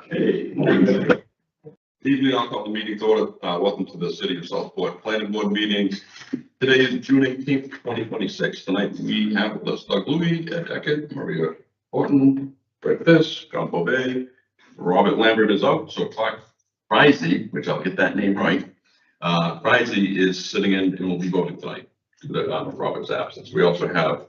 Hey. Evening, I'll call the meeting to order. Welcome to the City of Southport Planning Board meeting. Today is June 18th, 2026. Tonight we have with us Doug Louie, Ed Eckert, Maria Horton, Brett Fisk, John Bobet. Robert Lambert is out, so Clark Frizey, which I'll get that name right. Frizey is sitting in and will be voting tonight due to Robert's absence. We also have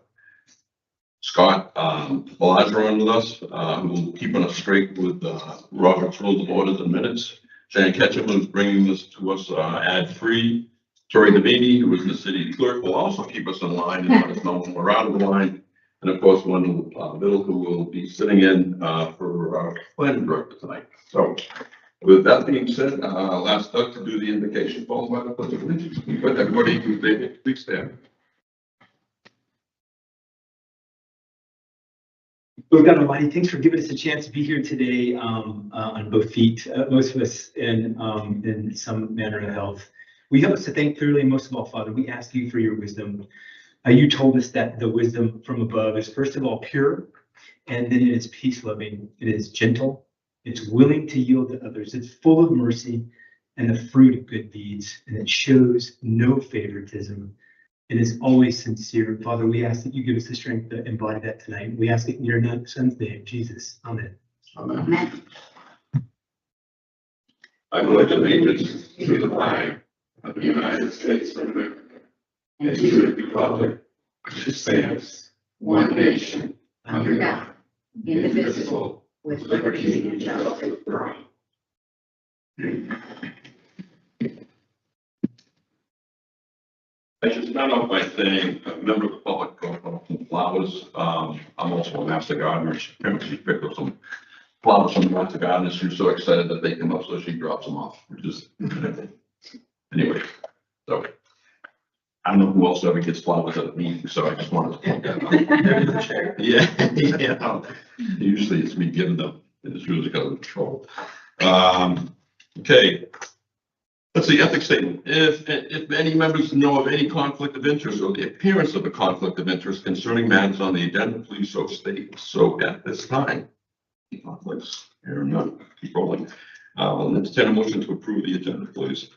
Scott Balageron with us, who will keep us straight with Robert's Rules of Orders and Minutes. Jan Ketchum is bringing this to us ad-free. Tori Davini, who is the city clerk, will also keep us in line and let us know when we're out of the line. And of course, Wendell Biddle, who will be sitting in for our planning director tonight. So with that being said, I'll ask Doug to do the invocation followed by the pledge of allegiance. But everybody, please stand. Lord God Almighty, thanks for giving us a chance to be here today on both feet, most of us in some manner of health. We have us to thank clearly, most of all, Father, we ask you for your wisdom. You told us that the wisdom from above is first of all pure, and then it is peace-loving, it is gentle, it's willing to yield to others, it's full of mercy and the fruit of good deeds, and it shows no favoritism. It is always sincere. Father, we ask that you give us the strength to embody that tonight. We ask it in your son's name, Jesus. Amen. Amen. I pledge allegiance to the flag of the United States of America and to the republic which stands one nation under God, indivisible, with liberty and justice for all. I should start off by saying a member of the public brought some flowers. I'm also a master gardener. She picked up some flowers from the master gardener. She was so excited that they come up, so she drops them off. Which is anyway. So I don't know who else ever gets flowers at a meeting, so I just wanted to point that out. Yeah. Usually it's me giving them. It's usually because of control. Okay. Let's see, ethics statement. If any members know of any conflict of interest or the appearance of a conflict of interest concerning matters on the agenda, please so state. So at this time, any conflicts? Here or none. Keep rolling. Let's entertain a motion to approve the agenda, please.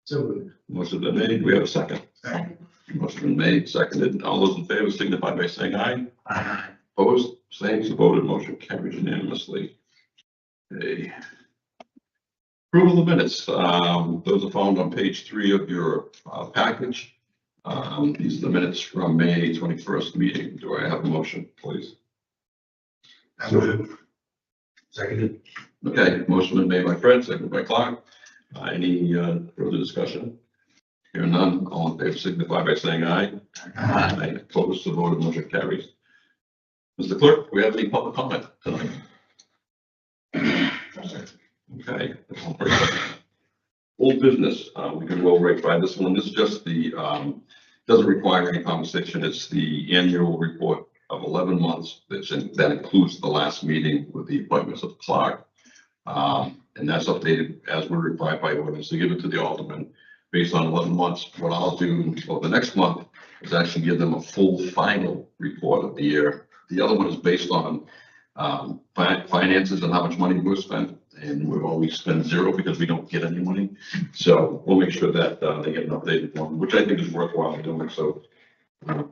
So Motion been made. Do we have a second? Second. Motion been made, seconded. All those in favor signify by saying aye. Aye. Opposed? Same. So voted. Motion carries unanimously. Okay. Approval of minutes. Those are found on page 3 of your package. These are the minutes from May 21st meeting. Do I have a motion, please? seconded. Okay, motion been made by Fred, seconded by Clark. Any further discussion? Hearing none, all in favor signify by saying aye. Aye. Opposed, so voted. Motion carries. Mr. Clerk, do we have any public comment tonight? Okay. Old business. We can roll right by this one. This is just the doesn't require any conversation. It's the annual report of 11 months that includes the last meeting with the appointments of Clark. And that's updated as we're required by ordinance to give it to the alderman based on 11 months. What I'll do for the next month is actually give them a full final report of the year. The other one is based on finances and how much money we've spent, and we've always spent zero because we don't get any money. So we'll make sure that they get an updated one, which I think is worthwhile doing, so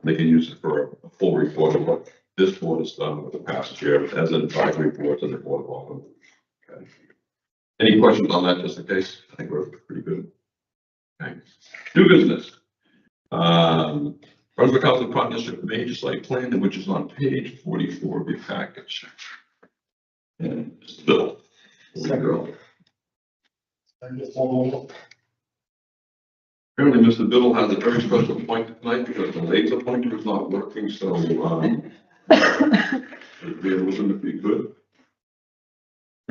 they can use it for a full report of what this board has done with the past year as an advisory board to the board of aldermen. Okay. Any questions on that, just in case? I think we're pretty good. Okay. New business. Brunswick Housing Partnership major site plan, which is on page 44 of your package. And Mr. Biddle. Apparently, Mr. Biddle has a very special appointment tonight because the laser pointer is not working. So, we listen to be good.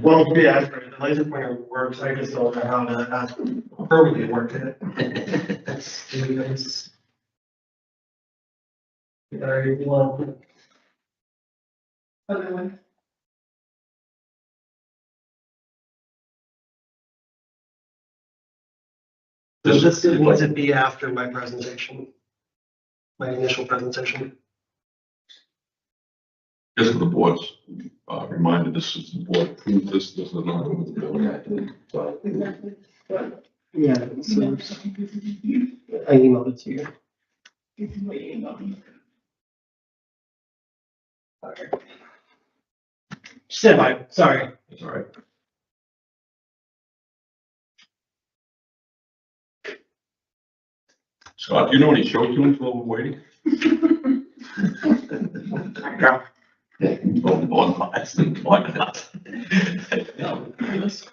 Well, yeah, the laser pointer works. I just don't know how to permanently work it. That's really nice. Very well. Okay. Does this want to be after my presentation? My initial presentation? Just for the boards. reminded this is the board approved this is not. So, Yeah, so I emailed it to you. Stand by, sorry. it's all right. Scott, do you know any show tunes while we're waiting? Oh, why not? No, yes.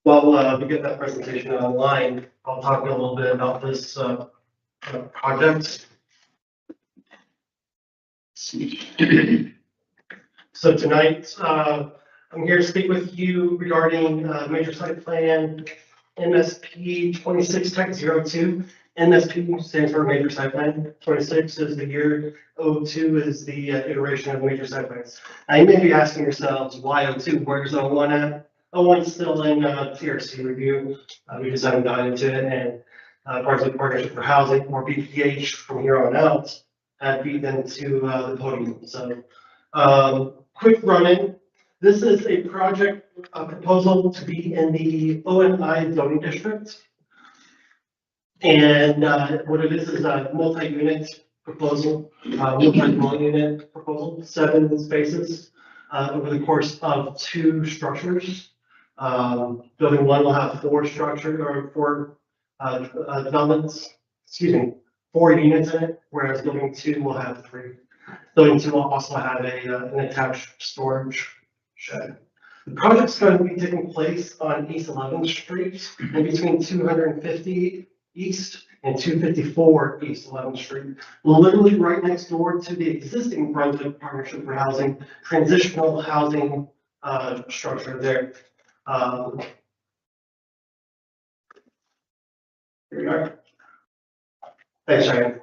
While we get that presentation online, I'll talk a little bit about this project. So tonight, I'm here to speak with you regarding major site plan MSP 26-02. MSP stands for major site plan. 26 is the year. 02 is the iteration of major site plans. Now you may be asking yourselves, why 02? Where's 01 at? 01 is still in TRC review. We just haven't gotten into it, and Brunswick Partnership for Housing, or BPH, from here on out, had beat them to the podium. So quick run-in. This is a project, a proposal to be in the ONI zoning district. And what it is a multi-unit proposal, multi-unit proposal, 7 spaces over the course of 2 structures. Building 1 will have 4 developments, 4 units in it, whereas building 2 will have 3. Building 2 will also have an attached storage shed. The project's going to be taking place on East 11th Street, in between 250 East and 254 East 11th Street, literally right next door to the existing Brunswick Partnership for Housing transitional housing structure there. Here we are. Thanks, Cheyenne.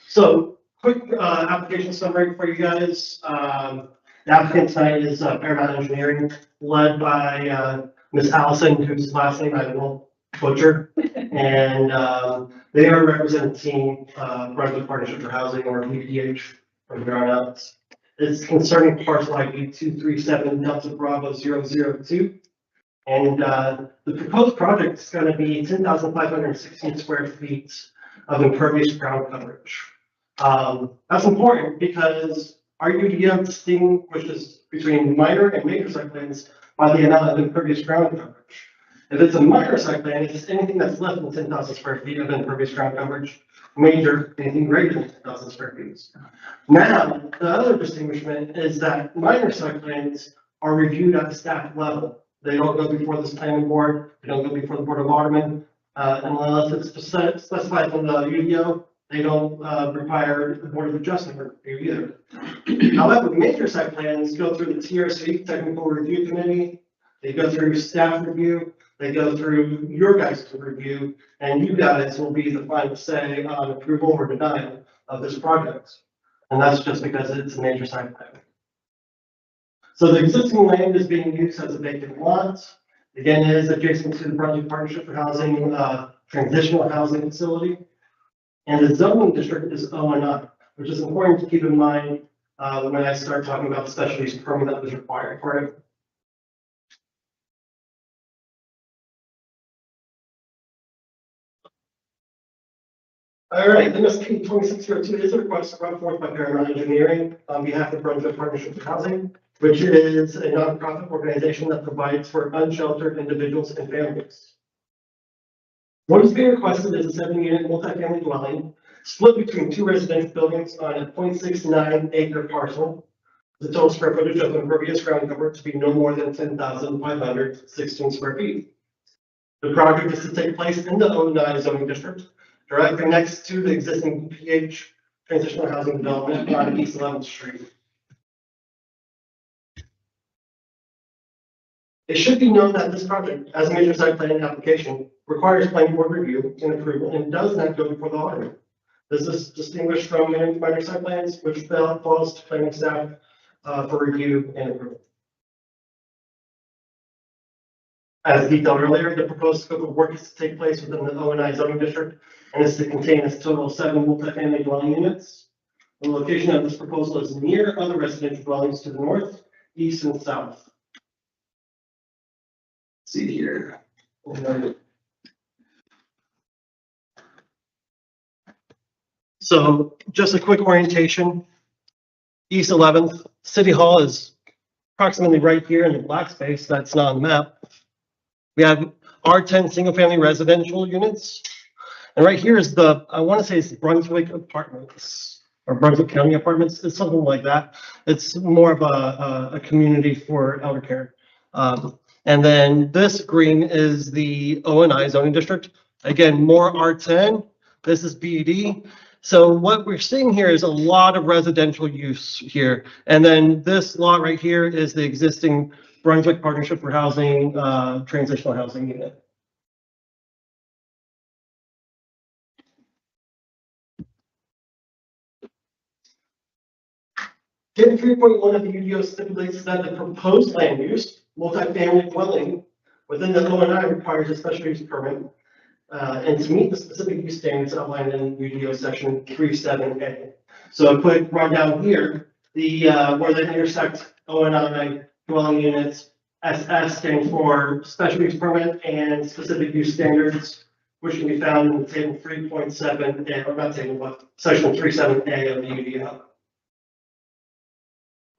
So, quick application summary for you guys. The applicant tonight is Paramount Engineering, led by Ms. Allison, whose last name I will butcher. And they are representing Brunswick Partnership for Housing, or BPH, from here on out. It's concerning parcel ID 237 Delta Bravo 002. And the proposed project is going to be 10,516 square feet of impervious ground coverage. That's important because our UDO distinguishes between minor and major site plans by the amount of impervious ground coverage. If it's a minor site plan, it's anything that's less than 10,000 square feet of impervious ground coverage. Major, anything greater than 10,000 square feet. Now, the other distinguishment is that minor site plans are reviewed at the staff level. They don't go before this planning board, they don't go before the Board of Aldermen, unless it's specified in the UDO, they don't require the Board of Adjustment review either. However, major site plans go through the TRC, Technical Review Committee, they go through staff review, they go through your guys' review, and you guys will be the final say on approval or denial of this project. And that's just because it's a major site plan. So the existing land is being used as a vacant lot. Again, it is adjacent to the Brunswick Partnership for Housing transitional housing facility. And the zoning district is ONI, which is important to keep in mind when I start talking about the special use permit that was required for it. All right, MSP 2602 is a request brought forth by Paramount Engineering on behalf of Brunswick Partnership for Housing, which is a nonprofit organization that provides for unsheltered individuals and families. What is being requested is a 7-unit multifamily dwelling split between 2 residential buildings on a 0.69 acre parcel. The total square footage of impervious ground cover to be no more than 10,516 square feet. The project is to take place in the ONI zoning district, directly next to the existing BPH transitional housing development on East 11th Street. It should be known that this project, as a major site plan application, requires planning board review and approval and does not go before the auditor. This is distinguished from minor site plans, which falls to planning staff for review and approval. As detailed earlier, the proposed scope of work is to take place within the O&I zoning district and is to contain a total of 7 multifamily dwelling units. The location of this proposal is near other residential dwellings to the north, east, and south. See here. So just a quick orientation. East 11th, City Hall is approximately right here in the black space that's not on the map. We have R10 single-family residential units. And right here is the, I want to say it's Brunswick Apartments or Brunswick County Apartments. It's something like that. It's more of a community for elder care. And then this green is the O&I zoning district. Again, more R10. This is BED. So what we're seeing here is a lot of residential use here. And then this lot right here is the existing Brunswick Partnership for Housing, transitional housing unit. Table 3.1 of the UDO stipulates that the proposed land use, multifamily dwelling within the O&I requires a special use permit. And to meet the specific use standards outlined in UDO section 37A. So a quick rundown here, the where they intersect O&I dwelling units, SS stands for special use permit and specific use standards, which can be found in table 3.7, or not table, but section 37A of the UDO.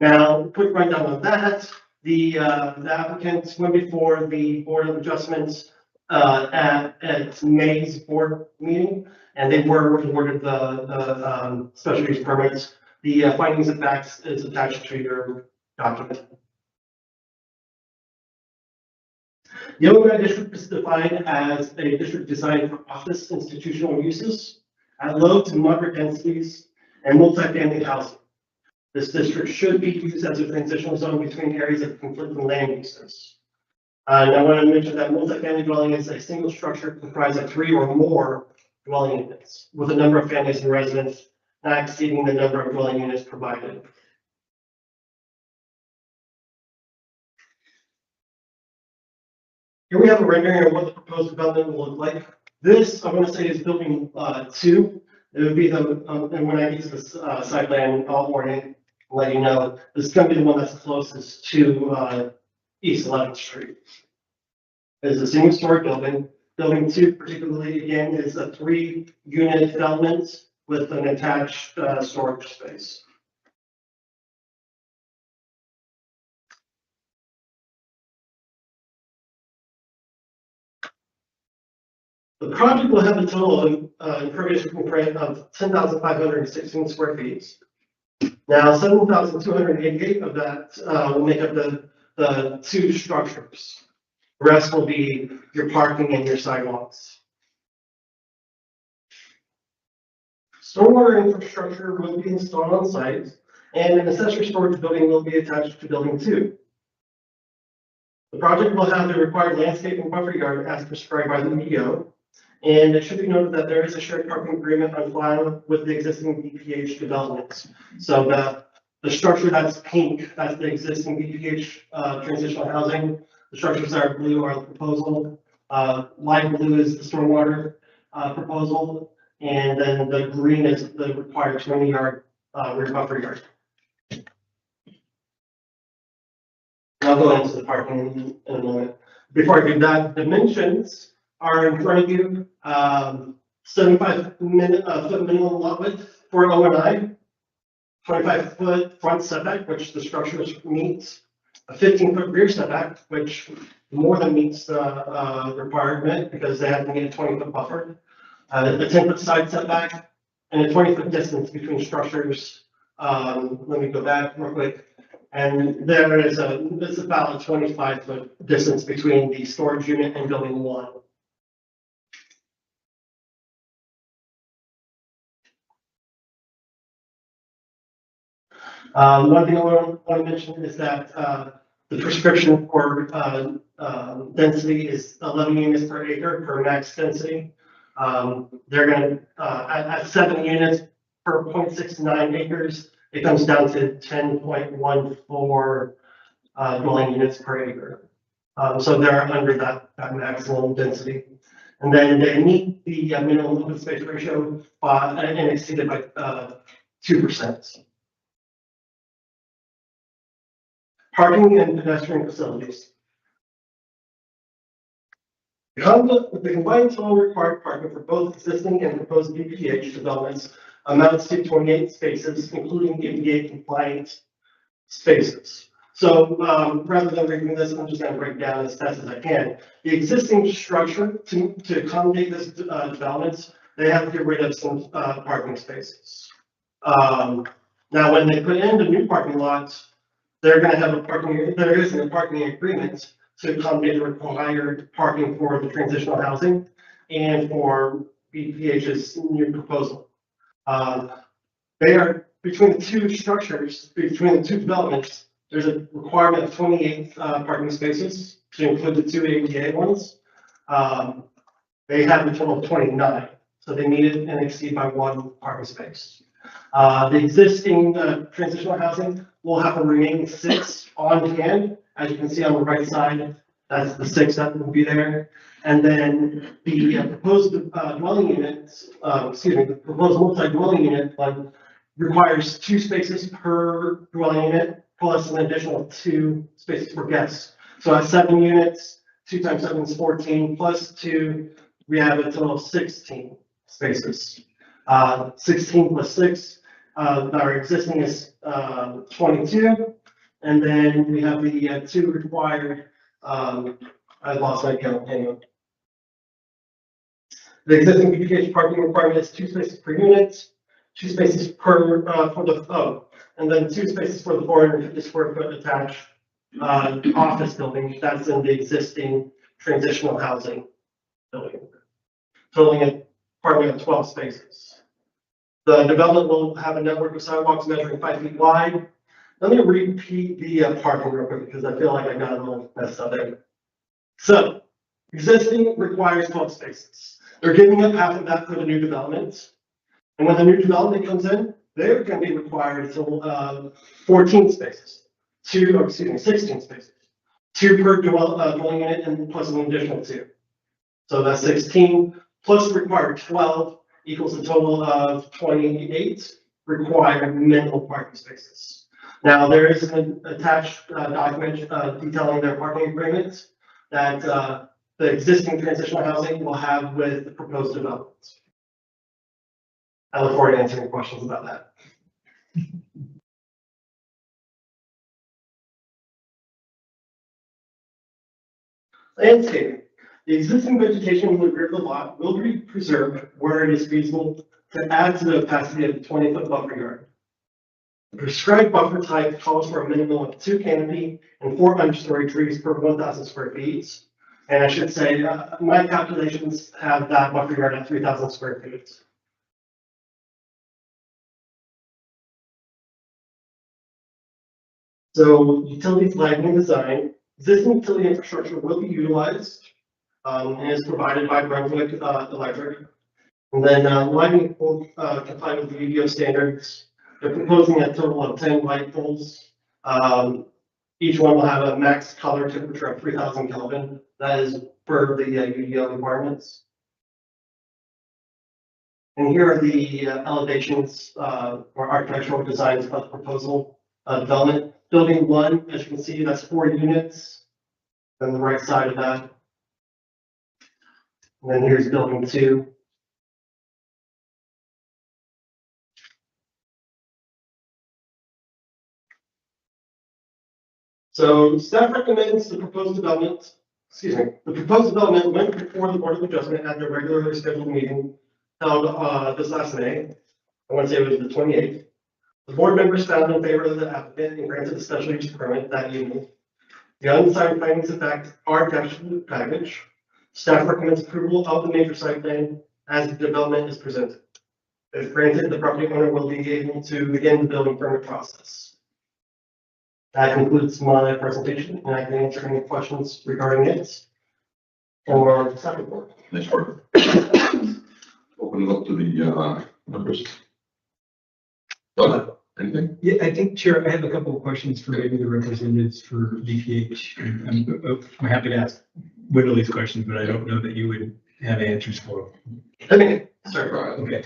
Now, quick rundown on that, the applicants went before the Board of Adjustments at May's board meeting, and they were awarded the special use permits. The findings of facts is attached to your document. The O&I district is defined as a district designed for office institutional uses at low to moderate densities and multifamily housing. This district should be used as a transitional zone between areas of conflicting land uses. And I want to mention that multifamily dwelling is a single structure comprised of 3 or more dwelling units, with a number of families and residents not exceeding the number of dwelling units provided. Here we have a rendering of what the proposed development will look like. This, I'm going to say, is building 2. It would be the, and when I get to this site plan, I'll orient, let you know. This is going to be the one that's closest to East 11th Street. It's a single story building. Building 2 particularly, again, is a 3-unit development with an attached storage space. The project will have a total of impervious footprint of 10,516 square feet. Now, 7,288 of that will make up the 2 structures. The rest will be your parking and your sidewalks. Stormwater infrastructure will be installed on site, and an accessory storage building will be attached to building 2. The project will have the required landscape and buffer yard as prescribed by the UDO, and it should be noted that there is a shared parking agreement on file with the existing BPH developments. So the structure that's pink, that's the existing BPH transitional housing. The structures that are blue are the proposal. Light blue is the stormwater proposal, and then the green is the required 20-yard rear buffer yard. I'll go into the parking in a moment. Before I do that, dimensions are in front of you. 75-foot minimum lot width for O&I, 25-foot front setback, which the structures meet, a 15-foot rear setback, which more than meets the requirement because they have to meet a 20-foot buffer, a 10-foot side setback, and a 20-foot distance between structures. Let me go back real quick. And there is it's about a 25-foot distance between the storage unit and building 1. One thing I want to mention is that the prescription for density is 11 units per acre per max density. They're going to, at 7 units per 0.69 acres, it comes down to 10.14 dwelling units per acre. So they're under that maximum density. And then they meet the minimum open space ratio and exceed it by 2%. Parking and pedestrian facilities. The combined total required parking for both existing and proposed BPH developments amounts to 28 spaces, including ADA compliant spaces. So rather than reading this, I'm just going to break down as fast as I can. The existing structure to accommodate this development, they have to get rid of some parking spaces. Now, when they put in the new parking lots, they're going to have there is a parking agreement to accommodate the required parking for the transitional housing and for BPH's new proposal. They are between the two structures, between the two developments, there's a requirement of 28 parking spaces to include the two ADA ones. They have a total of 29, so they meet it and exceed by 1 parking space. The existing transitional housing will have a remaining 6 on hand. As you can see on the right side, that's the 6 that will be there. And then the proposed dwelling units, the proposed multi-dwelling unit one requires 2 spaces per dwelling unit, plus an additional 2 spaces for guests. So at 7 units, 2 times 7 is 14, plus 2, we have a total of 16 spaces. 16 plus 6, our existing is 22. And then we have the 2 required, I lost my count anyway. The existing BPH parking requirement is 2 spaces per unit, 2 spaces per, and then 2 spaces for the 450 square foot attached office building that's in the existing transitional housing building, totaling a parking of 12 spaces. The development will have a network of sidewalks measuring 5 feet wide. Let me repeat the parking real quick because I feel like I got a little messed up there. So, existing requires 12 spaces. They're giving up half of that for the new development. And when the new development comes in, they're going to be required to 14 spaces, 16 spaces, 2 per dwelling unit and plus an additional 2. So that's 16 plus required 12 equals a total of 28 required minimum parking spaces. Now there is an attached document detailing their parking agreement that the existing transitional housing will have with the proposed developments. I look forward to answering questions about that. Landscaping. The existing vegetation in the rear of the lot will be preserved where it is feasible to add to the capacity of the 20-foot buffer yard. The prescribed buffer type calls for a minimum of 2 canopy and 4 understory trees per 1,000 square feet. And I should say, my calculations have that buffer yard at 3,000 square feet. So utilities lighting design, existing utility infrastructure will be utilized and is provided by Brunswick Electric. And then lighting will comply with the UDO standards. They're proposing a total of 10 light poles. Each one will have a max color temperature of 3,000 Kelvin. That is per the UDO requirements. And here are the elevations or architectural designs of the proposal development. Building 1, as you can see, that's 4 units on the right side of that. And then here's building 2. So staff recommends the proposed development, went before the Board of Adjustment at their regularly scheduled meeting held this last May. I want to say it was the 28th. The board members found in favor of the applicant and granted the special use permit that evening. The unsigned findings of fact are attached to the package. Staff recommends approval of the major site plan as the development is presented. If granted, the property owner will be able to begin the building permit process. That concludes my presentation, and I can answer any questions regarding it or the second board. Nice work. Open it up to the members. Doug, Anything? Yeah, I think, Chair, I have a couple of questions for maybe the representatives for BPH. I'm happy to ask Whittle these questions, but I don't know that you would have answers for them. Okay, sorry. Right. Okay.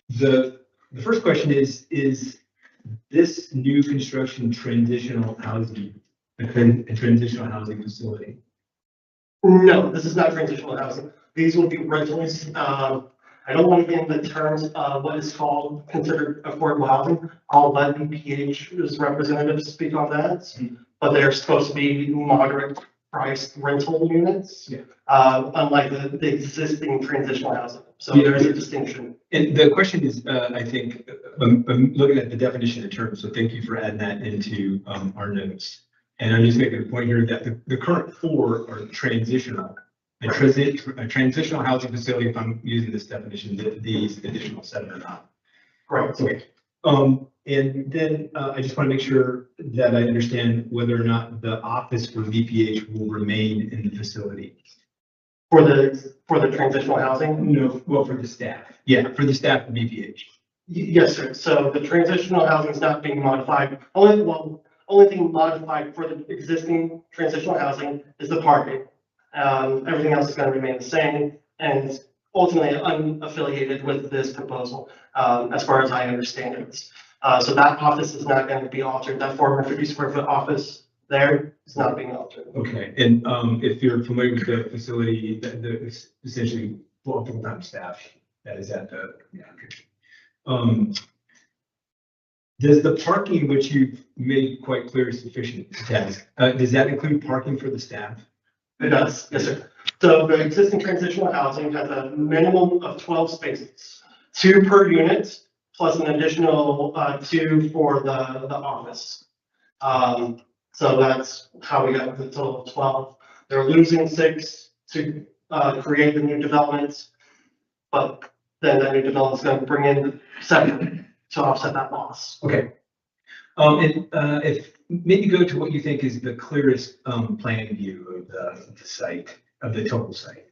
The first question is this new construction transitional housing, a transitional housing facility? No, this is not transitional housing. These will be rentals. I don't want to get into terms of what is called considered affordable housing. I'll let BPH's representatives speak on that. But they're supposed to be moderate priced rental units. Yeah. Unlike the existing transitional housing. So Yeah. there's a distinction. And the question is, I think, I'm looking at the definition of terms, so thank you for adding that into our notes. And I'm just making a point here that the current four are transitional. A transitional housing facility, if I'm using this definition, these additional seven are not. Correct. Okay. And then I just want to make sure that I understand whether or not the office for VPH will remain in the facility. For the transitional housing? No, well, for the staff. Yeah, for the staff of VPH. Yes, sir. So the transitional housing is not being modified. Only thing modified for the existing transitional housing is the parking. Everything else is going to remain the same and ultimately unaffiliated with this proposal, as far as I understand it. So that office is not going to be altered. That 450 square foot office there is not being altered. Okay, and if you're familiar with the facility, it's essentially full-time staff that is at the. Yeah, okay. Does the parking, which you've made quite clear is sufficient task, does that include parking for the staff? It does, yes, sir. So the existing transitional housing has a minimum of 12 spaces, 2 per unit, plus an additional 2 for the office. So that's how we got the total of 12. They're losing 6 to create the new developments, but then that new development is going to bring in 7 to offset that loss. Okay. And if maybe go to what you think is the clearest plan view of the site, of the total site.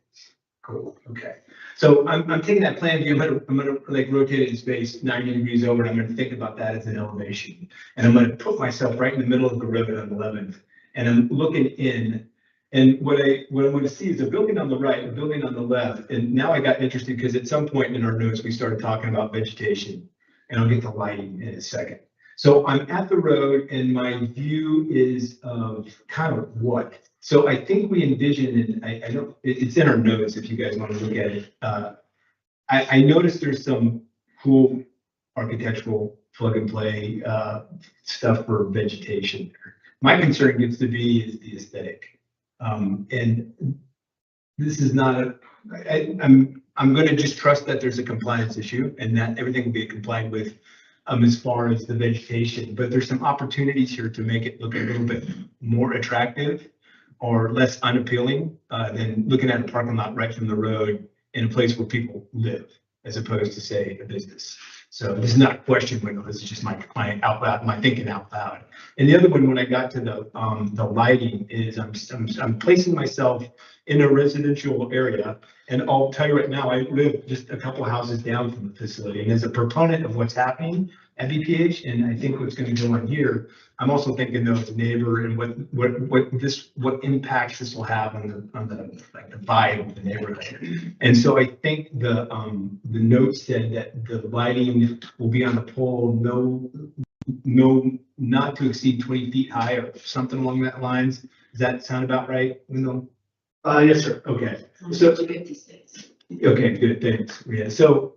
Cool. Okay. So I'm taking that plan view. I'm gonna like rotate it in space 90 degrees over, and I'm gonna think about that as an elevation. And I'm gonna put myself right in the middle of the road on the 11th, and I'm looking in. And what I'm going to see is a building on the right, a building on the left. And now I got interested because at some point in our notes we started talking about vegetation, and I'll get to lighting in a second. So I'm at the road and my view is of kind of what? So I think we envision, and I don't, it's in our notes if you guys want to look at it. I noticed there's some cool architectural plug and play stuff for vegetation. My concern gets to be is the aesthetic. And this is not I'm going to just trust that there's a compliance issue and that everything will be complied with as far as the vegetation, but there's some opportunities here to make it look a little bit more attractive or less unappealing than looking at a parking lot right from the road in a place where people live, as opposed to say a business. So this is not a question, Wendell, this is just my out loud, my thinking out loud. And the other one, when I got to the lighting, is I'm placing myself in a residential area, and I'll tell you right now, I live just a couple of houses down from the facility, and as a proponent of what's happening at VPH, and I think what's going to go on here, I'm also thinking though as a neighbor and what impacts this will have on the like the vibe of the neighborhood. And so I think the note said that the lighting will be on the pole, no, not to exceed 20 feet high or something along that lines. Does that sound about right? Yes, sir. Okay. So 56. okay, good, thanks. Yeah. So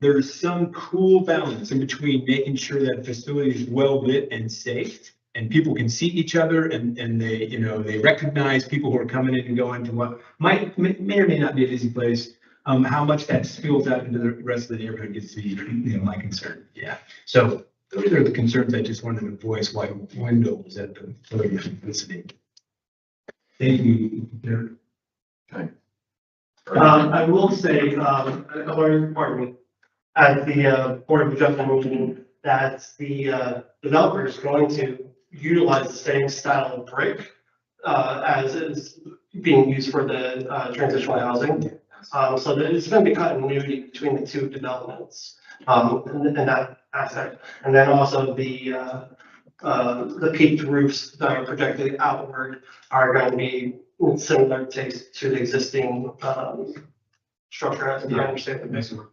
there's some cool balance in between making sure that the facility is well lit and safe, and people can see each other, and they, you know, they recognize people who are coming in and going to what may or may not be a busy place. How much that spills out into the rest of the neighborhood gets to be, you know, my concern. Yeah. So those are the concerns I just wanted to voice while Wendell was at the podium listening. Thank you, Derek. Okay. I will say, pardon me, at the Board of Adjustment meeting, that the developer is going to utilize the same style of brick as is being used for the transitional housing. So that it's going to be continuity between the two developments. in that aspect. And then also the peaked roofs that are projected outward are going to be in similar taste to the existing, structure, as I understand it. Next one.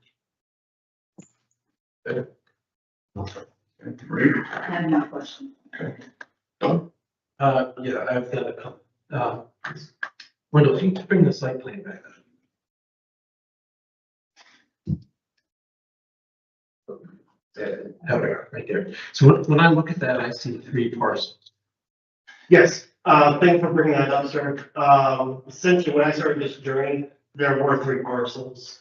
I have no question. Yeah, I've got a couple. Wendell, if you could bring the site plan back up. There we are, right there. So when I look at that, I see 3 parcels. Yes, thank you for bringing that up, sir. Essentially, when I started this journey, there were 3 parcels.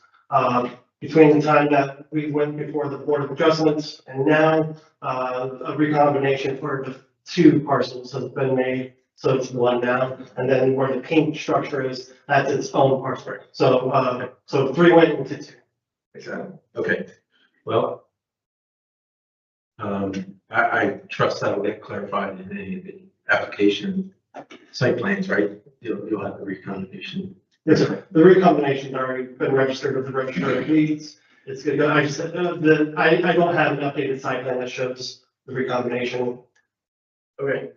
Between the time that we went before the Board of Adjustments and now, a recombination for the 2 parcels has been made, so it's 1 now. And then where the pink structure is, that's its own parcel. So, so 3 went into 2. Exactly. Okay, well, I trust that'll get clarified in any of the application site plans, right? You'll have the recombination. Yes, sir. The recombination's already been registered with the Register of Deeds. It's good. I just, I don't have an updated site plan that shows the recombination. Okay,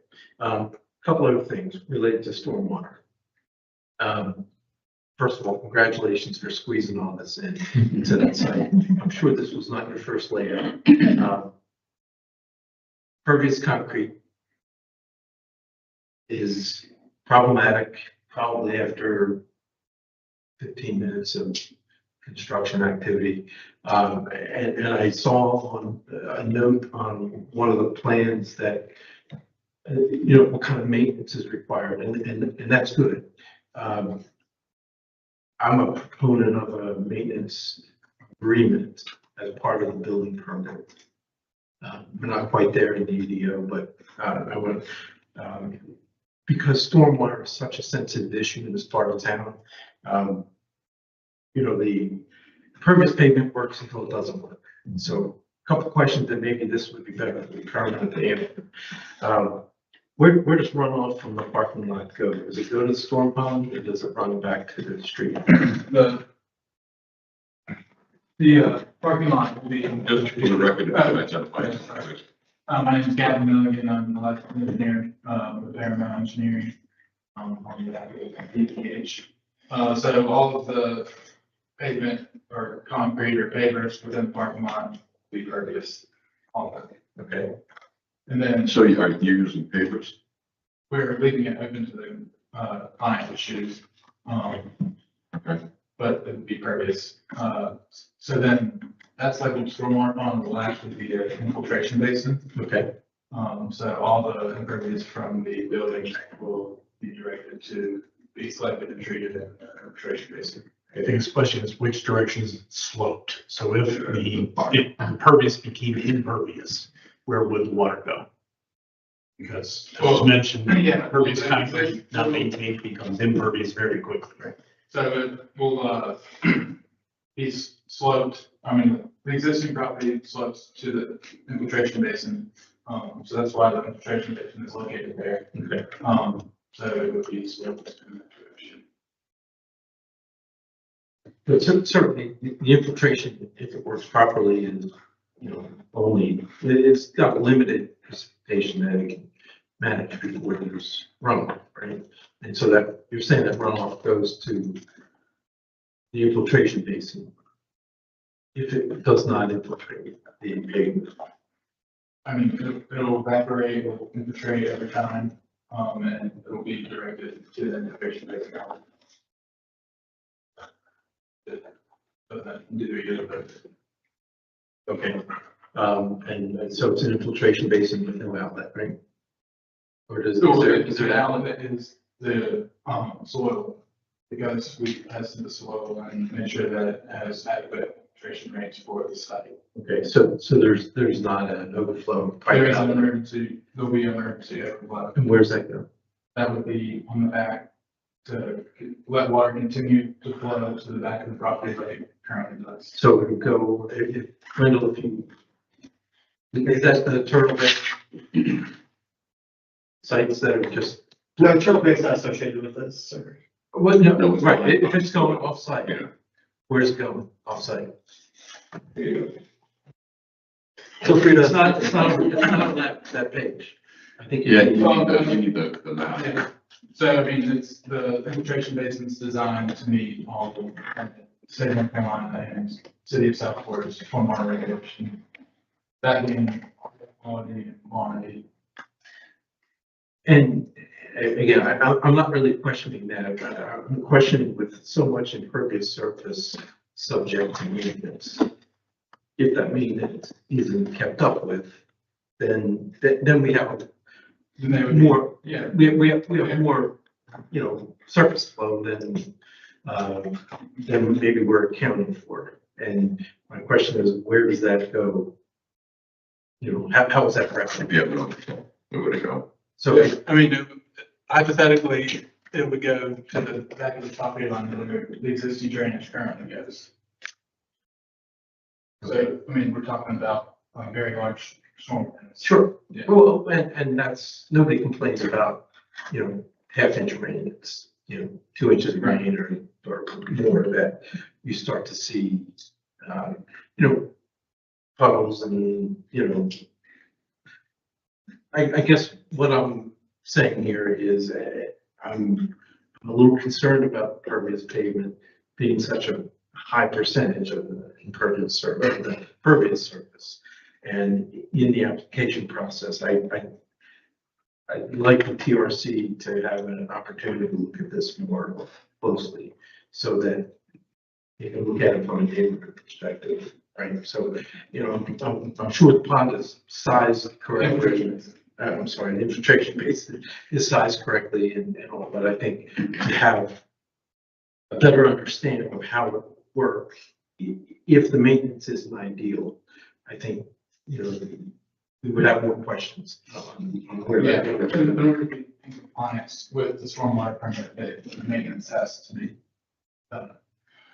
couple other things related to stormwater. First of all, congratulations for squeezing all this in into that site. I'm sure this was not your first layout. Pervious concrete is problematic probably after 15 minutes of construction activity. And I saw on a note on one of the plans that, what kind of maintenance is required, and that's good. I'm a proponent of a maintenance agreement as part of the building permit. We're not quite there in the UDO, but I would, because stormwater is such a sensitive issue in this part of town. The pervious pavement works until it doesn't work. So a couple of questions that maybe this would be better for the permanent to answer. Where does runoff from the parking lot go? Does it go to the storm pond or does it run back to the street? The parking lot will be. Just for the record, if you identify yourself. My name is Gavin Milligan. I'm an electrical engineer, with Paramount Engineering. On behalf of DPH. So all of the pavement or concrete or pavers within the parking lot will be pervious. All of it. Okay. And then So you are using papers? we're leaving it open to the client to choose. Okay. But it would be pervious. So then that's like what's stormwater on the left would be an infiltration basin. Okay. So all the impervious from the building will be directed to be selected and treated in an infiltration basin. I think his question is which direction is it sloped? So if the impervious became impervious, where would the water go? Because as Well, mentioned, yeah. impervious concrete not maintained becomes impervious very quickly, right? So it will, be sloped, the existing property slopes to the infiltration basin. So that's why the infiltration basin is located there. Okay. So it would be sloped in that direction. But certainly the infiltration, if it works properly, is, it's got limited precipitation that it can manage before there's runoff, right? And so that you're saying that runoff goes to the infiltration basin if it does not infiltrate the pavement. It'll evaporate, it'll infiltrate every time, and it'll be directed to the infiltration basin. But then do it either, but Okay. And so it's an infiltration basin with no outlet, right? Or does, is there the an outlet? outlet is the soil, because we tested the soil and made sure that it has adequate filtration rates for the site. Okay, so there's not an overflow pipe There is an outlet. emergency, there'll be an emergency overflow. And where's that go? That would be on the back to let water continue to flow to the back of the property like it currently does. So it would go, Wendell, is that the turtle bed sites that are just, No, turtle bait's not associated with this, sir. well, no, right, if it's going off-site, Yeah. where's it going off-site? Here you Feel free It's to. not, on that page. I think. Yeah, you need the map. Yeah. So, I mean, it's the infiltration basin's designed to meet all the state of North Carolina and city of Southport's stormwater regulation. That being quality and quantity. And again, I'm not really questioning that. I'm questioning with so much impervious surface subject to maintenance. If that maintenance isn't kept up with, then we have Then they would be- more, Yeah, we have more, surface flow than maybe we're accounting for. And my question is, where does that go? How is that corrected? If you have an overflow, where would it go? So, I mean, hypothetically, it would go to the back of the property line where the existing drainage currently goes. So, I mean, we're talking about a very large storm. sure. Yeah. Well, and that's, nobody complains about, half-inch rain. It's, 2 inches of rain or more that you start to see, puddles and, I guess what I'm saying here is I'm a little concerned about pervious pavement being such a high percentage of the impervious surface, the pervious surface. And in the application process, I'd like the TRC to have an opportunity to look at this more closely so that you can look at it from a neighborhood perspective, right? So, I'm sure the pond is sized correctly. I'm sorry, the infiltration basin is sized correctly and all, but I think to have a better understanding of how it works, if the maintenance isn't ideal, I think, we would have more questions on where Yeah, that. in order to be in compliance with the stormwater permit, the maintenance has to be done.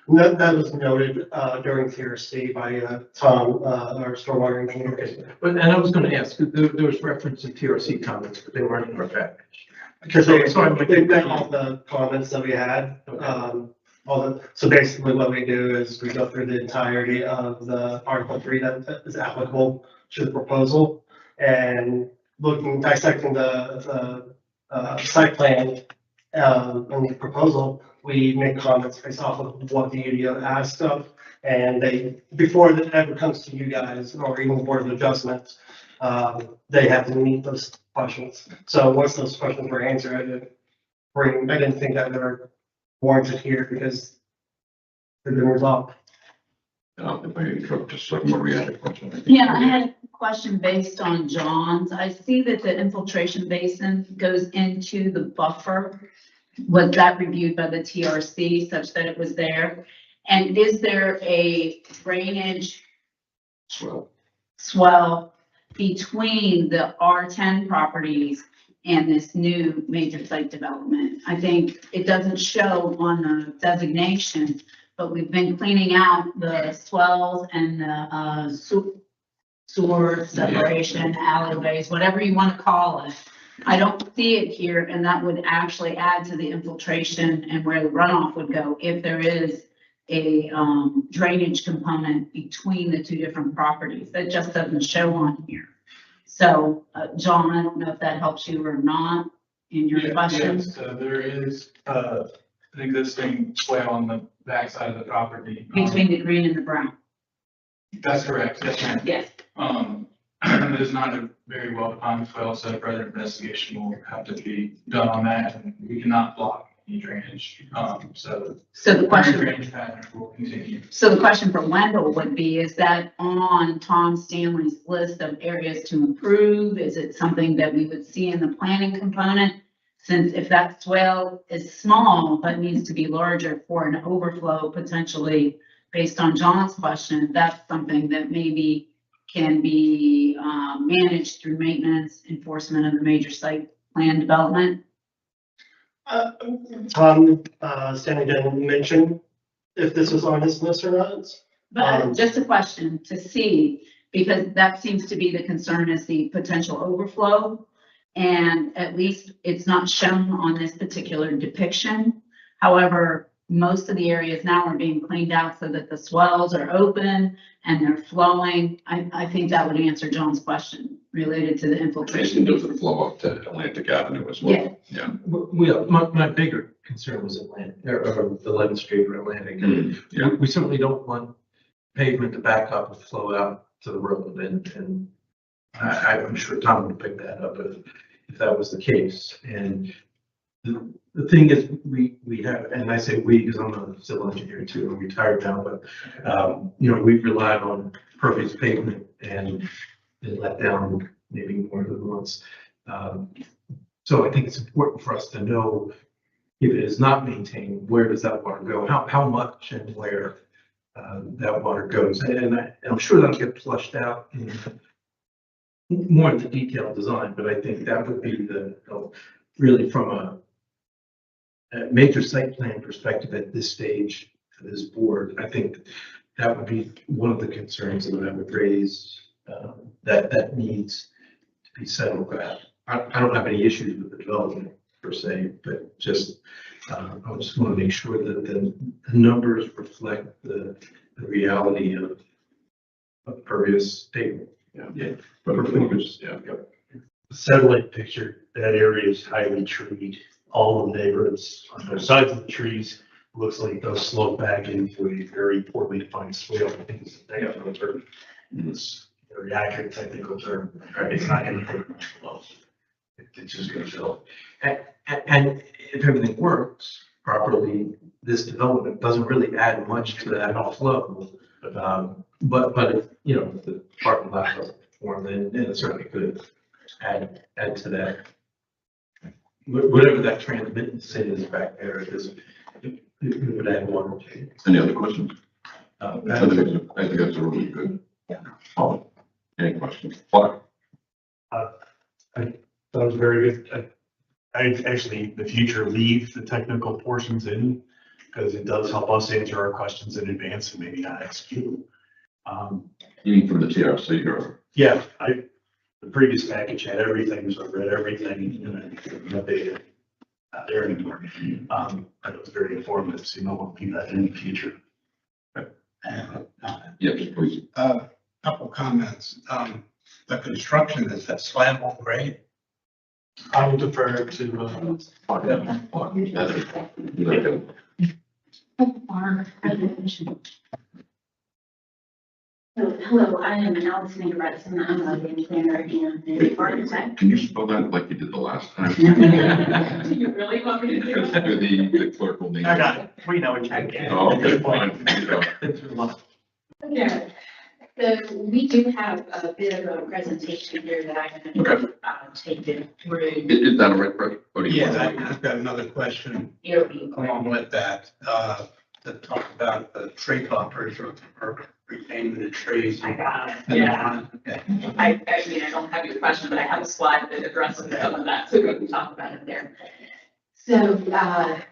That was noted during TRC by Tom, our stormwater engineer. Okay, but, and I was gonna ask, there was reference to TRC comments, but they weren't in our package. Because So they've got all the comments that we had. So basically what we do is we go through the entirety of the Article 3 that is applicable to the proposal and dissecting the site plan and the proposal, we make comments based off of what the UDO asked of. And before that ever comes to you guys or even Board of Adjustments, they have to meet those questions. So once those questions were answered, I didn't think that they were warranted here because they've been resolved. If I interrupt, just like Maria had a question. Yeah, I had a question based on John's. I see that the infiltration basin goes into the buffer. Was that reviewed by the TRC such that it was there? And is there a drainage swell between the R10 properties and this new major site development? I think it doesn't show on the designation, but we've been cleaning out the swells and the sewer separation, alleyways, whatever you want to call it. I don't see it here, and that would actually add to the infiltration and where the runoff would go if there is a drainage component between the two different properties. That just doesn't show on here. So, John, I don't know if that helps you or not in your question. Yes, there is an existing swale on the backside of the property. Between the green and the brown. That's correct. Yes, ma'am. Yes. It is not a very well defined swale, so further investigation will have to be done on that, and we cannot block any drainage. So So the question. drainage pattern will continue. So the question for Wendell would be, is that on Tom Stanley's list of areas to improve? Is it something that we would see in the planning component? Since if that swale is small, but needs to be larger for an overflow potentially, based on John's question, that's something that maybe can be managed through maintenance, enforcement of the major site plan development. Tom, Stanley didn't mention if this was on his list or not. But just a question to see, because that seems to be the concern is the potential overflow. And at least it's not shown on this particular depiction. However, most of the areas now are being cleaned out so that the swells are open and they're flowing. I think that would answer John's question related to the Jason infiltration. does the flow up to Atlantic Avenue as well. Yeah. Well, my bigger concern was Atlantic, or 11th Street or Atlantic. Yeah. We certainly don't want pavement to back up and flow out to the road, and I'm sure Tom would pick that up if that was the case. And the thing is, we have, and I say we because I'm a civil engineer too, I'm retired now, but, you know, we've relied on pervious pavement and been let down maybe more than once. So I think it's important for us to know if it is not maintained, where does that water go? How much and where that water goes? And I'm sure that'll get flushed out in more into detailed design, but I think that would be really from a major site plan perspective at this stage for this board, I think that would be one of the concerns that I would raise, that needs to be settled. I don't have any issues with the development per se, but just, I just want to make sure that the numbers reflect the reality of pervious pavement. Yeah. But the thing is, yeah. The satellite picture, that area is highly treed. All the neighborhoods on both sides of the trees, looks like they'll slope back into a very poorly defined swale. I think it's a technical term. It's a very accurate technical term. It's not going to take much flow. It's just going to fill. And if everything works properly, this development doesn't really add much to that flow. But if, you know, if the parking lot doesn't perform, then it certainly could add to that. Whatever that transmittance is back there, it would add water to it. Any other questions? I Uh, think that's a really good. Oh, any questions? Clark? That was very good. I actually, in the future, leave the technical portions in because it does help us answer our questions in advance and maybe not ask you. You mean from the TRC or? Yeah, the previous package had everything, so I read everything and I didn't update it. Not there anymore. I was very informative, so you know, we'll do that in the future. Yes, please. Couple comments. The construction is at slab on grade. I will defer to, Hello, I am Allison Ingerson. I'm a land planner and an architect. Can you spell that like you did the last time? Do you really want me to do it? The clerk will need. I got it. We know what you're getting. Oh, okay, fine. Yeah. So we do have a bit of a presentation here that I'm going to take it through. Is that all right, Fred? Or do you want Yeah, to- I've got another question It'll be along with that, to talk about the tree buffers or retaining the trees. I got it. in the Yeah. front. Okay. I mean, I don't have your question, but I have a slide that addresses some of that, so we can talk about it there. So,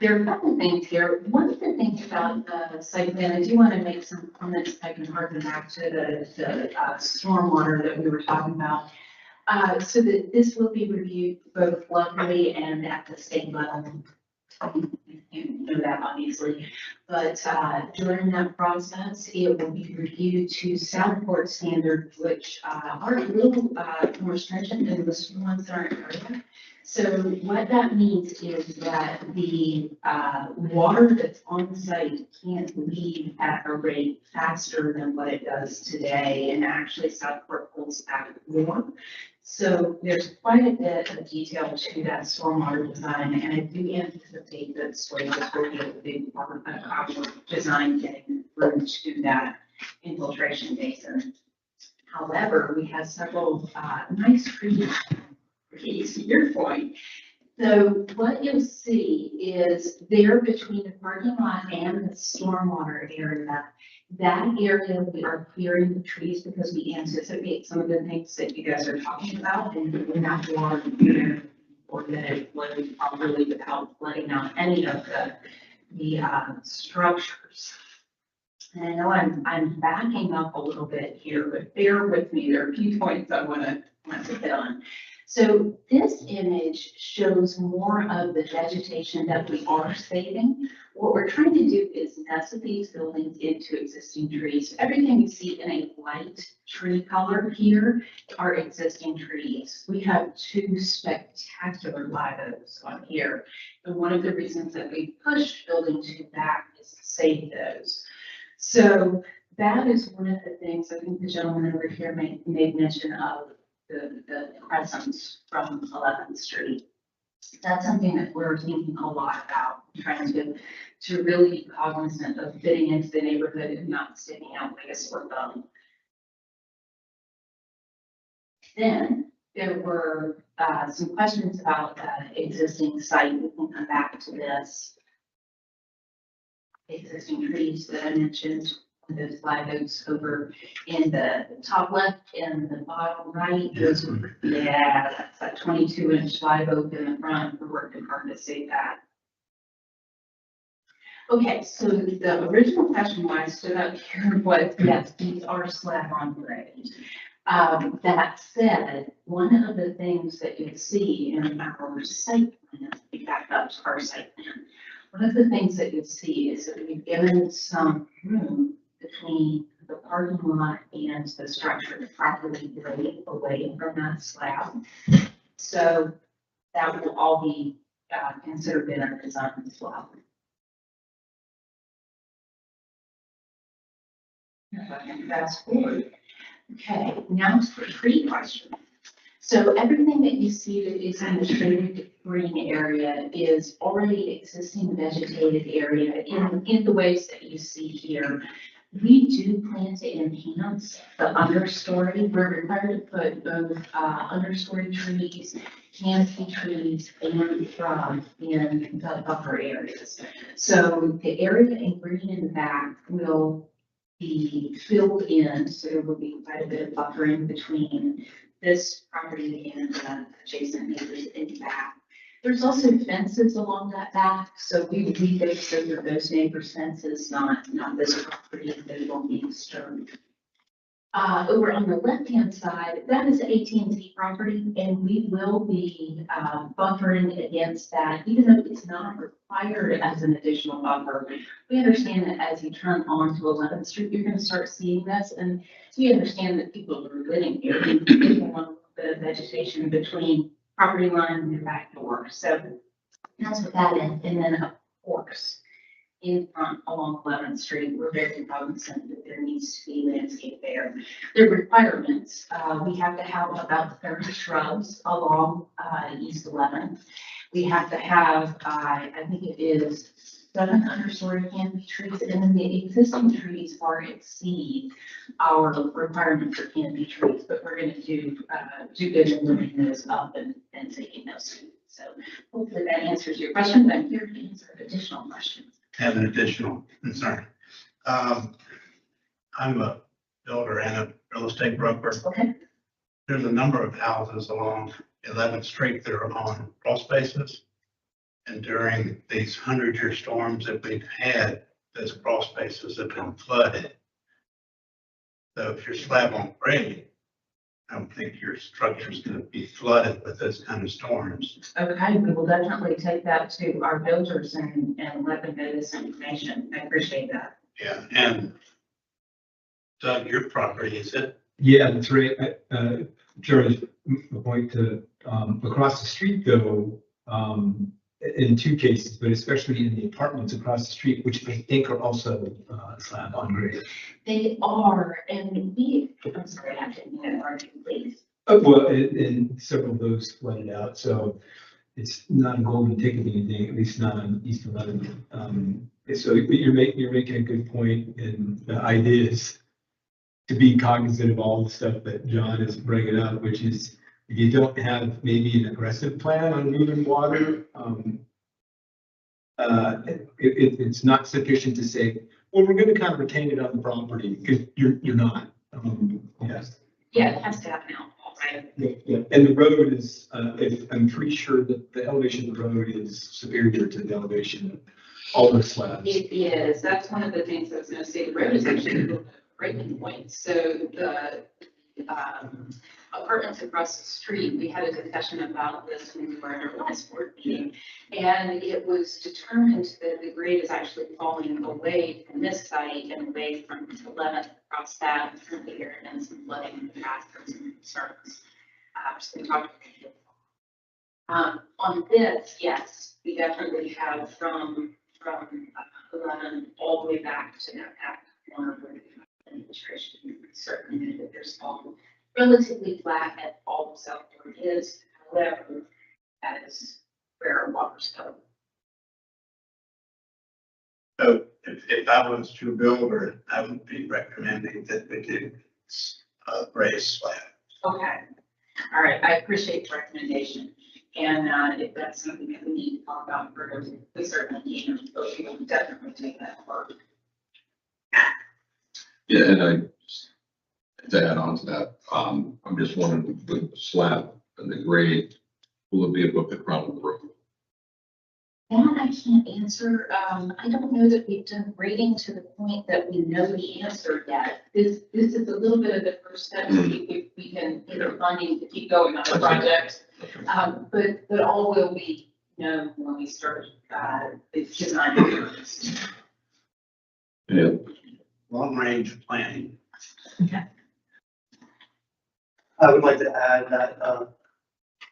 there are a couple things here. One of the things about the site plan, I do want to make some comments. I can harken back to the stormwater that we were talking about. So that this will be reviewed both locally and at the state level. You know that obviously, but during that process, it will be reviewed to Southport standards, which are a little more stringent than the ones that are in area. So what that means is that the water that's on site can't leave at a rate faster than what it does today, and actually Southport pulls back more. So there's quite a bit of detail to that stormwater design, and I do anticipate that soils will be a big part of our design getting through to that infiltration basin. However, we have several nice trees, to your point. So what you'll see is there between the parking lot and the stormwater area, that area we are clearing the trees because we anticipate some of the things that you guys are talking about, and we're not water there or that it flows properly without letting out any of the structures. And I know I'm backing up a little bit here, but bear with me. There are a few points I want to hit on. So this image shows more of the vegetation that we are saving. What we're trying to do is nestle these buildings into existing trees. Everything you see in a light tree color here are existing trees. We have 2 spectacular live oaks on here. And one of the reasons that we pushed building 2 back is to save those. So that is one of the things, I think the gentleman over here made mention of the presence from 11th Street. That's something that we're thinking a lot about, trying to really be cognizant of fitting into the neighborhood and not sticking out like a sore thumb. Then there were some questions about the existing site. We can come back to this. Existing trees that I mentioned, those live oaks over in the top left and the bottom right. Those are, yeah, that's a 22-inch live oak in the front. We're working hard to save that. Okay, so the original question why I stood up here was, yes, these are slab on grade. That said, one of the things that you'll see in our site plan, we back up to our site plan. One of the things that you'll see is that we've given some room between the parking lot and the structure to properly grade away from that slab. So that will all be considered in our design as well. If I can fast forward. Okay, now to the tree question. So everything that you see that is in the shaded green area is already existing vegetated area in the ways that you see here. We do plan to enhance the understory. We're required to put both understory trees, canopy trees, and shrubs in the buffer areas. So the area in green in the back will be filled in, so there will be quite a bit of buffering between this property and adjacent neighbors in the back. There's also fences along that back, so we make sure that those neighbors' fences, not this property, they won't be disturbed. Over on the left-hand side, that is AT&T property, and we will be buffering against that, even though it's not required as an additional buffer. We understand that as you turn onto 11th Street, you're going to start seeing this, and we understand that people who are living here, they want the vegetation between property line and their back door. So that's what that is. And then, of course, in front along 11th Street, we're very cognizant that there needs to be landscape there. The requirements, we have to have about 30 shrubs along East 11th. We have to have, I think it is 7 understory canopy trees, and then the existing trees far exceed our requirement for canopy trees, but we're going to do good in moving those up and taking those. So hopefully that answers your question, but I'm here to answer additional questions. Have an additional concern. I'm a builder and a real estate broker. Okay. There's a number of houses along 11th Street that are on crawl spaces. And during these 100-year storms that we've had, those crawl spaces have been flooded. So if you're slab on grade, I don't think your structure's going to be flooded with those kind of storms. Okay, we will definitely take that to our builders and let them know this information. I appreciate that. Yeah, and Doug, your property, is it? Yeah, that's right. Charlie's point to, across the street though, in 2 cases, but especially in the apartments across the street, which I think are also slab on grade. They are, and I'm sorry, I didn't know, please. Well, and several of those flooded out, so it's not a golden ticket or anything, at least not on East 11th. So you're making a good point, and the idea is to be cognizant of all the stuff that John is bringing up, which is if you don't have maybe an aggressive plan on moving water, it's not sufficient to say, well, we're going to kind of retain it on the property, because you're not. Yes. Yeah, it has to happen now, right? Yeah, and the road is, I'm pretty sure that the elevation of the road is superior to the elevation of all the slabs. It is. That's one of the things I was going to say. The road is actually a breaking point. So the apartments across the street, we had a discussion about this when we were at our last board meeting. And it was determined that the grade is actually falling away from this site and away from 11th across that. And currently there and some flooding in the past for some concerns. So we talked. On this, yes, we definitely have from 11 all the way back to that corner where we have administration. Certainly know that there's all relatively flat at all of Southport is. However, that is where our waters go. So if I was to builder, I would be recommending that we do raise slab. Okay. All right. I appreciate the recommendation. And if that's something that we need to talk about further, we certainly can. But we will definitely take that forward. Yeah, and to add on to that, I'm just wondering with the slab and the grade, will it be above the ground of the roof? That I can't answer. I don't know that we've done grading to the point that we know the answer yet. This is a little bit of the first step. We can get funding to keep going on the project. But all will be known when we start the design. Yeah. Long range planning. I would like to add that,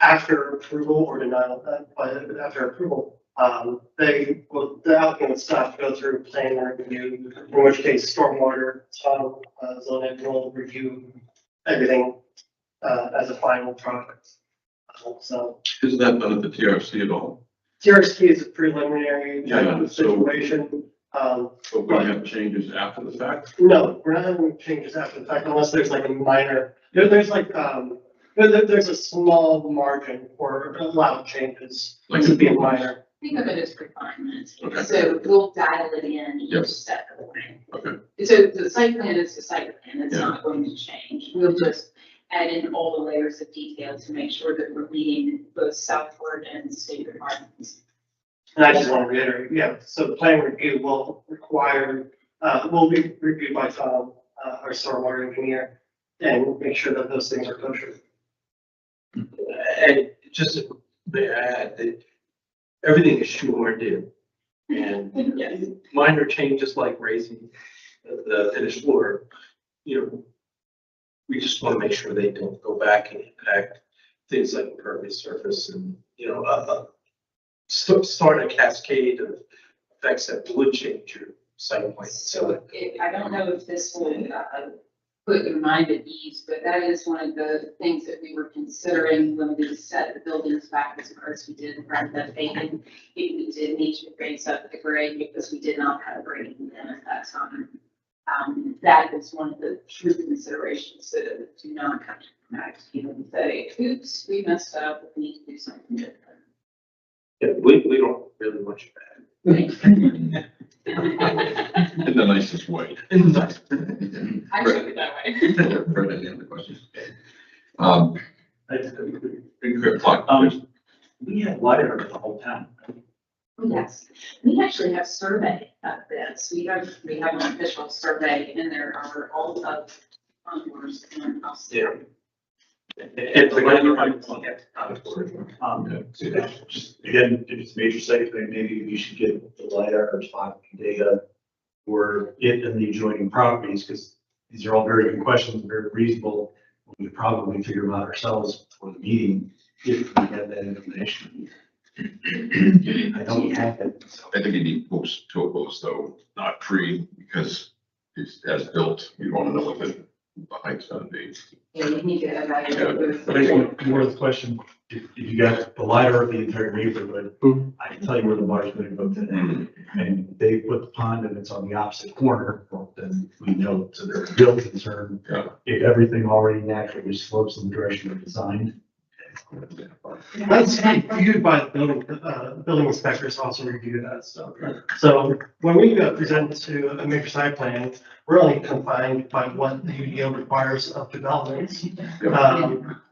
after approval or denial, but after approval, the applicant and staff go through plan review, in which case stormwater, zoning will review everything, as a final product. So Isn't that done at the TRC at all? TRC is a preliminary type Yeah, of so- situation. But we have changes after the fact? No, we're not having changes after the fact unless there's like a minor, there's like, there's a small margin for allowed changes. Like To be a minor. Think of it as refinements. Okay. So we'll dial it in Yep. each step of the way. Okay. So the site plan is the site plan. It's Yeah. not going to change. We'll just add in all the layers of detail to make sure that we're meeting both Southport and state requirements. And I just want to reiterate, yeah, so the plan review will require, will be reviewed by Tom, our stormwater engineer, and make sure that those things are kosher. And just to add that everything is shoehorned in. And minor changes like raising the finished floor, we just want to make sure they don't go back and impact things like impervious surface and, start a cascade of effects that would change your site plan. So I don't know if this will put your mind at ease, but that is one of the things that we were considering when we set the buildings back as far as we did front of paving. We did need to raise up the grade because we did not have grading then at that time. That is one of the true considerations that do not come to back to you and say, oops, we messed up, we need to do something different. Yeah, we don't really want you back. In the nicest way. I took it that way. Fred, any other questions? We had water the whole time. Yes, we actually have survey of this. We have an official survey and there are all of contours and across. Yeah. It's like, just again, if it's major site plan, maybe you should get the LiDAR or spot data for it and the adjoining properties, because these are all very good questions, very reasonable. We could probably figure them out ourselves for the meeting if we have that information. I don't have it. So. I think you need post to a post though, not pre, because it's as built, you want to know what the height's gonna be. Yeah, you need to evaluate. I think more of the question, if you got the LiDAR of the entire neighborhood, I can tell you where the water's going to go today. And they put the pond and it's on the opposite corner, well, then we know, so there's a real concern. Yeah. If everything already naturally slopes in the direction of design. That's reviewed by the building inspectors also review that stuff. So when we present to a major site plan, we're only confined by what the UDO requires of developments.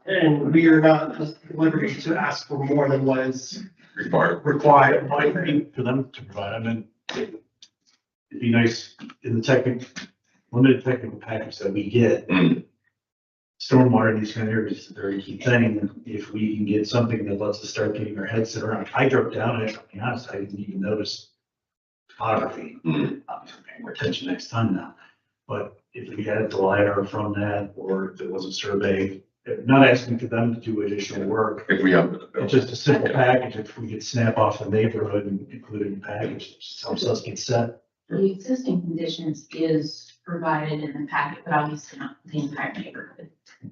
And we are not at liberty to ask for more than what is required. Might be for them to provide, I mean, it'd be nice in the limited technical package that we get. stormwater in these kind of areas is a very key thing. If we can get something that lets us start getting our heads around. I drove down it, I'll be honest, I didn't even notice topography. Hmm. I'm paying more attention next time now. But if we had the LiDAR from that, or if it was a survey, not asking for them to do additional work, If we have it. it's just a simple package. If we could snap off the neighborhood and include it in the package, it just helps us get set. The existing conditions is provided in the packet, but obviously not the entire neighborhood. Did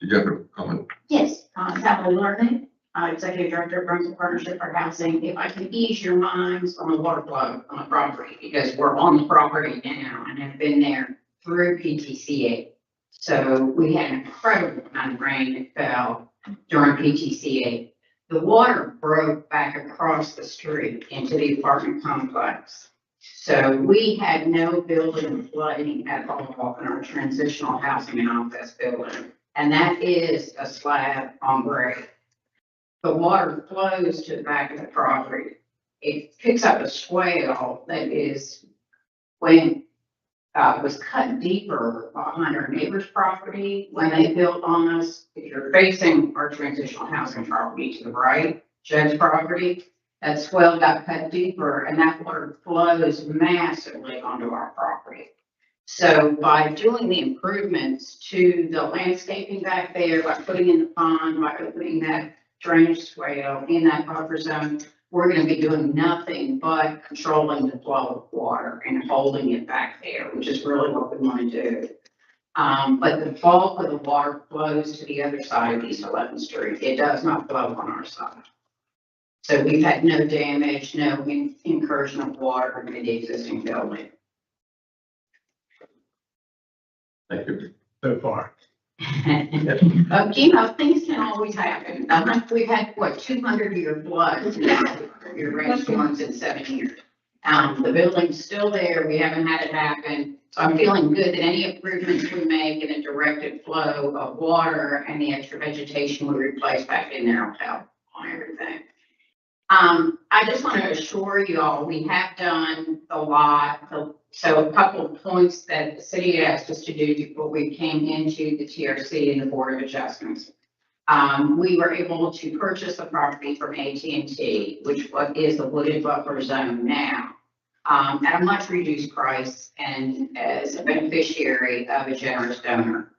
you have a comment? Yes, Sally Lerman, Executive Director of Brunswick Partnership for Housing. If I can ease your minds on the water flow on the property, because we're on the property now and have been there through PTCA. So we had an incredible amount of rain that fell during PTCA. The water broke back across the street into the apartment complex. So we had no building flooding at all in our transitional housing and office building. And that is a slab on grade. The water flows to the back of the property. It picks up a swale that is when was cut deeper behind our neighbor's property when they built on us. If you're facing our transitional housing property to the right, Jed's property, that swell got cut deeper and that water flows massively onto our property. So by doing the improvements to the landscaping back there, by putting in the pond, by opening that drainage swale in that buffer zone, we're going to be doing nothing but controlling the flow of water and holding it back there, which is really what we want to do. But the bulk of the water flows to the other side of East 11th Street. It does not flow on our side. So we've had no damage, no incursion of water into the existing building. Thank you. So far. You know, things can always happen. We've had, what, 200-year floods, your rainstorms in 7 years. The building's still there. We haven't had it happen. So I'm feeling good that any improvements we make in a directed flow of water and the extra vegetation we replace back in there will help on everything. I just want to assure you all, we have done a lot. So a couple of points that the city asked us to do before we came into the TRC and the Board of Adjustments. We were able to purchase the property from AT&T, which is the wooded buffer zone now, at a much reduced price and as a beneficiary of a generous donor.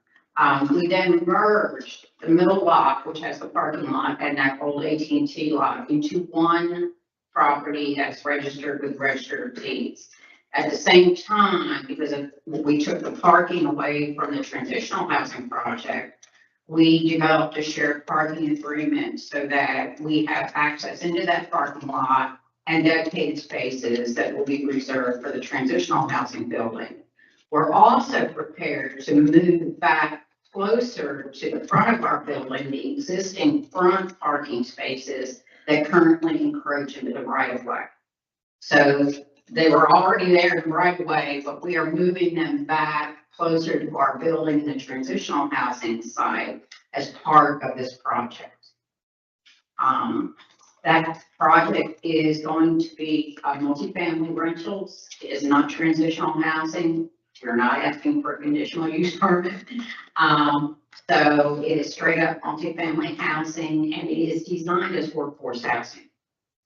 We then merged the middle lot, which has the parking lot, and that old AT&T lot into one property that's registered with registered deeds. At the same time, because we took the parking away from the transitional housing project, we developed a shared parking agreement so that we have access into that parking lot and dedicated spaces that will be reserved for the transitional housing building. We're also prepared to move back closer to the front of our building, the existing front parking spaces that currently encroach into the right of way. So they were already there in the right of way, but we are moving them back closer to our building in the transitional housing site as part of this project. That project is going to be multifamily rentals. It is not transitional housing. We're not asking for a conditional use permit. So it is straight up multifamily housing and it is designed as workforce housing.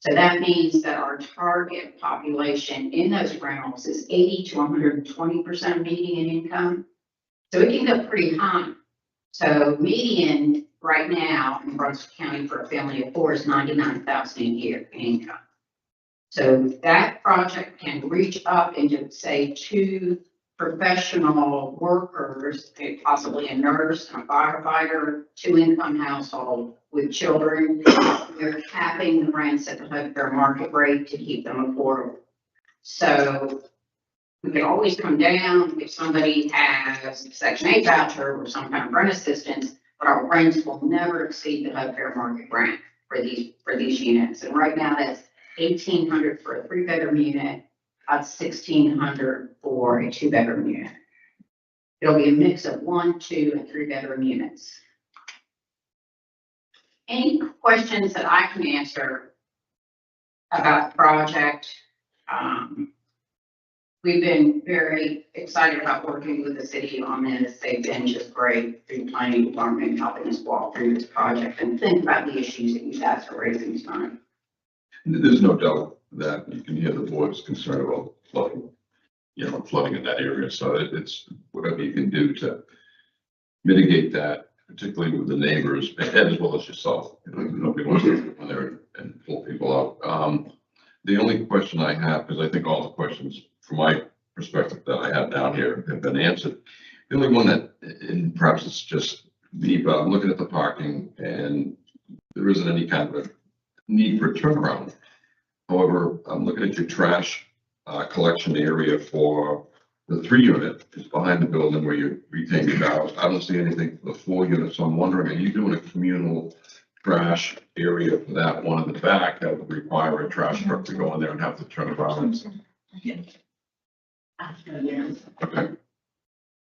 So that means that our target population in those rentals is 80 to 120% median income. So it can go pretty high. So median right now in Brunswick County for a family of 4 is $99,000 a year in income. So that project can reach up into, say, 2 professional workers, possibly a nurse and a firefighter, 2-income household with children. We're capping the rents at the fair market rate to keep them affordable. So we can always come down if somebody has a Section 8 voucher or some kind of rent assistance, but our rents will never exceed the fair market rent for these units. And right now that's $1,800 for a 3-bedroom unit. About $1,600 for a 2-bedroom unit. It'll be a mix of 1, 2, and 3-bedroom units. Any questions that I can answer about the project? we've been very excited about working with the city on this. They've been just great through the planning department, helping us walk through this project and think about the issues that you guys are raising tonight. There's no doubt that you can hear the board's concern about flooding, flooding in that area. So it's whatever you can do to mitigate that, particularly with the neighbors, as well as yourself. Nobody wants to go in there and pull people out. The only question I have, because I think all the questions from my perspective that I have down here have been answered. The only one that, and perhaps it's just me, but I'm looking at the parking and there isn't any kind of a need for a turnaround. However, I'm looking at your trash collection area for the 3 unit is behind the building where you retain your barrels. I don't see anything for the 4 units. So I'm wondering, are you doing a communal trash area for that one in the back that would require a trash truck to go in there and have to turn around? Okay.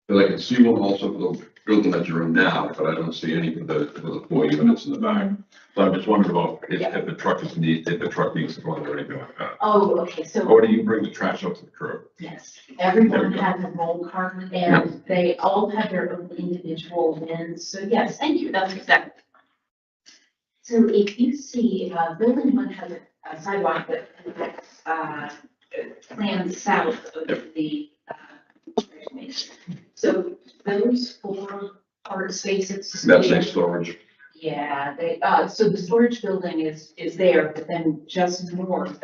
But I can see one also for the building that you're in now, but I don't see any for the 4 units in the back. So I'm just wondering about if the truck is needed, if the truck needs to go in there or anything like that. Oh, okay, so. Or do you bring the trash up to the curb? Yes, everyone has a roll cart and they all have their own individual bins. So yes, thank you. That's exactly. So if you see, building one has a sidewalk that plans south of the, so those 4 part spaces. That's a storage. Yeah, they, so the storage building is there, but then just north,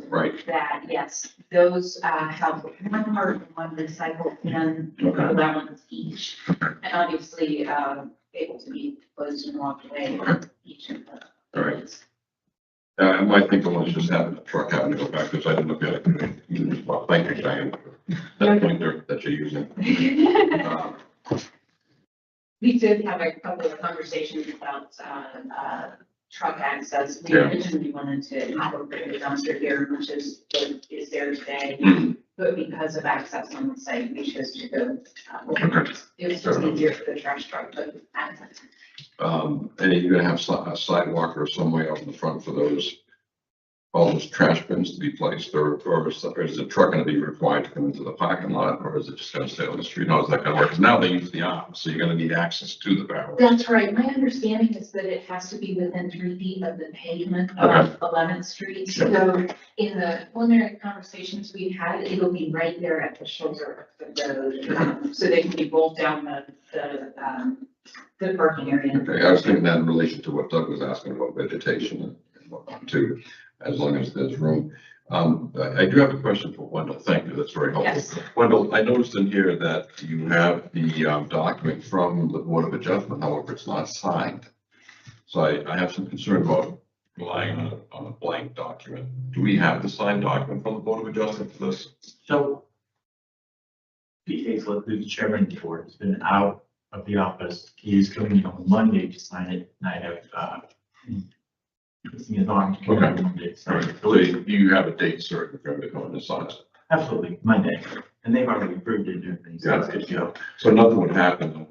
Right. that, yes, those, have one part and one recycle bin, Okay. allowance each. And obviously, able to be closed and locked away, each of the. All right. My thinking was just having the truck having to go back because I didn't look at it. Well, thank you, Diane, for that pointer that you're using. We did have a couple of conversations about, truck access. We Yeah. originally wanted to incorporate a dumpster here, which is there today. Mhm. But because of access on the site, we chose to go, Okay. it was just easier for the trash truck, but access. And are you gonna have a sidewalk or some way out in the front for all those trash bins to be placed, or is the truck gonna be required to come into the parking lot, or is it just gonna stay on the street? How is that gonna work? 'Cause now they use the arm, so you're gonna need access to the barrel. That's right. My understanding is that it has to be within 3 feet of the pavement Okay. of 11th Street. So in the preliminary conversations we've had, it'll be right there at the shoulder of the road. So they can be rolled down the parking area. Okay, I was thinking that in relation to what Doug was asking about vegetation and whatnot too, as long as there's room. I do have a question for Wendell. Thank you. That's very helpful. Yes. Wendell, I noticed in here that you have the document from the Board of Adjustment, however, it's not signed. So I have some concern about relying on a blank document. Do we have the signed document from the Board of Adjustment for this? So Pete Hazlett, who's the chairman of the board, has been out of the office. He is coming in on Monday to sign it, and I have, missing his arm. Okay. Monday, All so right, so you have a date certain for him to come in and sign it. absolutely, Monday, and they've already approved it and everything, so it's good to go. So nothing would happen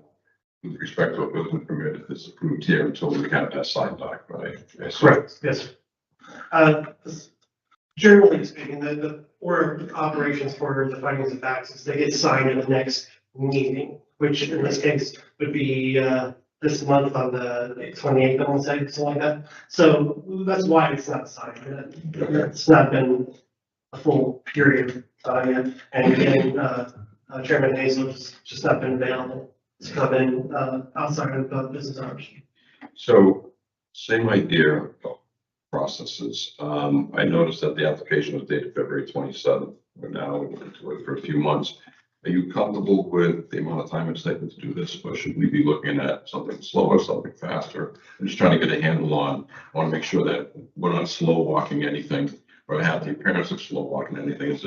with respect to a building permit if it's approved here until we have that signed doc, right? Okay, so- Correct, yes. Generally speaking, the order of operations for the findings of facts is they get signed at the next meeting, which in this case would be, this month on the 28th, I want to say, something like that. So that's why it's not signed. It's not been a full period of time yet. And again, Chairman Hazel has just not been available to come in, outside of the business hours. So same idea of processes. I noticed that the application was dated February 27th. We're now into it for a few months. Are you comfortable with the amount of time it's taken to do this, or should we be looking at something slower, something faster? I'm just trying to get a handle on, I want to make sure that we're not slow walking anything or have the appearance of slow walking anything.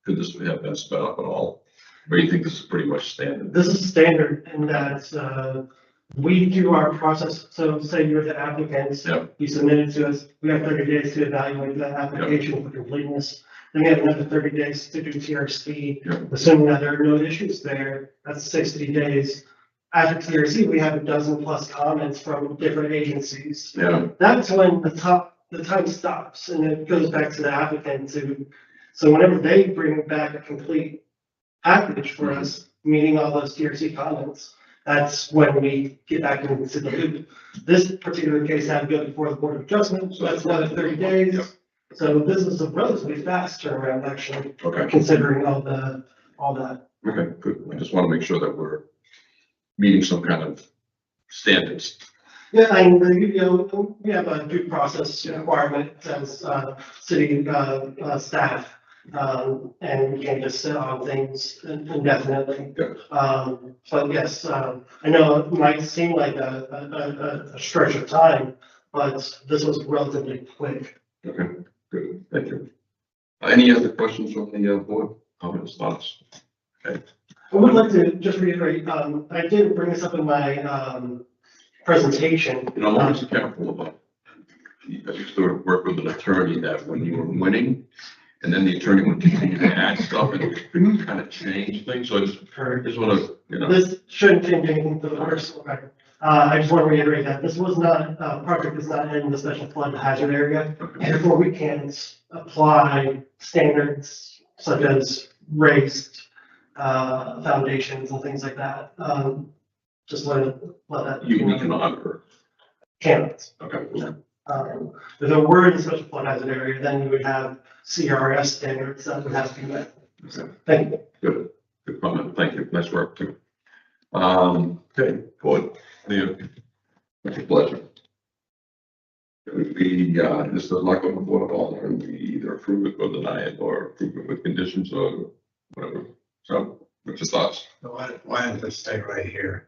Could this have been sped up at all? Or do you think this is pretty much standard? This is standard in that, we do our process. So say you're the applicant, Yep. you submit it to us, we have 30 days to evaluate that application for completeness. Then we have another 30 days to do TRC, Yep. assuming that there are no issues there, that's 60 days. After TRC, we have a dozen plus comments from different agencies. Yeah. That's when the time stops and it goes back to the applicant to So whenever they bring back a complete package for us, meeting all those TRC comments, that's when we get back into the loop. This particular case had to go before the Board of Adjustment, so that's another 30 days. Yep. So this is a relatively fast turnaround, actually, Okay, considering all that. okay, good. I just want to make sure that we're meeting some kind of standards. Yeah, and, we have a due process requirement as, city, staff. And we can't just sit on things indefinitely. Yeah. But yes, I know it might seem like a stretch of time, but this was relatively quick. Okay, good, thank you. Any other questions from the board, comments, thoughts? Okay, I would like to just reiterate, I did bring this up in my, presentation. you know, I'm always careful about, I used to work with an attorney that when you were winning, and then the attorney would continue to add stuff and kind of change things, so I just want to, you know. This shouldn't change anything for the worse. Okay. I just want to reiterate that this was not, project is not in the special flood hazard area. Therefore, we can't apply standards such as raised, foundations and things like that. Just let that. You cannot, Can't. okay, If it were in the special flood hazard area, then you would have CRS standards that would have to be met. So, thank you. good comment, thank you, nice work too. Okay, board, Leo, it's a pleasure. We, this does not go before the board, and we either approve it or deny it, or approve it with conditions or whatever. So, what's your thoughts? Why does it stay right here?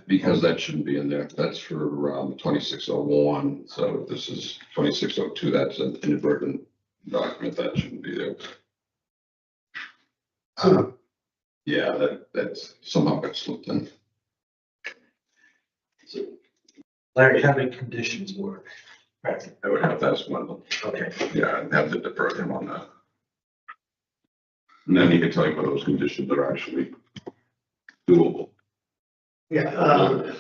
Because that shouldn't be in there. That's for 2601. So if this is 2602, that's an inadvertent document. That shouldn't be there. Yeah, that's somehow got slipped in. Larry, how do conditions work? I would have to ask Wendell. Okay. Yeah, I'd have to defer to him on that. And then he can tell you what those conditions are actually doable. Yeah,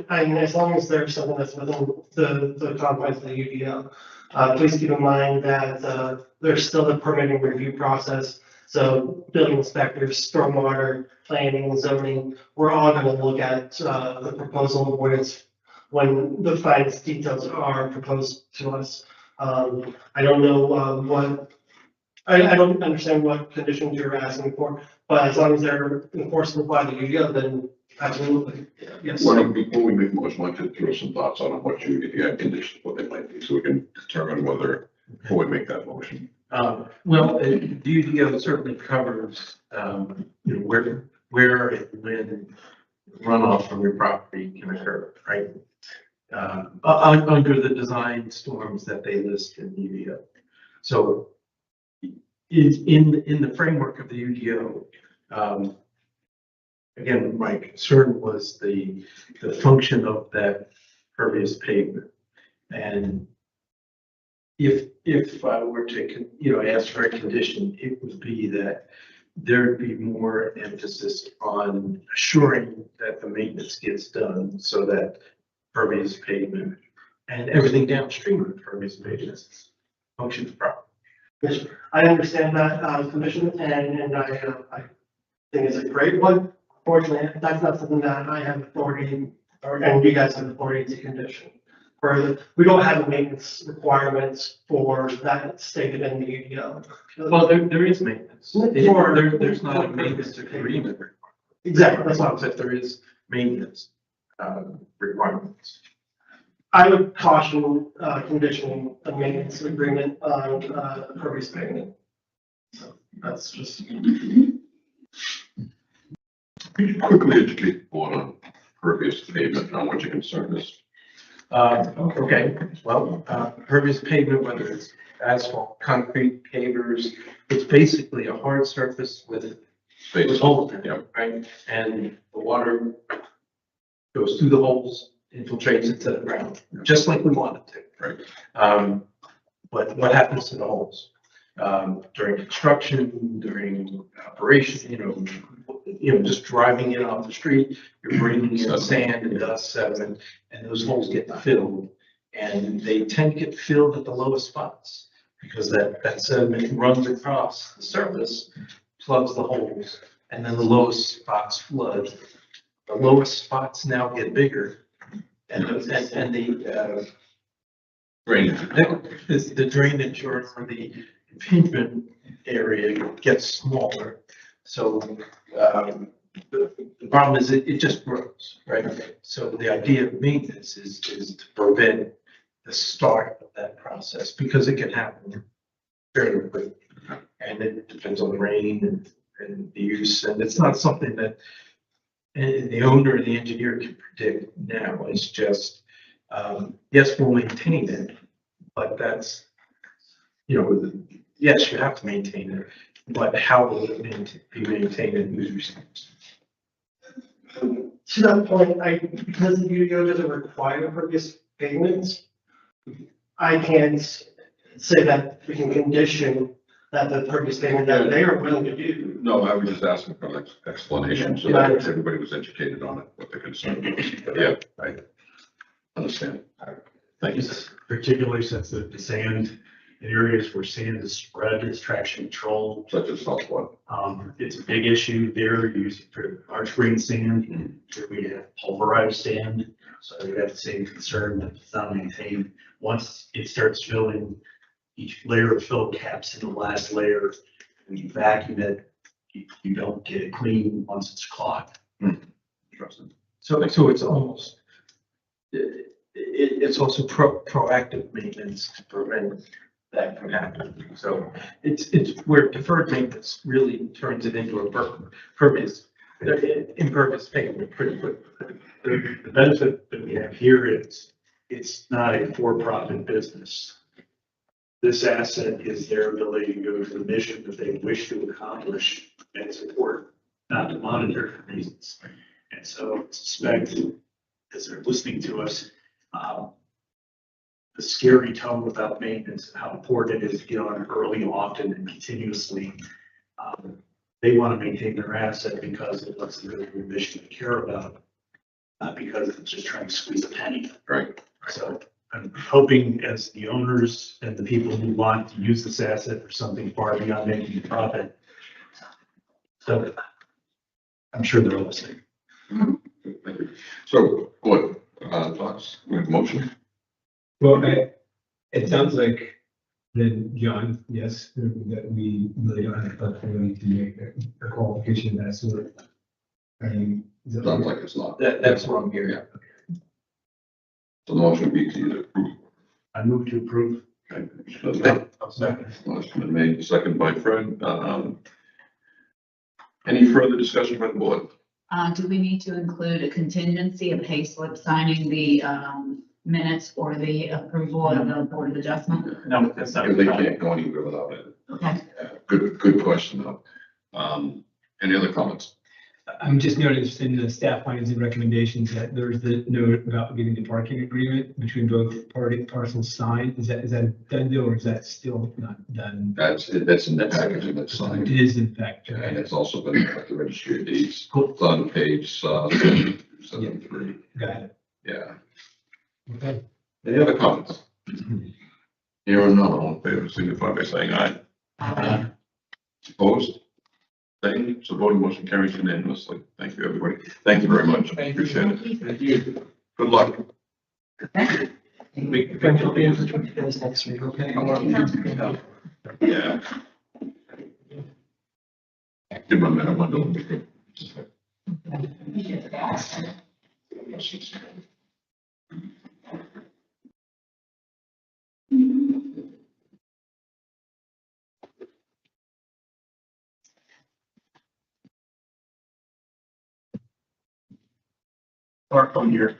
I mean, as long as there's something that's within the confines of the UDO, please keep in mind that, there's still the permitting review process. So building inspectors, stormwater, planning, zoning, we're all gonna look at, the proposal when the finest details are proposed to us. I don't know, I don't understand what conditions you're asking for, but as long as they're enforceable by the UDO, then absolutely, yes. Why don't, before we make motion, I'd like to throw some thoughts on what if you have conditions, what they might be, so we can determine whether, before we make that motion. Well, the UDO certainly covers, where and when runoff from your property can occur, right? Under the design storms that they list in the UDO. So in the framework of the UDO, again, my concern was the function of that pervious pavement. And if I were to, ask for a condition, it would be that there'd be more emphasis on assuring that the maintenance gets done so that pervious pavement and everything downstream of the pervious pavement functions properly. Yes, I understand that, condition, and I think it's a great one. Fortunately, that's not something that I have authority, and you guys have authority to condition. Further, we don't have maintenance requirements for that stated in the UDO. Well, there is maintenance. There's not a maintenance agreement. Exactly, that's what I'm saying. But there is maintenance requirements. I would caution, conditioning a maintenance agreement on, pervious pavement. So that's just. Quickly educate the board on pervious pavement, on what your concern is. Okay, well, pervious pavement, whether it's asphalt, concrete, pavers, it's basically a hard surface with Space. holes in Yeah. it, right? And the water goes through the holes, infiltrates into the ground, just like we want it to. Right. But what happens to the holes? During construction, during operation, just driving in off the street, you're bringing in sand and dust, sediment, and those holes get filled. And they tend to get filled at the lowest spots because that sediment runs across the surface, plugs the holes, and then the lowest spots flood. The lowest spots now get bigger, and the the drainage or the impingement area gets smaller. So, the problem is it just grows, right? So the idea of maintenance is to prevent the start of that process, because it can happen fairly quickly. And it depends on the rain and the use, and it's not something that the owner or the engineer can predict now. It's just, yes, we'll maintain it, but that's, yes, you have to maintain it, but how will it be maintained and who's responsible? To that point, because the UDO doesn't require pervious pavements, I can't say that we can condition that the pervious pavement that they are willing to do. No, I was just asking for an explanation, so that everybody was educated on it, what the concern was. Yeah, I understand. Thank you. Particularly since the sand, in areas where sand is spread, it's traction control. Such as Southwood. It's a big issue there, used for arch grain sand, we have pulverized sand. So we have the same concern that it's not maintained. Once it starts filling, each layer of fill caps in the last layer, when you vacuum it, you don't get it clean once it's clogged. Interesting. So it's almost, it's also proactive maintenance to prevent that from happening. So it's where deferred maintenance really turns it into a impervious pavement pretty quick. The benefit that we have here is it's not a for-profit business. This asset is their ability to go to the mission that they wish to accomplish and support, not to monitor for reasons. And so I suspect, as they're listening to us, the scary tone about maintenance, how important it is to get on it early, often, and continuously. They want to maintain their asset because it lets them go to the mission they care about, not because it's just trying to squeeze a penny. Right. So I'm hoping, as the owners and the people who want to use this asset for something far beyond making a profit, so I'm sure they're listening. Thank you. So, what, thoughts, we have a motion? Well, it sounds like then, John, yes, that we really don't have the ability to make a qualification of that sort. I mean, Sounds like it's not. That's what I'm hearing. So the motion would be to either approve. I move to approve. Okay. Motion been made, second by Fred. Any further discussion by the board? Do we need to include a contingency, a pay slip signing the, minutes or the approval of the Board of Adjustment? No, that's not. They can't go anywhere without it. Okay. Good question though. Any other comments? I'm just noticed in the staff findings and recommendations that there's the note about getting the parking agreement between both parcels signed. Is that a done deal or is that still not done? That's in the package and that's signed. It is in fact. And it's also been at the registry of deeds. It's on page 73. Got it. Yeah. Okay. Any other comments? Here or none, all in favor, signify by saying aye. Aye. Opposed? Same, so voting motion carries unanimously. Thank you, everybody. Thank you very much. Appreciate it. Thank you. Good luck. Next week, okay? Yeah. Give my man a window. Or on your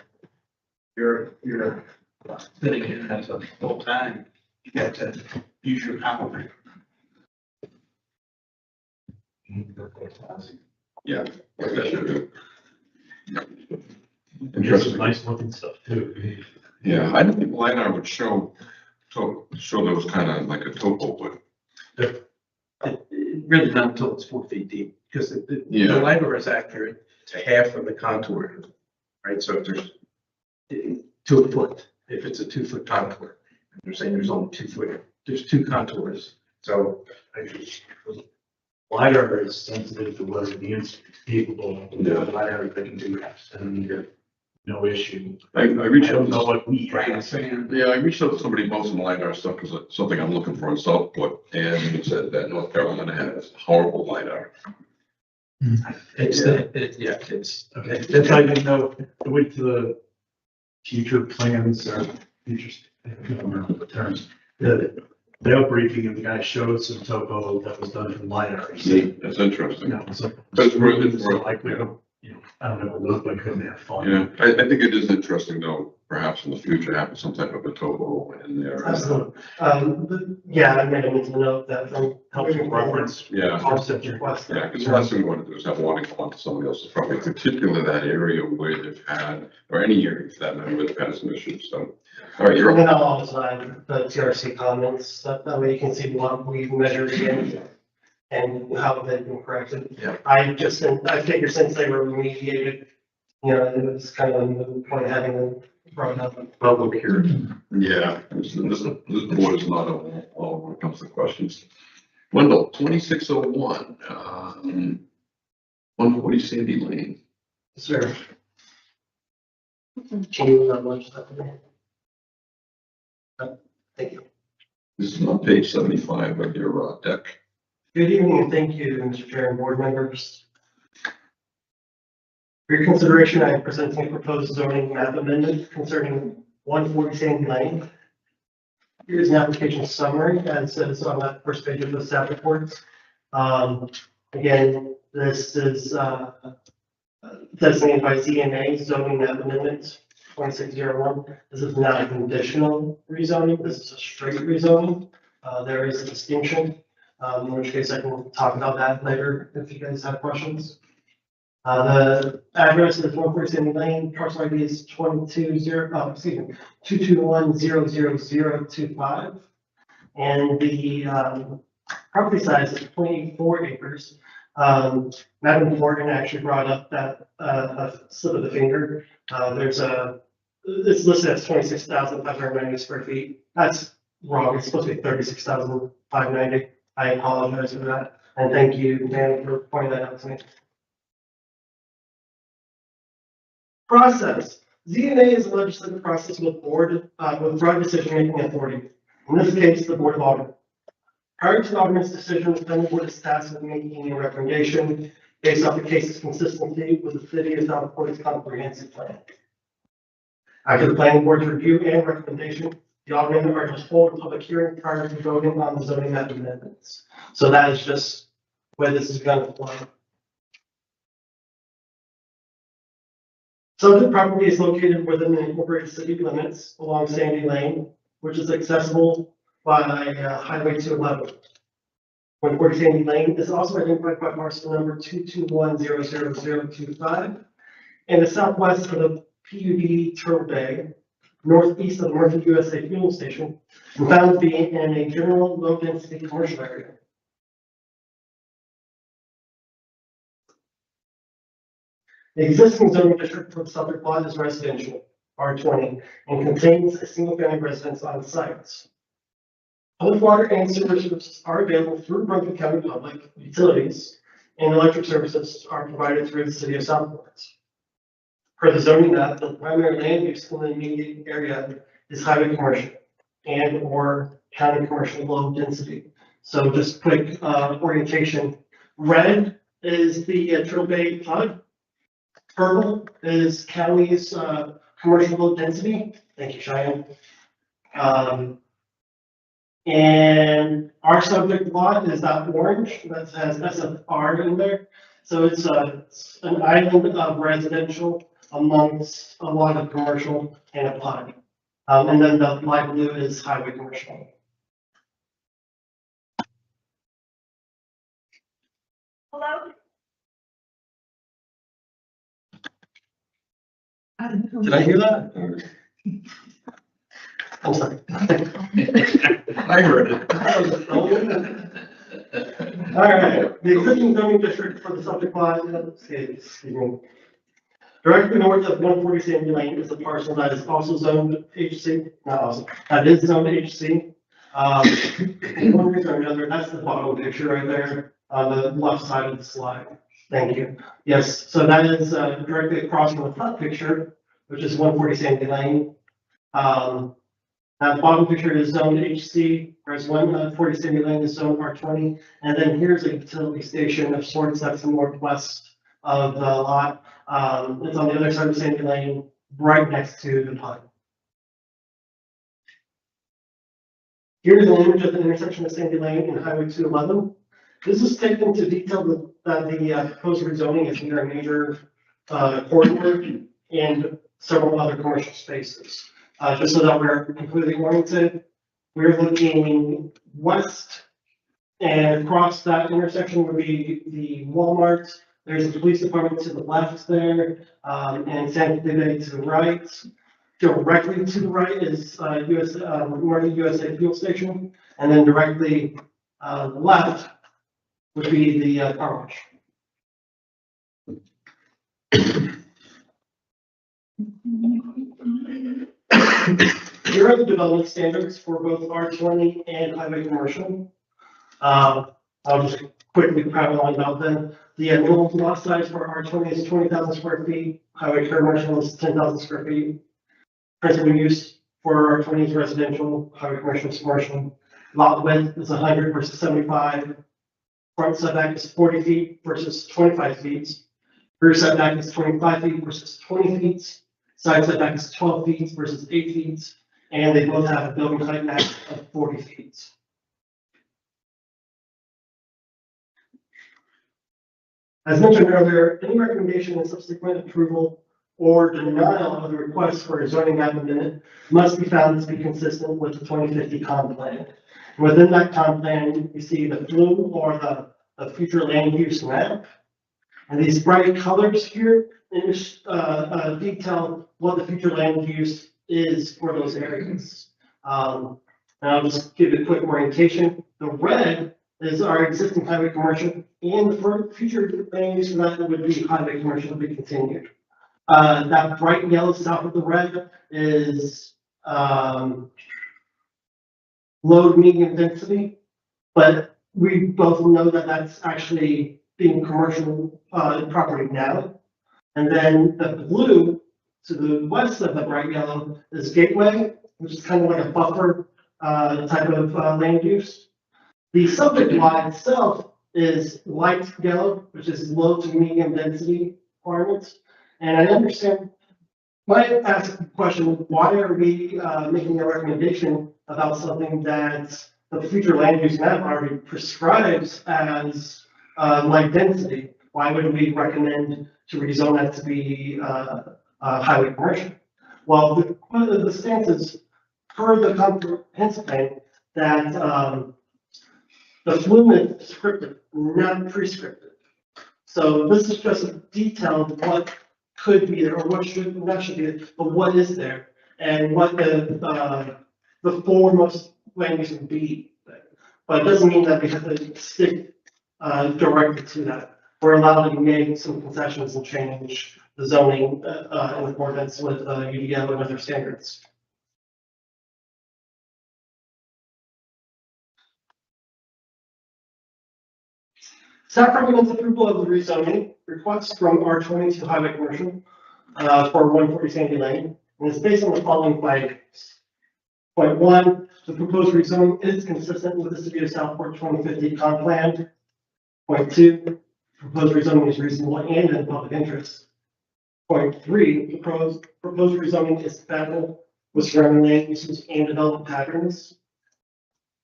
sitting in as a full time, you got to use your power. Yeah. Like that should do. This is Interesting. nice looking stuff too. Yeah, I didn't think LiDAR would show there was kind of like a topo, but Really not until it's 4 feet deep, because the Yeah. LiDAR is accurate to half of the contour, right? So if there's to a foot, if it's a 2 foot contour. They're saying there's only 2 foot, there's 2 contours. So I just, LiDAR is sensitive to whether the instrument's capable of doing LiDAR, they can do that, and no issue. I I reached out don't know to, what we have. yeah, I reached out to somebody most of the LiDAR stuff because it's something I'm looking for in Southport, and he said that North Carolina has horrible LiDAR. It's, it's, okay, that's how you know, I went to the future plans, future, I don't remember the terms. The outbriefing, and the guy showed some topo that was done from LiDAR. That's interesting. No, so. That's really- So like, we don't, you know, I don't know, it looked like couldn't have fun. Yeah, I think it is interesting though, perhaps in the future, having some type of a topo in there. Absolutely. But yeah, I made a mental note that from helping Reference. Yeah. Concept request. Yeah, because the last thing we want to do is have one go onto somebody else's property, particularly that area where they've had, or any area for that matter, where they've had some issues, so. All right, you're And up. then I'll also add the TRC comments, that way you can see what we've measured again and how they've been corrected. Yeah. I figured since they were remediated, you know, it was kind of the point of having them brought up. Public hearing. Yeah, this board is not all when it comes to questions. Wendell, 2601, 140 Sandy Lane. Sir. Can you launch that? Thank you. This is on page 75 of your deck. Good evening and thank you, Mr. Chair and board members. For your consideration, I am presenting a proposed zoning map amendment concerning 140 Sandy Lane. Here's an application summary as says on that first page of the staff reports. Again, this is designated by ZMA zoning map amendment 2601. This is not a conditional rezoning. This is a straight rezoning. There is a distinction, in which case I can talk about that later if you guys have questions. The address is 140 Sandy Lane, parcel ID is 221-00025. And the property size is 0.84 acres. Madam Morgan actually brought up that a slip of the finger. It's listed as 26,590 square feet. That's wrong. It's supposed to be 36,590. I apologize for that. And thank you, Dan, for pointing that out to me. Process. ZNA is a legislative process with broad decision-making authority. In this case, the Board of Aldermen. Prior to the Alderman's decision, the planning board is tasked with making a recommendation based off the case's consistency with the city of Southport's comprehensive plan. After the planning board's review and recommendation, the Aldermen are to hold a public hearing prior to voting on the zoning map amendments. So that is just where this is going to apply. So the property is located within the incorporated city limits along Sandy Lane, which is accessible by Highway 211. 140 Sandy Lane is also identified by parcel number 221-00025 in the southwest of the PUD Turtle Bay, northeast of Murphy USA fueling station, and found to be in a general low-density commercial area. The existing zoning district for the subject lot is residential, R20, and contains a single-family residence on site. Public water and sewer services are available through Brunswick County Public Utilities, and electric services are provided through the city of Southport. Per the zoning map, the primary land use in the immediate area is highway commercial and or county commercial low density. So just quick orientation. Red is the Turtle Bay PUD. Purple is county's commercial low density. Thank you, Cheyenne. And our subject lot is that orange that has SFR in there. So it's an island of residential amongst a lot of commercial and a PUD. And then the light blue is highway commercial. Hello? Did I hear that? I'm sorry. I heard it. All right, the existing zoning district for the subject lot, excuse me. For Directly north of 140 Sandy Lane is a parcel that is also zoned HC, not also, that is zoned HC. One reason or another, that's the bottom picture right there on the left side of the slide. Thank you. Yes, so that is directly across from the top picture, which is 140 Sandy Lane. That bottom picture is zoned HC, whereas 140 Sandy Lane is zoned R20. And then here's a utility station of sorts that's northwest of the lot. It's on the other side of Sandy Lane, right next to the pond. Here's an image of the intersection of Sandy Lane and Highway 211. This is taken to detail that the proposed rezoning is near a major corridor and several other commercial spaces. Just so that we're completely oriented, we're looking west, and across that intersection would be the Walmart. There's a police department to the left there, and San Felipe to the right. Directly to the right is Northern USA Fuel Station, and then directly left would be the car wash. Here are the development standards for both R20 and highway commercial. I'll just quickly prattle on about them. The minimum lot size for R20 is 20,000 square feet. Highway commercial is 10,000 square feet. Principal use for R20 is residential. Highway commercial is commercial. Lot width is 100 versus 75. Front setback is 40 feet versus 25 feet. Rear setback is 25 feet versus 20 feet. Side setback is 12 feet versus 8 feet. And they both have a building height max of 40 feet. As mentioned earlier, any recommendation and subsequent approval or denial of the request for a zoning map amendment must be found to be consistent with the 2050 comp plan. Within that comp plan, you see the flume or the future land use map. And these bright colors here detail what the future land use is for those areas. And I'll just give you a quick orientation. The red is our existing highway commercial, and the future land use for that would be highway commercial to be continued. That bright yellow south of the red is low to medium density, but we both know that that's actually being commercial property now. And then the blue to the west of the bright yellow is gateway, which is kind of like a buffer type of land use. The subject lot itself is light yellow, which is low to medium density requirements. And I understand, might ask the question, why are we making a recommendation about something that the future land use map already prescribes as light density? Why would we recommend to rezone that to be highway commercial? Well, the stance is per the comprehensive plan that the flume is descriptive, not prescriptive. So this is just a detail of what could be there, or what should not should be there, but what is there, and what the foremost land use would be. But it doesn't mean that we have to stick directly to that. We're allowed to make some concessions and change the zoning in accordance with UDO and other standards. Staff recommends approval of the rezoning request from R20 to highway commercial for 140 Sandy Lane, and it's based on the following findings. Point one, the proposed rezoning is consistent with the City of Southport 2050 comp plan. Point two, proposed rezoning is reasonable and in public interest. Point three, proposed rezoning is compatible with surrounding land uses and development patterns.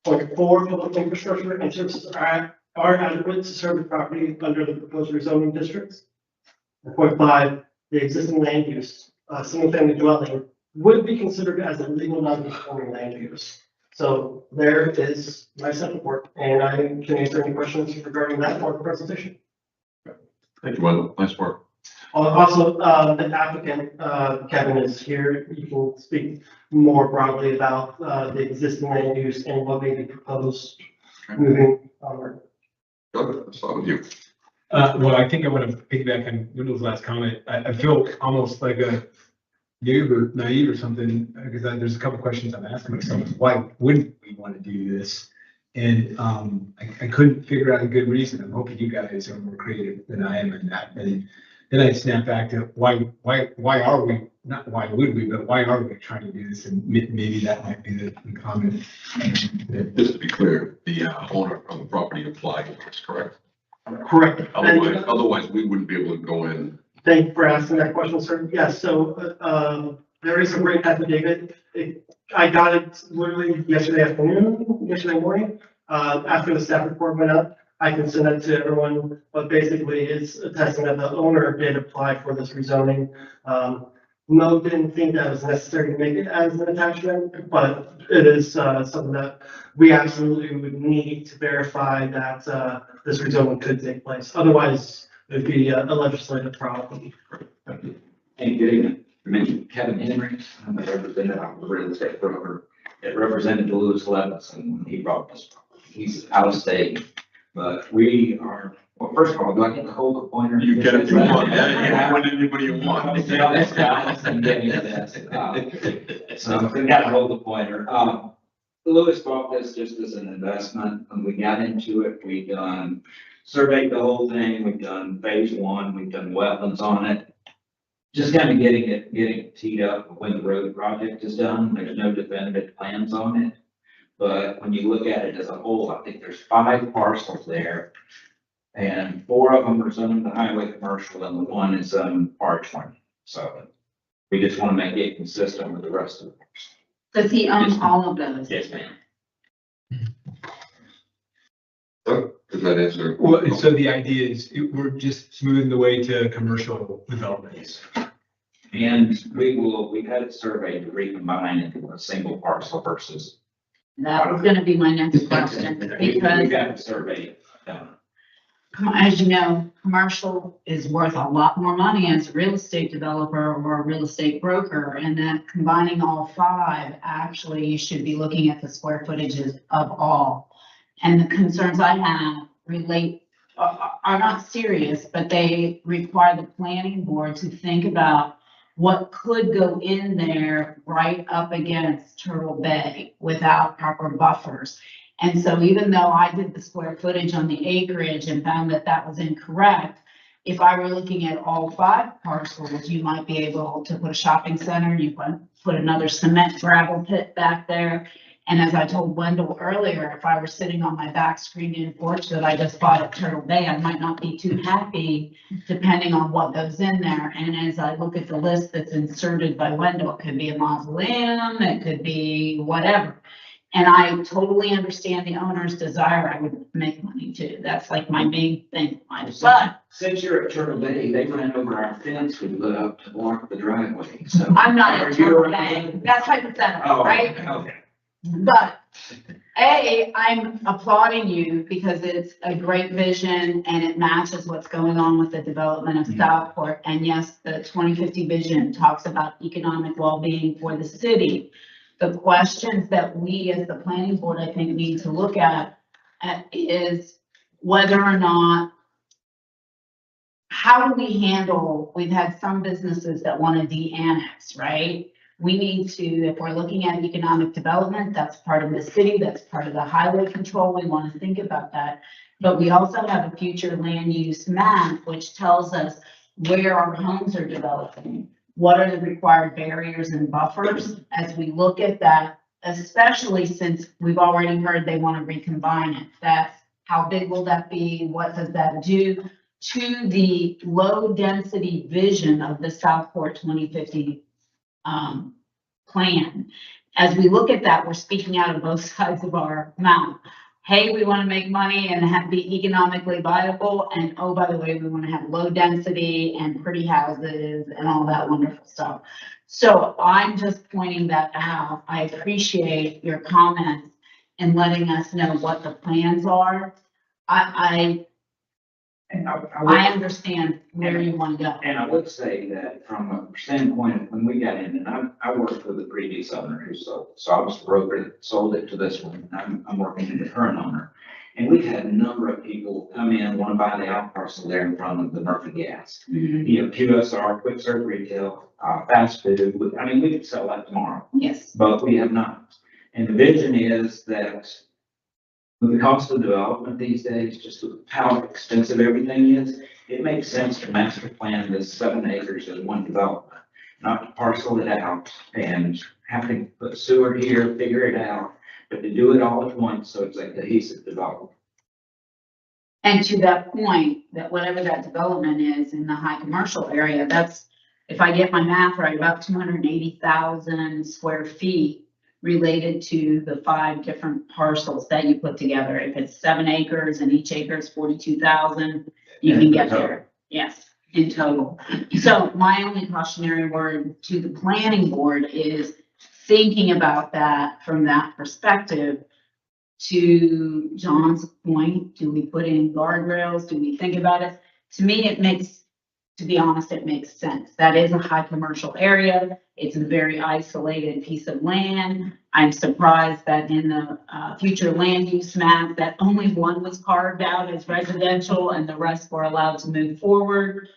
Point four, public infrastructure and services are adequate to serve the property under the proposed rezoning districts. And point five, the existing land use, single-family dwelling, would be considered as a legal non-conforming land use. So there is my set report, and I can answer any questions regarding that part of the presentation. Thank you, Wendell. Nice work. Also, the applicant, Kevin, is here. You can speak more broadly about the existing land use and what may be proposed moving forward. Doug, let's start with you. Well, I think I want to piggyback on Wendell's last comment. I feel almost like a naive or something, because there's a couple questions I'm asking myself. Why wouldn't we want to do this? And I couldn't figure out a good reason. I'm hoping you guys are more creative than I am in that. And then I snap back to why are we, not why would we, but why are we trying to do this? And maybe that might be the comment. Just to be clear, the owner of the property applied, that's correct. Correct. Otherwise, we wouldn't be able to go in. Thank you for asking that question, sir. Yes, so, there is a great affidavit. I got it literally yesterday morning, after the staff report went up. I can send it to everyone, but basically it's attesting that the owner did apply for this rezoning. Mo didn't think that was necessary to make it as an attachment, but it is, something that we absolutely would need to verify that, this rezoning could take place. Otherwise, it'd be a legislative problem. Hey, good evening. I mentioned Kevin Henry. I'm the representative of the real estate broker that represented Lewis Levinson when he brought this. He's out of state, but we are, well, first of all, do I get to hold the pointer? You get it, you want, yeah, you want anybody you want. So we got to hold the pointer. Lewis bought this just as an investment. When we got into it, we done surveyed the whole thing. We've done phase one. We've done wetlands on it. Just kind of getting it teed up when the road project is done. There's no definitive plans on it. But when you look at it as a whole, I think there's 5 parcels there. And 4 of them are zoned to highway commercial and the one is R20. So we just want to make it consistent with the rest of it. Does he own all of those? Yes, ma'am. Does that answer? Well, so the idea is we're just smoothing the way to commercial developments. And we've had it surveyed to recombine into a single parcel versus. That was gonna be my next question, We because got it surveyed done. as you know, commercial is worth a lot more money as a real estate developer or a real estate broker, and that combining all 5, actually, you should be looking at the square footages of all. And the concerns I have are not serious, but they require the planning board to think about what could go in there right up against Turtle Bay without proper buffers. And so even though I did the square footage on the acreage and found that that was incorrect, if I were looking at all 5 parcels, you might be able to put a shopping center, you could put another cement gravel pit back there. And as I told Wendell earlier, if I were sitting on my back screened-in porch that I just bought at Turtle Bay, I might not be too happy depending on what goes in there. And as I look at the list that's inserted by Wendell, it could be a mausoleum, it could be whatever. And I totally understand the owner's desire. I would make money too. That's like my main thing. But Since you're at Turtle Bay, they ran over our fence we put up to block the driveway, so. I'm not Are at you Turtle Bay. representing- That's hypothetical, Oh, right? okay. But I'm applauding you because it's a great vision and it matches what's going on with the development of Southport. And yes, the 2050 vision talks about economic well-being for the city. The questions that we as the planning board, I think, need to look at is whether or not, how do we handle, we've had some businesses that want to de-annex, right? We need to, if we're looking at economic development, that's part of the city, that's part of the highway control, we want to think about that. But we also have a future land use map, which tells us where our homes are developing. What are the required barriers and buffers as we look at that, especially since we've already heard they want to recombine it. That's how big will that be? What does that do to the low density vision of the Southport 2050 plan? As we look at that, we're speaking out of both sides of our mouth. Hey, we want to make money and be economically viable. And oh, by the way, we want to have low density and pretty houses and all that wonderful stuff. So I'm just pointing that out. I appreciate your comments and letting us know what the plans are. I understand where you want to go. And I would say that from a standpoint of when we got in, and I worked with the previous owner who sold, so I was the broker that sold it to this one. I'm working with the current owner. And we've had a number of people come in, want to buy the out parcel there in front of the Murphy Gas. You know, QSR, quick serve retail, fast food. I mean, we could sell that tomorrow, Yes. but we have not. And the vision is that with the cost of development these days, just with how expensive everything is, it makes sense to master plan this 7 acres as one development, not to parcel it out and have to put sewer here, figure it out, but to do it all at once, so it's a cohesive development. And to that point, that whatever that development is in the high commercial area, that's, if I get my math right, about 280,000 square feet related to the 5 different parcels that you put together. If it's 7 acres and each acre is 42,000, you can get there. Yes, in total. So my only cautionary word to the planning board is thinking about that from that perspective. To John's point, do we put in guardrails? Do we think about it? To me, it makes, to be honest, it makes sense. That is a high commercial area. It's a very isolated piece of land. I'm surprised that in the future land use map, that only one was carved out as residential and the rest were allowed to move forward.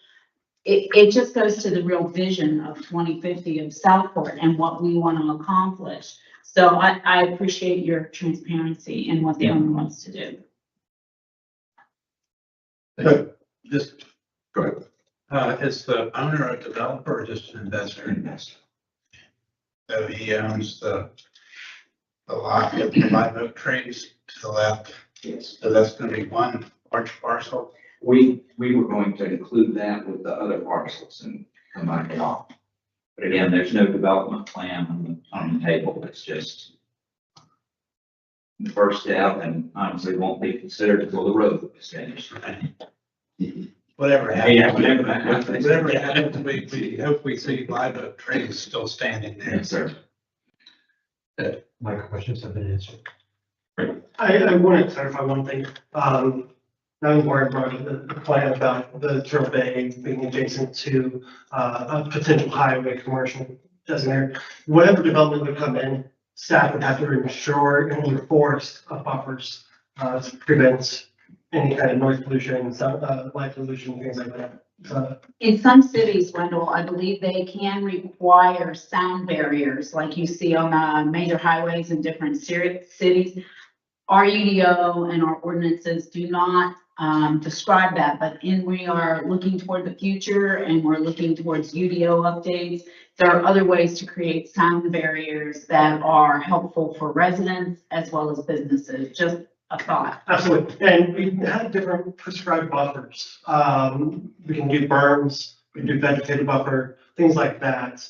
It just goes to the real vision of 2050 of Southport and what we want to accomplish. So I appreciate your transparency in what the owner wants to do. Just, Go ahead. is the owner a developer or just an investor? Investor. So he owns the lot with the live oak trees to the left. Yes. So that's gonna be one large parcel. We were going to include that with the other parcels and combine it all. But again, there's no development plan on the table. It's just the first step, and honestly won't be considered until the road is finished. Whatever Yeah, happens. whatever happens. Whatever happens, we hope we see live oak trees still standing there. Yes, sir. My questions have been answered. I want to clarify one thing. That was where I brought up the plan about the Turtle Bay being adjacent to a potential highway commercial designated. Whatever development would come in, staff would have to ensure and enforce buffers to prevent any kind of noise pollution, light pollution, things like that. In some cities, Wendell, I believe they can require sound barriers like you see on major highways in different cities. Our UDO and our ordinances do not describe that, but we are looking toward the future and we're looking towards UDO updates. There are other ways to create sound barriers that are helpful for residents as well as businesses. Just a thought. Absolutely. And we have different prescribed buffers. We can do berms, we can do vegetative buffer, things like that,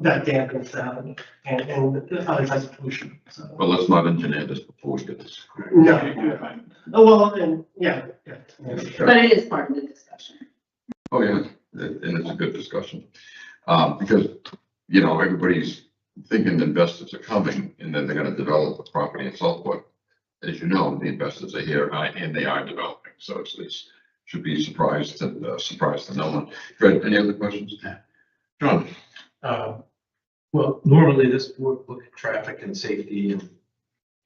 that dampen sound and other types of pollution. So, Well, let's not engineer this before we get this. no. Oh, well, and yeah. But it is part of the discussion. Oh, yeah, and it's a good discussion. Because, you know, everybody's thinking investors are coming and then they're gonna develop the property in Southport. As you know, the investors are here and they are developing, so it's should be surprised to no one. Fred, any other questions? John? Well, normally this would look at traffic and safety and,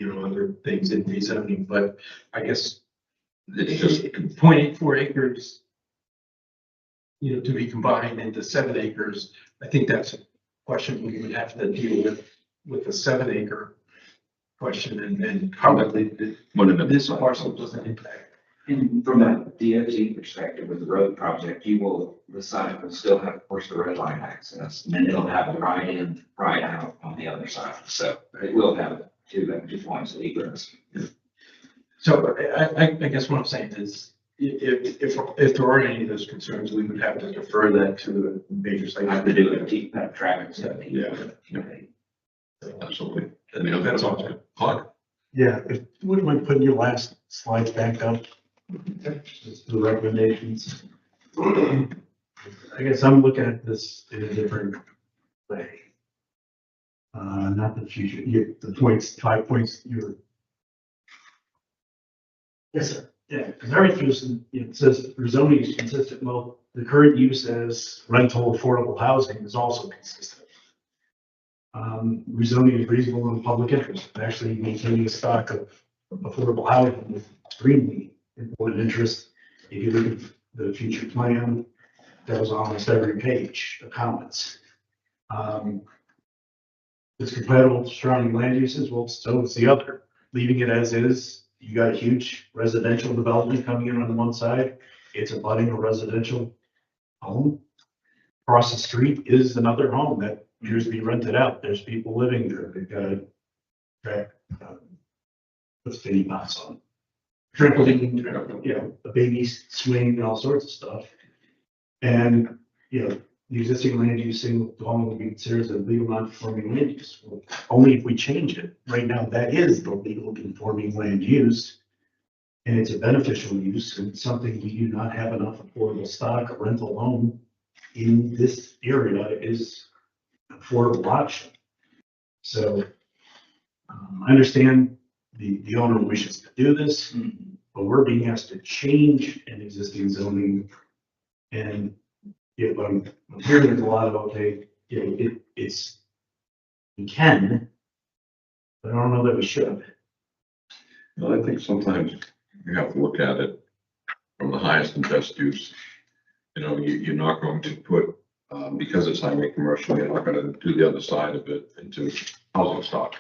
you know, other things in rezoning, but I guess It's just, 0.84 acres, you know, to be combined into 7 acres, I think that's a question we would have to deal with the 7 acre question and probably this parcel doesn't impact. And from a DOT perspective with the road project, the site will still have, of course, the red line access, and then it'll have the right in, right out on the other side. So it will have two points of egress. So I guess what I'm saying is, if there are any of those concerns, we would have to defer that to the major site. Have to do a deep traffic study. Yeah. Absolutely. Any other That's all. questions? Clark? Yeah, wouldn't mind putting your last slides back up? Just the recommendations. I guess I'm looking at this in a different way. Not the future, the points, 5 points, Yes, sir. yeah, because our interest in, it says rezoning is consistent, well, the current use as rental affordable housing is also consistent. Rezoning is reasonable in public interest, actually maintaining a stock of affordable housing is extremely important interest. If you look at the future plan, that was almost every page of comments. It's compatible with surrounding land uses, well, so is the other. Leaving it as is, you got a huge residential development coming in on one side, it's abutting a residential home. Across the street is another home that appears to be rented out, there's people living there, they've got a track, what's Vinnie Mouse on? Trampoline, you know, a baby swing and all sorts of stuff. And, you know, the existing land use single dwelling will be considered as a legal non-conforming land use. Well, only if we change it. Right now, that is the legal conforming land use. And it's a beneficial use and it's something we do not have enough affordable stock. A rental home in this area is an affordable option. So I understand the owner wishes to do this, but we're being asked to change an existing zoning. And yeah, but I'm hearing there's a lot of, okay, you know, it's, we can, but I don't know that we should. Well, I think sometimes you have to look at it from the highest and best use. You know, you're not going to put, because it's highway commercial, you're not gonna do the other side of it into housing stock.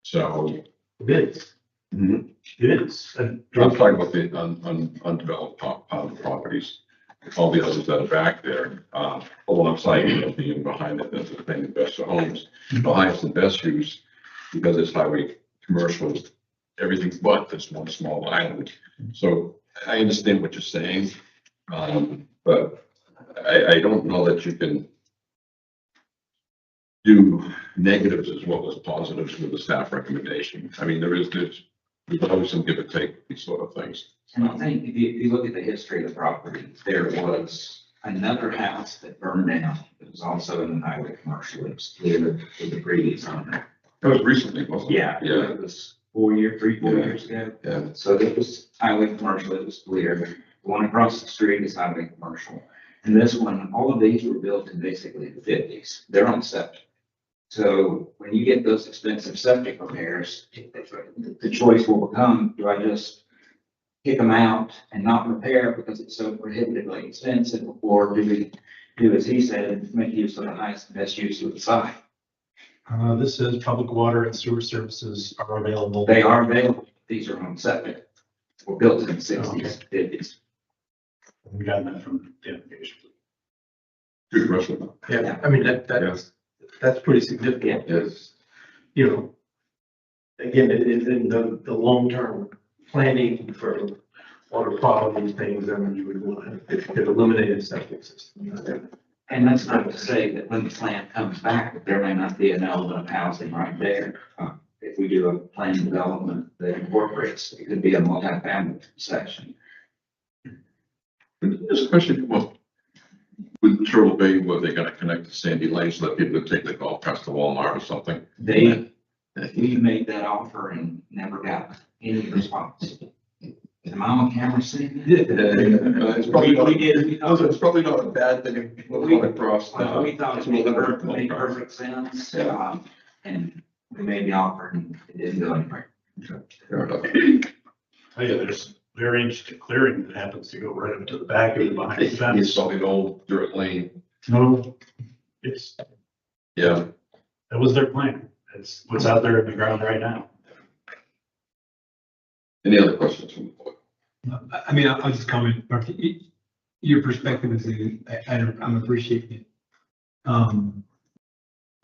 So. It is. Mhm. It is. And I'm talking about the undeveloped properties, all the others that are back there, alongside, you know, being behind it, that's the thing, the best homes, the highest and best use, because it's highway commercial, everything but this one small island. So I understand what you're saying, but I don't know that you can do negatives as well as positives with the staff recommendation. I mean, there's always some give and take, these sort of things. And I think if you look at the history of the property, there was another house that burned down. It was also in the highway commercial. It was cleared with the previous owner. That was recently, wasn't it? Yeah, Yeah, it was 4 years ago. yeah. So it was highway commercial, it was cleared. The one across the street is highway commercial. And this one, all of these were built in basically the 50s. They're on septic. So when you get those expensive septic repairs, the choice will become, do I just kick them out and not repair because it's so prohibitively expensive? Or do we do, as he said, make use of the highest and best use of the site? This is public water and sewer services are available. They are available. These are on septic. Were built in the 60s, 50s. We got that from the application. Good question. Yeah, I mean, that's pretty significant. Yes. You know, again, it's in the long-term planning for water quality things, and you would want, if you could eliminate a septic system. And that's not to say that when the plan comes back, that there may not be an element of housing right there. If we do a planned development that incorporates, it could be a multi-family section. This question come up with Turtle Bay, where they're gonna connect to Sandy Lane so that people can take the golf carts to Walmart or something. We made that offer and never got any response. Am I on camera seeing that? It's probably not, it's probably not a bad thing if people come across. We thought it made perfect sense, and we made the offer and it didn't go anywhere. Fair enough. Oh yeah, there's very interesting clearing that happens to go right up to the back of the behind the It's fence. probably an old dirt lane. No, it's, Yeah. that was their plan. It's what's out there in the ground right now. Any other questions from the board? I mean, I'll just comment, Mark, your perspective is, I'm appreciating it.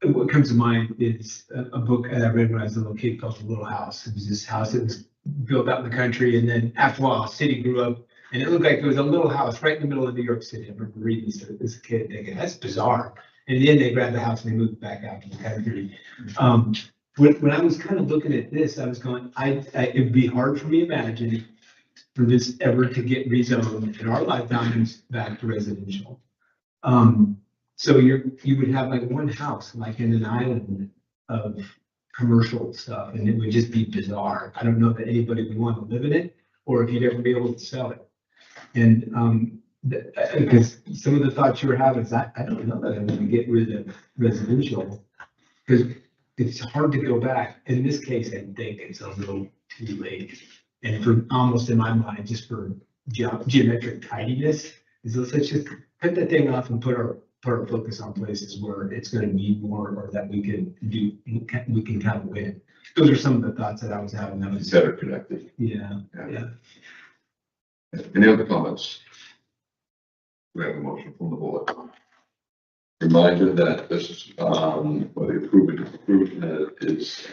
What comes to mind is a book I read when I was a little kid called The Little House. It was this house that was built out in the country, and then after a while, a city grew up, and it looked like it was a little house right in the middle of New York City. I remember reading this as a kid, thinking, that's bizarre. And then they grabbed the house and they moved back out to the country. When I was kind of looking at this, I was going, it'd be hard for me to imagine for this ever to get rezoned in our lifetimes back to residential. So you would have like one house, like in an island of commercial stuff, and it would just be bizarre. I don't know that anybody would want to live in it, or if you'd ever be able to sell it. And because some of the thoughts you were having is, I don't know that I'm going to get rid of residential, because it's hard to go back. In this case, I think it's a little too late. And for almost in my mind, just for geometric tidiness, is let's just put that thing off and put our focus on places where it's gonna need more or that we can kind of win. Those are some of the thoughts that I was having. That was, Better connected. yeah. Any other comments? We have a motion from the board. Reminder that this is, whether you approve it, is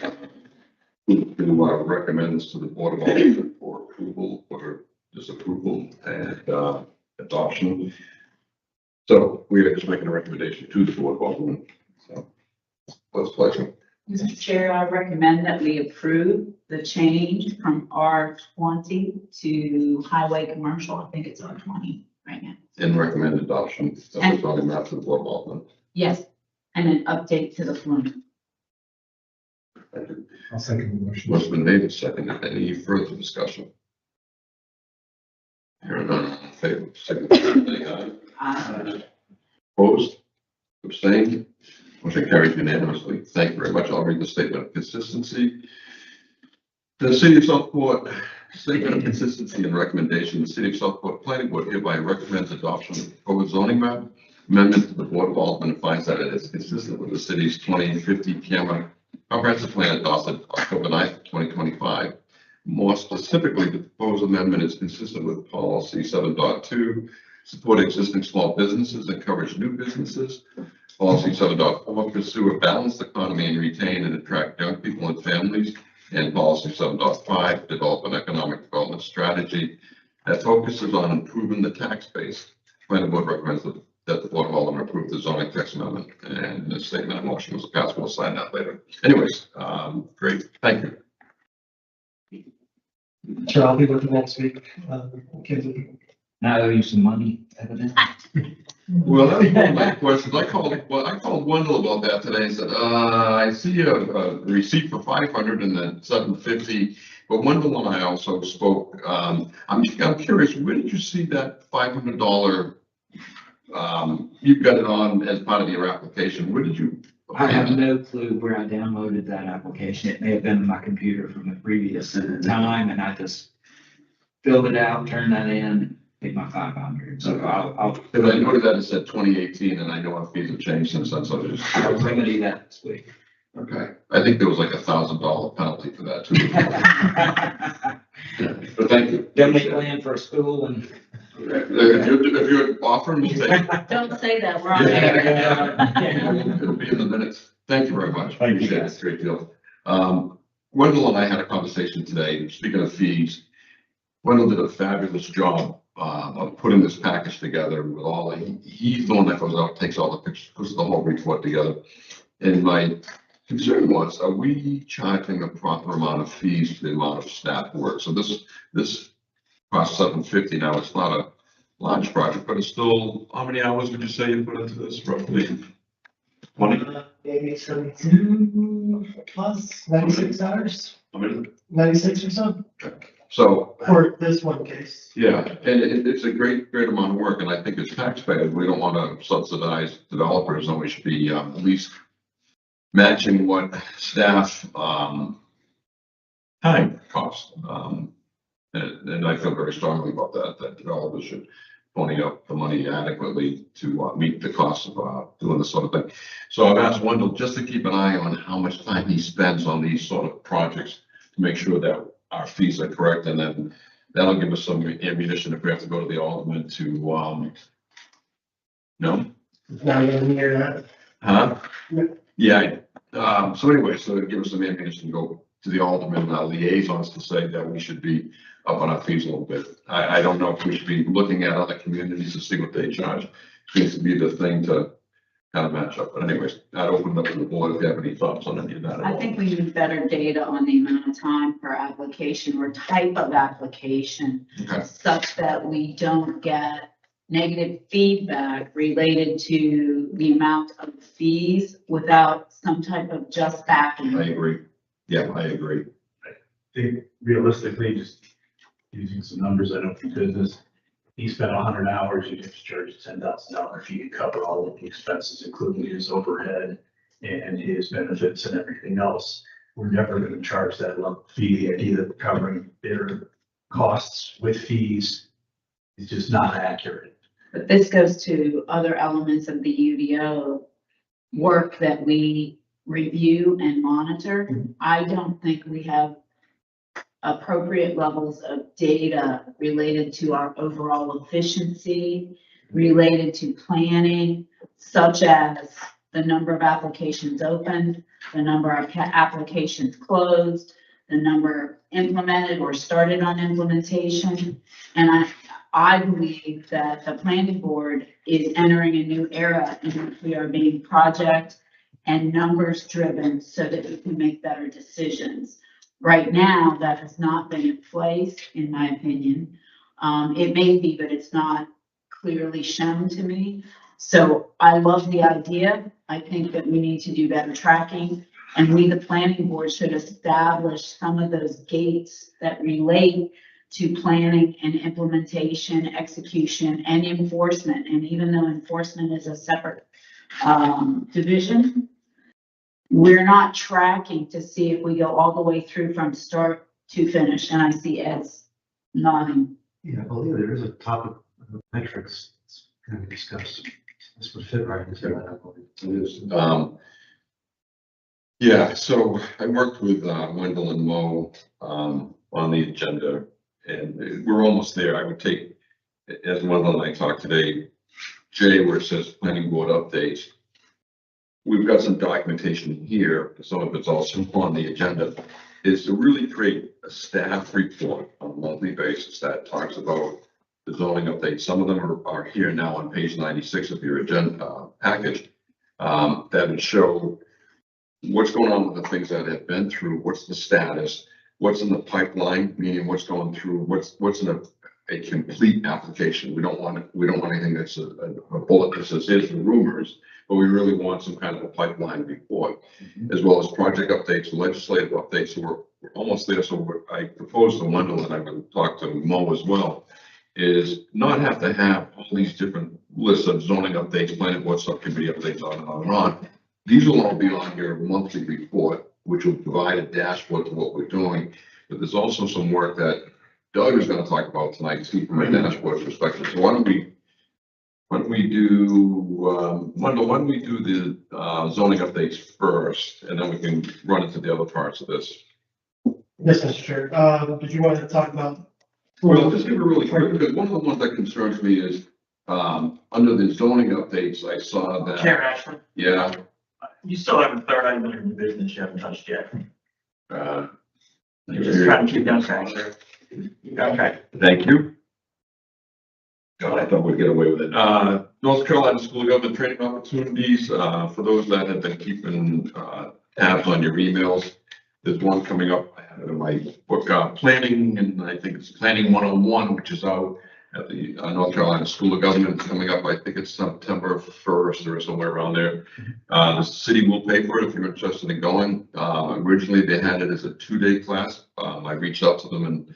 to recommend this to the Board of Aldermen for approval or disapproval and adoption. So we are just making a recommendation to the Board of Aldermen. So what's pleasure? Mr. Chair, I recommend that we approve the change from R20 to highway commercial. I think it's R20 right now. And recommend adoption of the zoning map to the Board of Aldermen. Yes, and an update to the form. Thank you. I'll second the motion. What's been made and seconded? Any further discussion? Hearing none, all in favor, signify by saying aye. Opposed? Abstained? Motion carries unanimously. Thank you very much. I'll read the statement of consistency. The City of Southport Statement of Consistency and Recommendation. The City of Southport Planning Board hereby recommends adoption of the proposed zoning map amendment to the Board of Aldermen and finds that it is consistent with the city's 2050 comprehensive plan adopted October 9th, 2025. More specifically, the proposed amendment is consistent with policy 7.2, support existing small businesses, encourage new businesses. Policy 7.4, pursue a balanced economy and retain and attract young people and families. And policy 7.5, develop an economic development strategy that focuses on improving the tax base. Planning Board recommends that the Board of Aldermen approve the zoning text amendment, and the statement of motion was passed. We'll sign that later. Anyways, great. Thank you. Sure, I'll be working next week. Now I owe you some money, evidently. Well, that was one of my questions. I called Wendell about that today and said, I see a receipt for 500 and then 750. But Wendell and I also spoke. I'm curious, where did you see that $500? You've got it on as part of your application. Where did you? I have no clue where I downloaded that application. It may have been on my computer from the previous time, and I just filled it out, turned that in, paid my 500. So I'll Because I noted that it said 2018, and I know our fees have changed since then, so I'll remedy that this week. okay. I think there was like $1,000 penalty for that too. But thank you. Donate land for a school and. If you're offering, we'll take it. Don't say that, we're on air. It'll be in the minutes. Thank you very much. Thank you. Appreciate it. It's a great deal. Wendell and I had a conversation today, speaking of fees. Wendell did a fabulous job of putting this package together with all, he's the one that goes out, takes all the pictures, puts the whole report together. And my concern was, are we charging a proper amount of fees for the amount of staff work? So this costs $750 now. It's not a large project, but it's still, how many hours would you say you put into this roughly? 20? Maybe 72 plus 96 hours, How many? 96 or so So, for this one case. yeah, and it's a great amount of work, and I think as taxpayers, we don't want to subsidize developers, and we should be at least matching what staff time costs. And I feel very strongly about that developers should pony up the money adequately to meet the cost of doing this sort of thing. So I've asked Wendell just to keep an eye on how much time he spends on these sort of projects to make sure that our fees are correct, and then that'll give us some ammunition if we have to go to the alderman to, no? Now you're near that. Huh? Yeah, so anyway, so it gives us some ammunition to go to the alderman liaisons to say that we should be up on our fees a little bit. I don't know if we should be looking at other communities to see what they charge. Seems to be the thing to kind of match up. But anyways, I'd open it up to the board if you have any thoughts on any of that. I think we need better data on the amount of time per application or type of application, Okay. such that we don't get negative feedback related to the amount of fees without some type of just backing. I agree. Yeah, I agree. think realistically, just using some numbers, I know from business, he spent 100 hours, you can charge $10,000 if you can cover all of the expenses, including his overhead and his benefits and everything else. we're never gonna charge that lump fee. The idea that we're covering their costs with fees is just not accurate. But this goes to other elements of the UDO work that we review and monitor. I don't think we have appropriate levels of data related to our overall efficiency, related to planning, such as the number of applications opened, the number of applications closed, the number implemented or started on implementation. And I believe that the planning board is entering a new era in which we are being project and numbers driven so that we can make better decisions. Right now, that has not been in place, in my opinion. It may be, but it's not clearly shown to me. So I love the idea. I think that we need to do better tracking, and we, the planning board, should establish some of those gates that relate to planning and implementation, execution, and enforcement. And even though enforcement is a separate division, we're not tracking to see if we go all the way through from start to finish. And I see Ed's nodding. Yeah, I believe there is a topic of metrics that's going to be discussed. This would fit right into that, I believe. It is. Yeah, so I worked with Wendell and Mo on the agenda, and we're almost there. I would take, as Wendell and I talked today, Jay, where it says planning board updates. We've got some documentation here, some of it's also on the agenda, is to really create a staff report on a monthly basis that talks about the zoning updates. Some of them are here now on page 96 of your agenda package, that would show what's going on with the things that have been through, what's the status, what's in the pipeline, meaning what's going through, what's in a complete application. We don't want anything that's a bullet that says here's the rumors, but we really want some kind of a pipeline report, as well as project updates, legislative updates. So we're almost there. So what I propose to Wendell, and I would talk to Mo as well, is not have to have all these different lists of zoning updates, planning board subcommittee updates, on and on and on. These will all be on your monthly report, which will provide a dashboard to what we're doing. But there's also some work that Doug is going to talk about tonight, too, from a dashboard perspective. So why don't we do, Wendell, why don't we do the zoning updates first, and then we can run into the other parts of this. Yes, Mr. Chair. Did you want to talk about? Well, just give it really quick, because one of the ones that concerns me is, under the zoning updates, I saw that. Chair Ashland, Yeah. you still have a third item in your business you haven't touched yet. You're Just trying to keep you on track, sir. Okay. Thank you. God, I thought we'd get away with it. North Carolina School of Government training opportunities, for those that have been keeping tabs on your emails. There's one coming up, I have it in my book, planning, and I think it's Planning 101, which is out at the North Carolina School of Government, coming up. I think it's September 1st or somewhere around there. The city will pay for it if you're interested in going. Originally, they had it as a 2-day class. I reached out to them and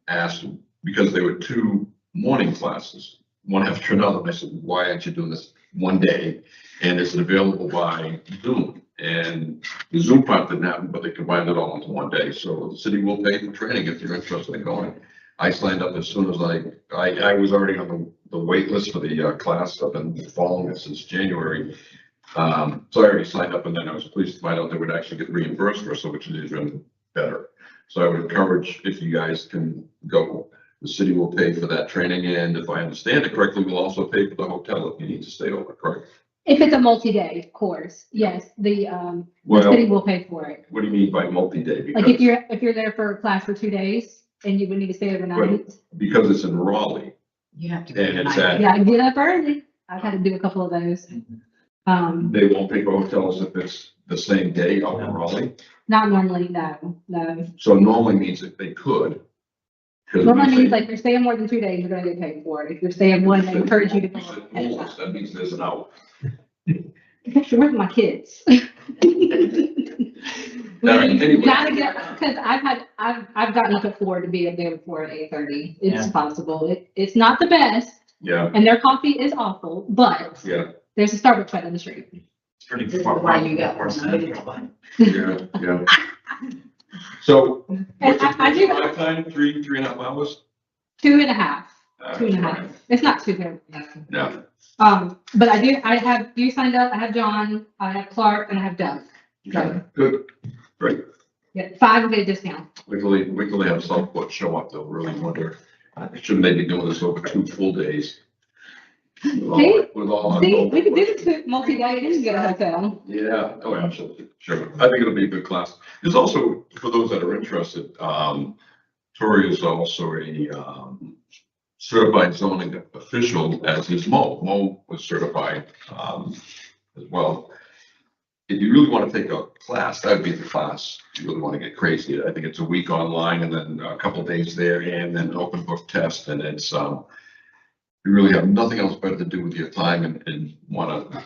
asked, because they were 2 morning classes, one after another. I said, why aren't you doing this one day? And is it available by Zoom? And the Zoom part didn't happen, but they combined it all into one day. So the city will pay for training if you're interested in going. I signed up as soon as I was already on the wait list for the class. I've been following it since January. So I already signed up, and then I was pleased to find out they would actually get reimbursed for it, which is even better. So I would encourage, if you guys can go, the city will pay for that training, and if I understand it correctly, we'll also pay for the hotel if you need to stay over, correct? If it's a multi-day course, yes, the Well, city will pay for it. what do you mean by multi-day? Like if you're there for a class for 2 days and you would need to stay overnight. Because it's in Raleigh, You have to. and it's at, Yeah, get up early. I've had to do a couple of those. they won't pay for hotels if it's the same day out in Raleigh. Not normally, no. So normally means that they could. 'Cause Normally we means say- like if you're staying more than 2 days, you're gonna get paid for it. If you're staying one, they encourage you to go. That means there's an out. Where's my kids? All right, anyway. You gotta get, because I've gotten up at 4 to be up there before at 8:30. It's Yeah. possible. It's not the best, Yeah, and their coffee is awful, but yeah, there's a Starbucks right down the street. It's pretty This is far. why you got worse one. than everyone. yeah, yeah. So. And I do- Drive time, 3.5 hours? 2.5, 2.5. It's not too good. Yeah. But I have you signed up. I have John, I have Clark, and I have Doug. Okay, good, great. Yeah, 5 day discount. We can really have Southport show up, they'll really wonder, shouldn't they be doing this over 2 full days? With all our- See, we could do it multi-day and get a hotel. Yeah, oh, absolutely, sure. I think it'll be a good class. There's also, for those that are interested, Tori is also a, certified zoning official, as is Mo. Mo was certified, as well. If you really want to take a class, that'd be the class. If you really want to get crazy, I think it's a week online and then a couple days there and then an open book test. And it's, you really have nothing else better to do with your time and want to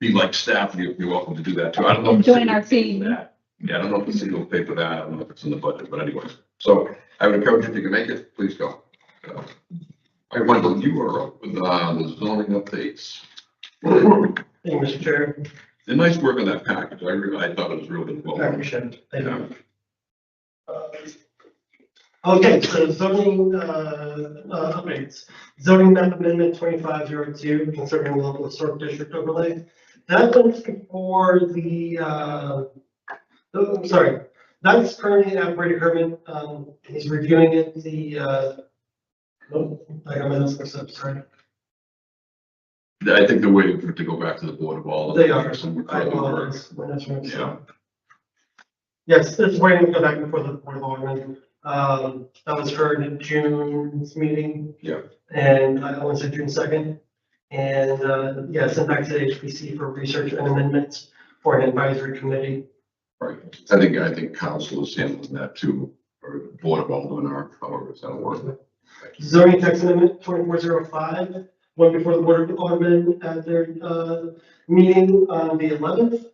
be like staff, you're welcome to do that too. I don't know. if the Join city our will pay for team. that. Yeah, I don't know if the city will pay for that. I don't know if it's in the budget, but anyway. So I would encourage you, if you can make it, please go. All right, Michael, you are up with the zoning updates. Thank you, Mr. Chair. And nice work on that package. I thought it was really well. I appreciate it. Thank you. Okay, so zoning, updates. Zoning map amendment 2502 concerning local historic district overlay. That one's for the, I'm sorry, that's currently at Brady Herman. He's reviewing it, I got my notes mixed up, sorry. I think they're waiting for it to go back to the board of all. They are. Some I further work. apologize. My notes were mixed Yeah. up. Yes, it's waiting to go back before the board of aldermen. That was heard in June's meeting. Yeah. And I want to say June 2nd. And, yeah, sent back to the HPC for research and amendments for an advisory committee. Right. I think council is handling that too, or board of aldermen or however it's gonna work. Zoning text amendment 2405 went before the board of aldermen at their, meeting on the 11th.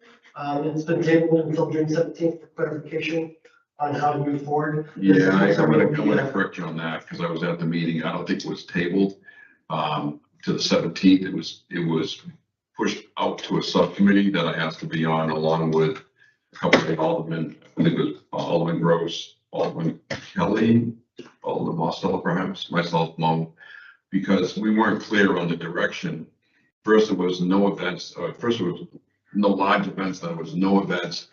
It's been tabled until June 17th for clarification on how to move forward. Yeah, I'm gonna correct you on that, because I was at the meeting. I don't think it was tabled to the 17th. It was pushed out to a subcommittee that I asked to be on, along with a couple of the aldermen. I think it was Alderman Gross, Alderman Kelly, Alderman Mostello perhaps, myself, Mo, because we weren't clear on the direction. First, it was no events, first it was no large events, then it was no events.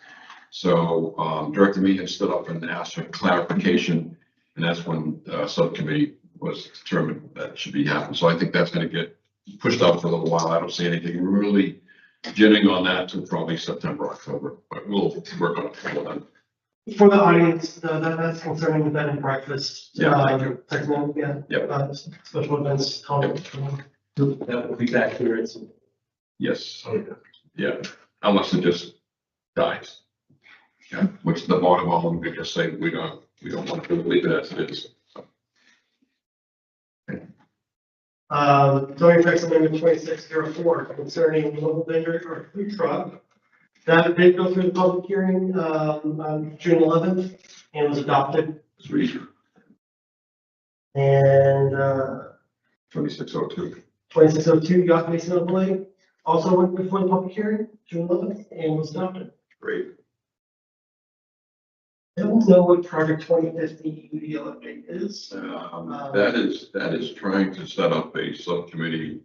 So Director Meehan stood up and asked for clarification, and that's when subcommittee was determined that should be happening. So I think that's gonna get pushed out for a little while. I don't see anything really getting on that till probably September, October, but we'll work on it for then. For the audience, that's concerning the bed and breakfast. Yeah. Text amendment, yeah. Yep. Special events. That will be back here. It's. Yes, yeah, unless it just dies. Yeah, which the bottom of them could just say, we don't want to leave it as it is. Zoning text amendment 2604 concerning local vendor or food truck. That did go through the public hearing, on June 11th and was adopted. It's reason. And, 2602. 2602 Yacht Basin overlay also went before the public hearing, June 11th, and was adopted. Great. I don't know what project 2050 UDO update is. That is trying to set up a subcommittee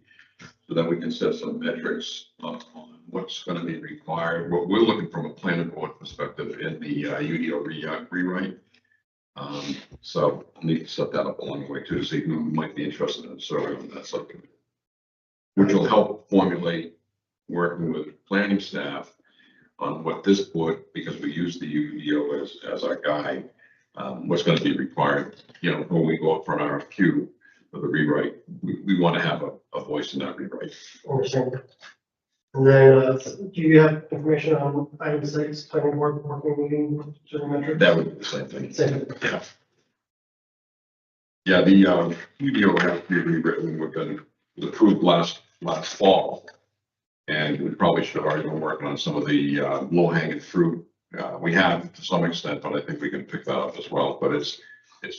so that we can set some metrics on what's going to be required. What we're looking from a planning board perspective in the UDO rewrite. So I need to set that up along the way too, to see who might be interested in serving on that subcommittee, which will help formulate, working with planning staff on what this board, because we use the UDO as our guide, what's going to be required, when we go up for an RFQ for the rewrite, we want to have a voice in that rewrite. Understand. And then, do you have information on item 6, planning board working meeting, general metrics? That would be the same thing. Same. Yeah. Yeah, the UDO has to be rewritten. We've been approved last fall. And we probably should have already been working on some of the low hanging fruit. We have to some extent, but I think we can pick that up as well. But it's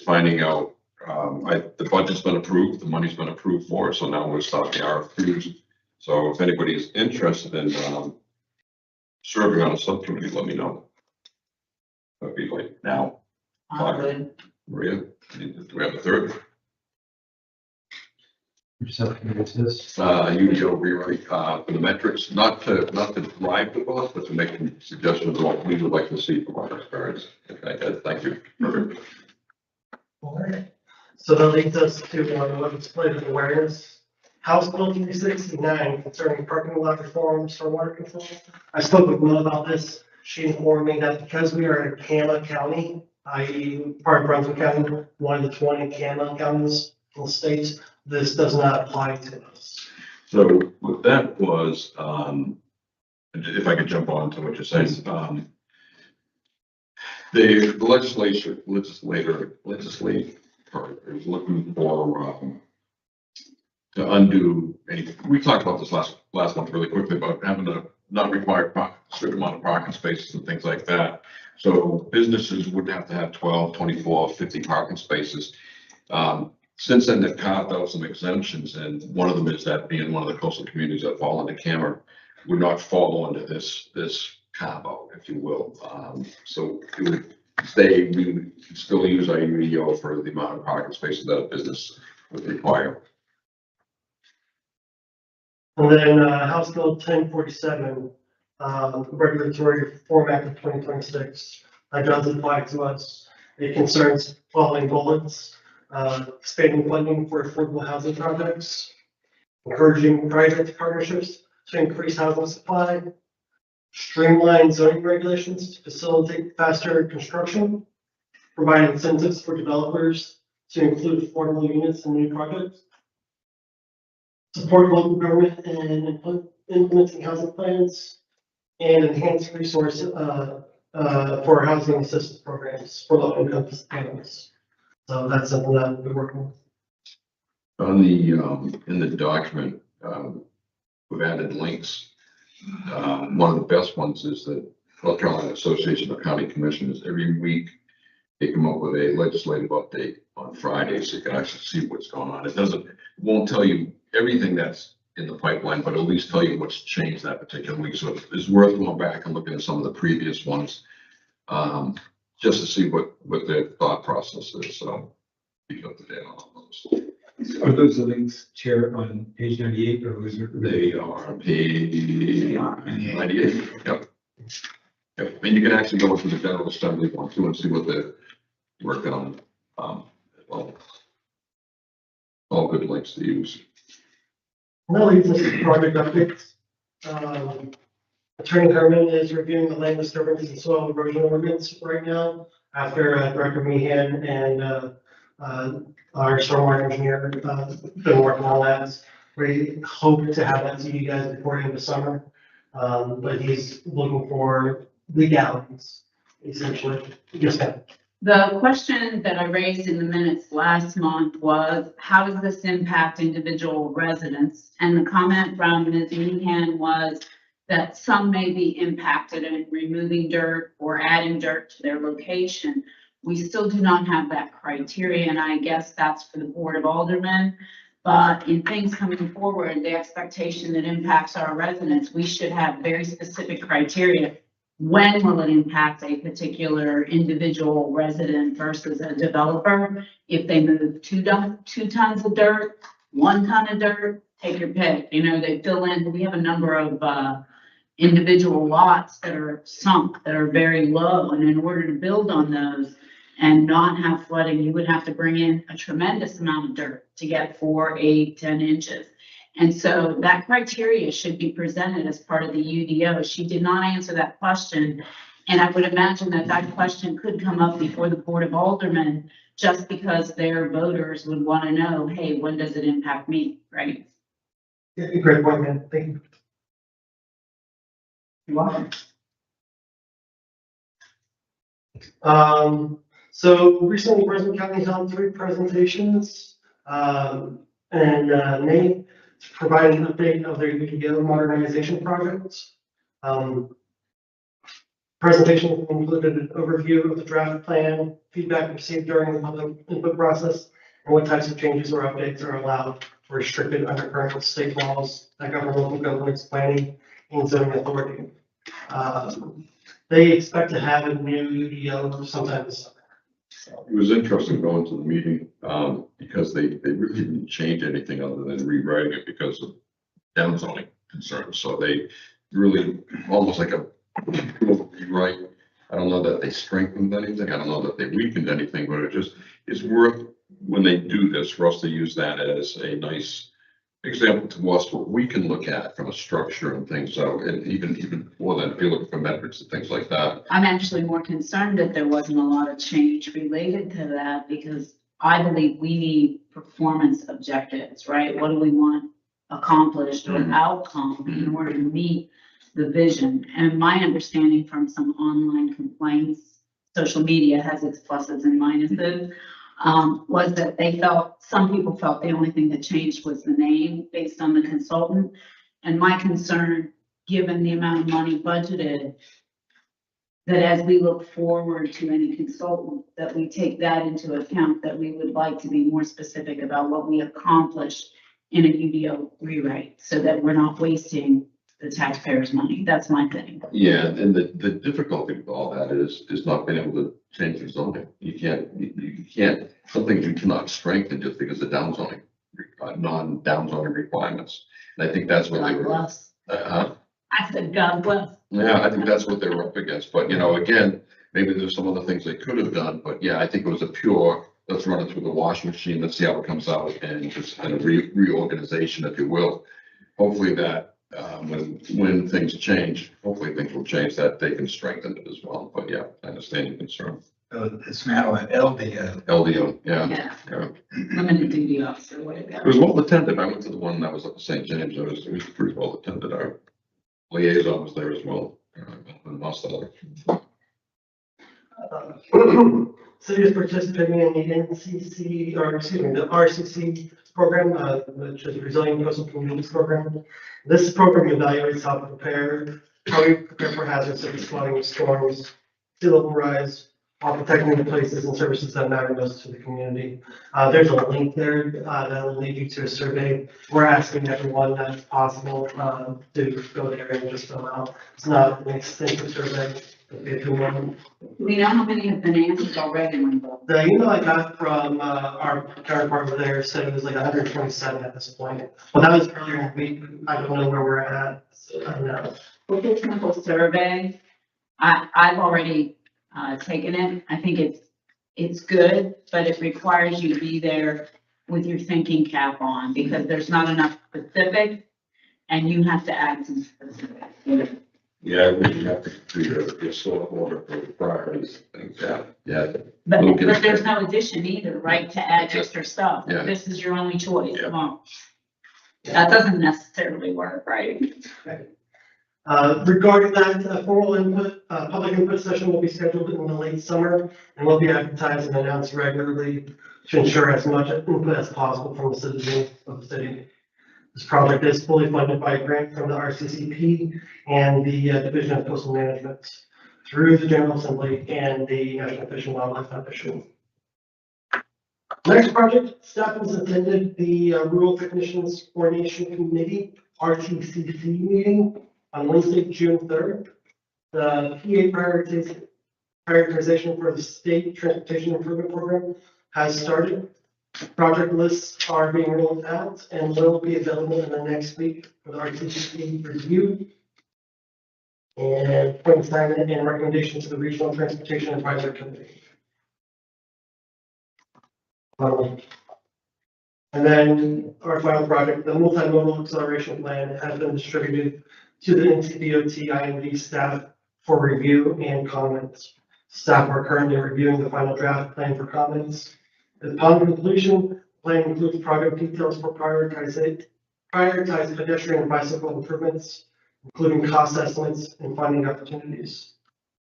finding out, the budget's been approved, the money's been approved for it. So now we'll start the RFQs. So if anybody is interested in serving on a subcommittee, let me know. That'd be like now. I'm good. Maria, do we have a third? UDO rewrite, for the metrics, not to drive the bus, but to make some suggestions on what we would like to see from our experience. Okay, thank you. Perfect. All right. So that leads us to legislative awareness. House Bill 369 concerning parking lot reform, stormwater control. I spoke with Will about this. She informed me that because we are in Kama County, i.e. part of Brunswick County, one of the 20 Kama counties in the state, this does not apply to us. So what that was, if I could jump on to what you're saying, the legislature is looking for, to undo any, we talked about this last month really quickly about having a not required certain amount of parking spaces and things like that. So businesses would have to have 12, 24, 50 parking spaces. Since then, they've carved out some exemptions, and one of them is that being one of the coastal communities that fall into Cameron would not fall under this carve out, if you will. So it would stay, we would still use our UDO for the amount of parking spaces that a business would require. And then House Bill 1047, Regulatory Reform Act of 2026, that does apply to us. It concerns following bullets. Expanding funding for affordable housing projects, encouraging private partnerships to increase housing supply, streamline zoning regulations to facilitate faster construction, provide incentives for developers to include affordable units in new projects, support local government in implementing housing plans, and enhance resources for housing assistance programs for low-income families. So that's something that we're working with. On the, in the document, we've added links. One of the best ones is the North Carolina Association of County Commissioners. Every week, they come up with a legislative update on Friday, so you can actually see what's going on. It won't tell you everything that's in the pipeline, but at least tell you what's changed that particular week. So it's worth going back and looking at some of the previous ones. Just to see what their thought process is, so keep up to date on those. Are those the links, Chair, on page 98, or was it? They are on page 98, yep. Yep, and you can actually go into the General Assembly one too and see what they're working on, as well. All good links to use. And that leads us to project updates. Attorney Herman is reviewing the land disturbance and soil erosion ordinance right now after Director Meehan and our stormwater engineer been working on that. We hope to have that to you guys before the end of the summer. But he's looking for legalities, essentially. Yes, ma'am. The question that I raised in the minutes last month was, how does this impact individual residents? And the comment from Ms. Meehan was that some may be impacted in removing dirt or adding dirt to their location. We still do not have that criteria, and I guess that's for the Board of Aldermen. But in things coming forward, the expectation that impacts our residents, we should have very specific criteria. When will it impact a particular individual resident versus a developer? If they move 2 tons of dirt, 1 ton of dirt, take your pick. You know, they fill in, we have a number of individual lots that are sunk, that are very low. And in order to build on those and not have flooding, you would have to bring in a tremendous amount of dirt to get 4, 8, 10 inches. And so that criteria should be presented as part of the UDO. She did not answer that question. And I would imagine that that question could come up before the Board of Aldermen, just because their voters would want to know, hey, when does it impact me, right? Yeah, great point, man. Thank you. You're welcome. So recently, Brunswick County held 3 presentations, Nate provided an update of their UDO modernization projects. Presentation included an overview of the draft plan, feedback received during the public input process, and what types of changes or updates are allowed or restricted under current state laws that govern local government's planning and zoning authority. They expect to have a new UDO sometime this summer. It was interesting going to the meeting, because they really didn't change anything other than rewriting it because of downzoning concerns. So they really, almost like a rewrite. I don't know that they strengthened anything. I don't know that they weakened anything, but it just is worth, when they do this, for us to use that as a nice example to us, what we can look at from a structure and things. So, and even more than if you're looking for metrics and things like that. I'm actually more concerned that there wasn't a lot of change related to that because I believe we need performance objectives, right? What do we want accomplished or outcome in order to meet the vision? And my understanding from some online complaints, social media has its pluses and minuses, was that they felt, some people felt the only thing that changed was the name based on the consultant. And my concern, given the amount of money budgeted, that as we look forward to any consultant, that we take that into account, that we would like to be more specific about what we accomplished in a UDO rewrite, so that we're not wasting the taxpayers' money. That's my thing. Yeah, and the difficulty with all that is not being able to change the zoning. You can't, some things you cannot strengthen just because of downzoning, non-downzoning requirements. And I think that's what they God were. bless. I said, God bless. Yeah, I think that's what they were up against. But, you know, again, maybe there's some other things they could have done, but yeah, I think it was a pure, let's run it through the washing machine, let's see how it comes out, and just kind of reorganization, if you will. Hopefully that, when things change, hopefully things will change, that they can strengthen it as well. But yeah, I understand your concern. It's now an LDO. LDO, yeah. Yeah. Limited duty officer, way to go. It was well attended. I went to the one that was up at St. James. It was pretty well attended. Our liaison was there as well. And Marcel. City is participating in the NCC, or excuse me, the RCC program, which is Resilient Coastal Communities Program. This program evaluates how we prepare for hazards such as flooding, storms, sea level rise, while protecting the places and services that matter most to the community. There's a link there that will lead you to a survey. We're asking everyone that's possible to go there and just fill out. It's not an extensive survey. Do we know how many have been answered already, Michael? The email I got from our counterpart over there said it was like 127 at this point. Well, that was earlier in the week. I don't know where we're at. So I don't know. With the simple survey, I've already taken it. I think it's good, but it requires you to be there with your thinking cap on because there's not enough specific and you have to add some specific. Yeah, we have to do your sort of order for the priorities and things. Yeah. But Okay. there's no addition either, right, to add extra stuff. Yeah. This is your only choice. Yeah. Well, that doesn't necessarily work, right? Regarding that, formal input, public input session will be scheduled in the late summer and will be advertised and announced regularly to ensure as much input as possible from the citizens of the city. This project is fully funded by a grant from the RCCP and the Division of Coastal Management through the General Assembly and the National Fish and Wildlife Foundation. Next project, staff has attended the Rural Technicians Coordination Committee, RTCC meeting on Wednesday, June 3rd. The PA prioritization for the State Transportation Improvement Program has started. Project lists are being rolled out and will be available in the next week for the RTCC review and point assignment and recommendation to the Regional Transportation Advisory Committee. And then our final project, the multimodal acceleration plan, has been distributed to the NCDOT IMD staff for review and comments. Staff are currently reviewing the final draft plan for comments. Upon completion, the plan includes project details for prioritized pedestrian and bicycle improvements, including cost estimates and funding opportunities.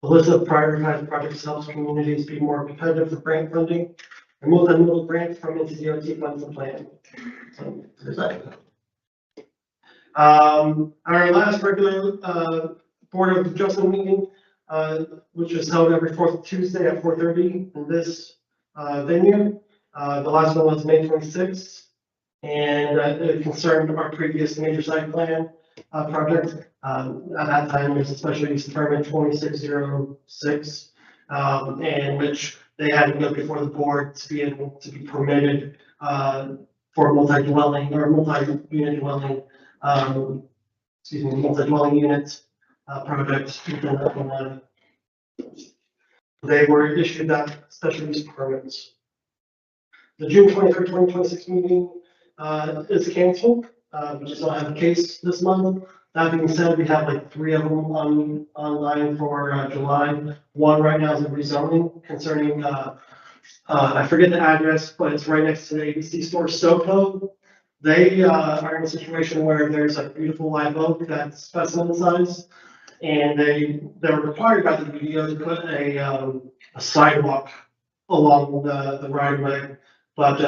The list of prioritized projects helps communities be more competitive for grant funding, and multimodal grants from NCDOT funds the plan. So there's that. Our last regular Board of Adjustment meeting, which is held every fourth Tuesday at 4:30 in this venue. The last one was May 26th, and it concerned our previous major site plan project. At that time, there's a special use permit 2606, in which they had to go before the board to be able to be permitted, for multi-dwelling or multi-unit dwelling, multi-dwelling units, projects within the. They were issued that special use permits. The June 23rd, 2026 meeting, is canceled. We just don't have a case this month. That being said, we have like 3 of them online for July. One right now is a rezoning concerning, I forget the address, but it's right next to the ABC store, Sopo. They are in a situation where there's a beautiful live oak that's specimen size, and they're required by the BDO to put a sidewalk along the right of way, but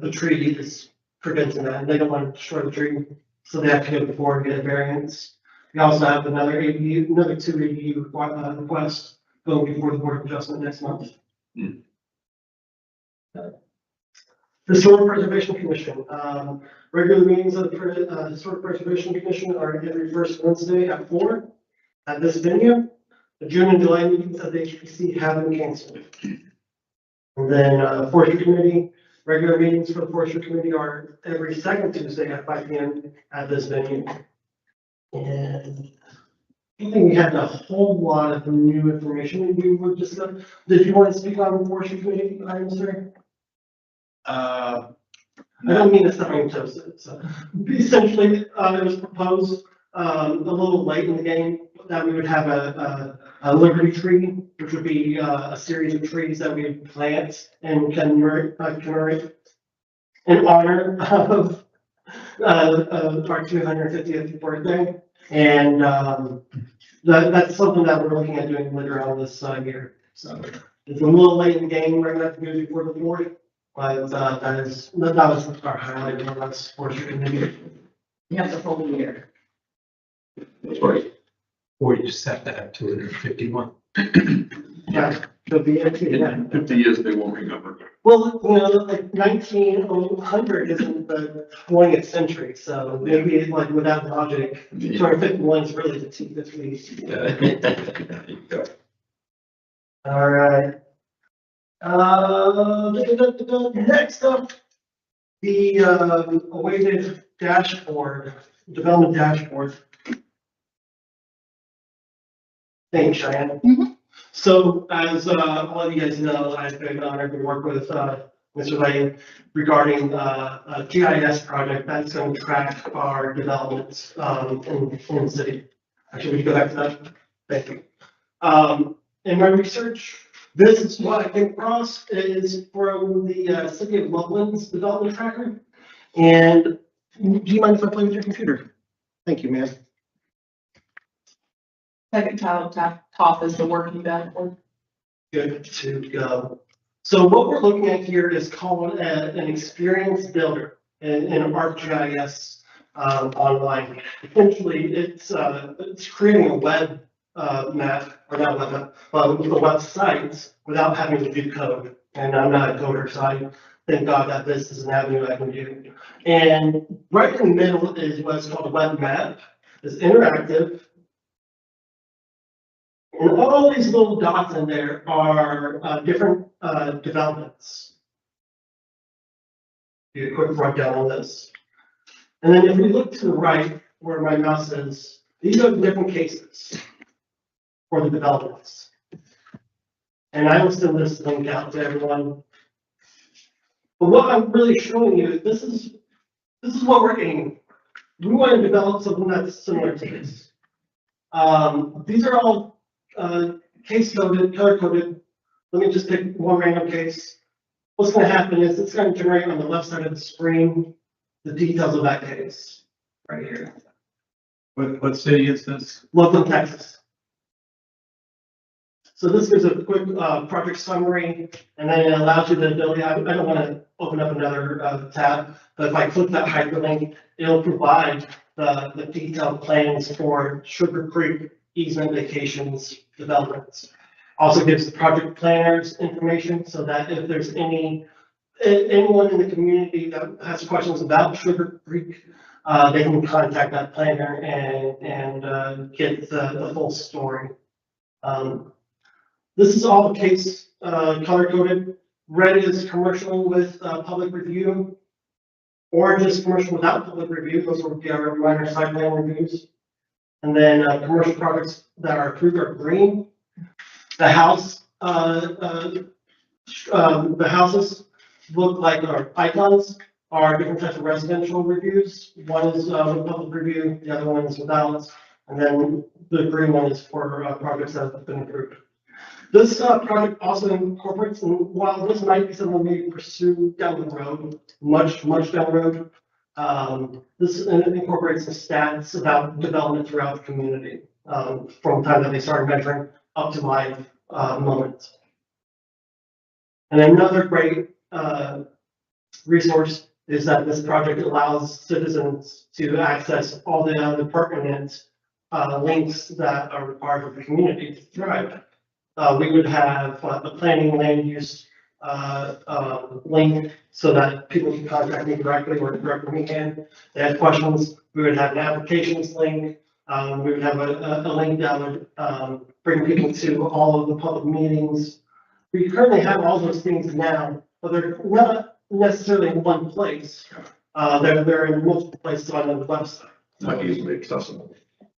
the tree is preventing that, and they don't want to destroy the tree, so they have to go before and get a variance. We also have another 2 ADU requests going before the Board of Adjustment next month. The Historic Preservation Commission, regular meetings of the Historic Preservation Commission are every first Wednesday at 4 at this venue. The June and July meetings at the HPC have been canceled. And then Forestry Committee, regular meetings for the Forestry Committee are every second Tuesday at 5 p.m. at this venue. And I think we had a whole lot of new information we were discussing. Did you want to speak on the Forestry Committee items, sir? I don't mean to step on your toes. So essentially, it was proposed a little late in the game that we would have a Liberty tree, which would be a series of trees that we would plant and commemorate in honor of our 250th birthday. And that's something that we're looking at doing later on this year. So it's a little late in the game. We're going to have to go before the board. But that was our highlight of our Forestry Committee. You have the whole year. That's right. Or you just have to have 251. Yeah, it'll be In 50 years, they won't remember. well, like 1900 isn't the 20th century, so maybe like without logic, 251 is really the 250. There you go. All right. Next up, the awaited dashboard, development dashboard. Thanks, Cheyenne. So as all of you guys know, I've been honored to work with Mr. Lane regarding a GIS project that's going to track our developments in the city. Actually, we go back to that. Thank you. In my research, this is what I came across is from the City of Loveland's development tracker. And do you mind if I play with your computer? Thank you, ma'am. Second child top is the working dashboard. Good to go. So what we're looking at here is called an experienced builder in ArcGIS online. Essentially, it's creating a web map, or not web map, but a website without having to do code. And I'm not a coder, so I thank God that this is an avenue I can do. And right in the middle is what's called a web map. It's interactive. And all these little dots in there are different developments. Do a quick rundown on this. And then if we look to the right, where my mouse is, these are the different cases for the developments. And I will send this link out to everyone. But what I'm really showing you, this is what we're aiming for. We want to develop something that's similar to this. These are all case coded, color coded. Let me just pick one random case. What's going to happen is it's going to generate on the left side of the screen the details of that case right here. What city is this? Loveland, Texas. So this gives a quick project summary, and then it allows you the ability. I don't want to open up another tab, but if I click that hyperlink, it'll provide the detailed plans for Sugar Creek easement vacations developments. Also gives the project planners information so that if there's anyone in the community that has questions about Sugar Creek they can contact that planner and get the full story. This is all case, color coded. Red is commercial with, public review. Orange is commercial without public review. Those will be our minor site plan reviews. And then, commercial projects that are approved are green. The house, the houses look like our icons are different types of residential reviews. One is, with public review, the other one is without. And then the green one is for, projects that have been approved. This project also incorporates, and while this might be something we pursue down the road, much down the road, this incorporates the stats about development throughout the community, from the time that they started measuring up to my moment. And another great resource is that this project allows citizens to access all the other pertinent links that are required for the community to thrive. We would have a planning land use link so that people can contact me directly or direct me in. They have questions. We would have an applications link. We would have a link that would bring people to all of the public meetings. We currently have all those things now, but they're not necessarily in one place. They're in multiple places on the website. Not easily accessible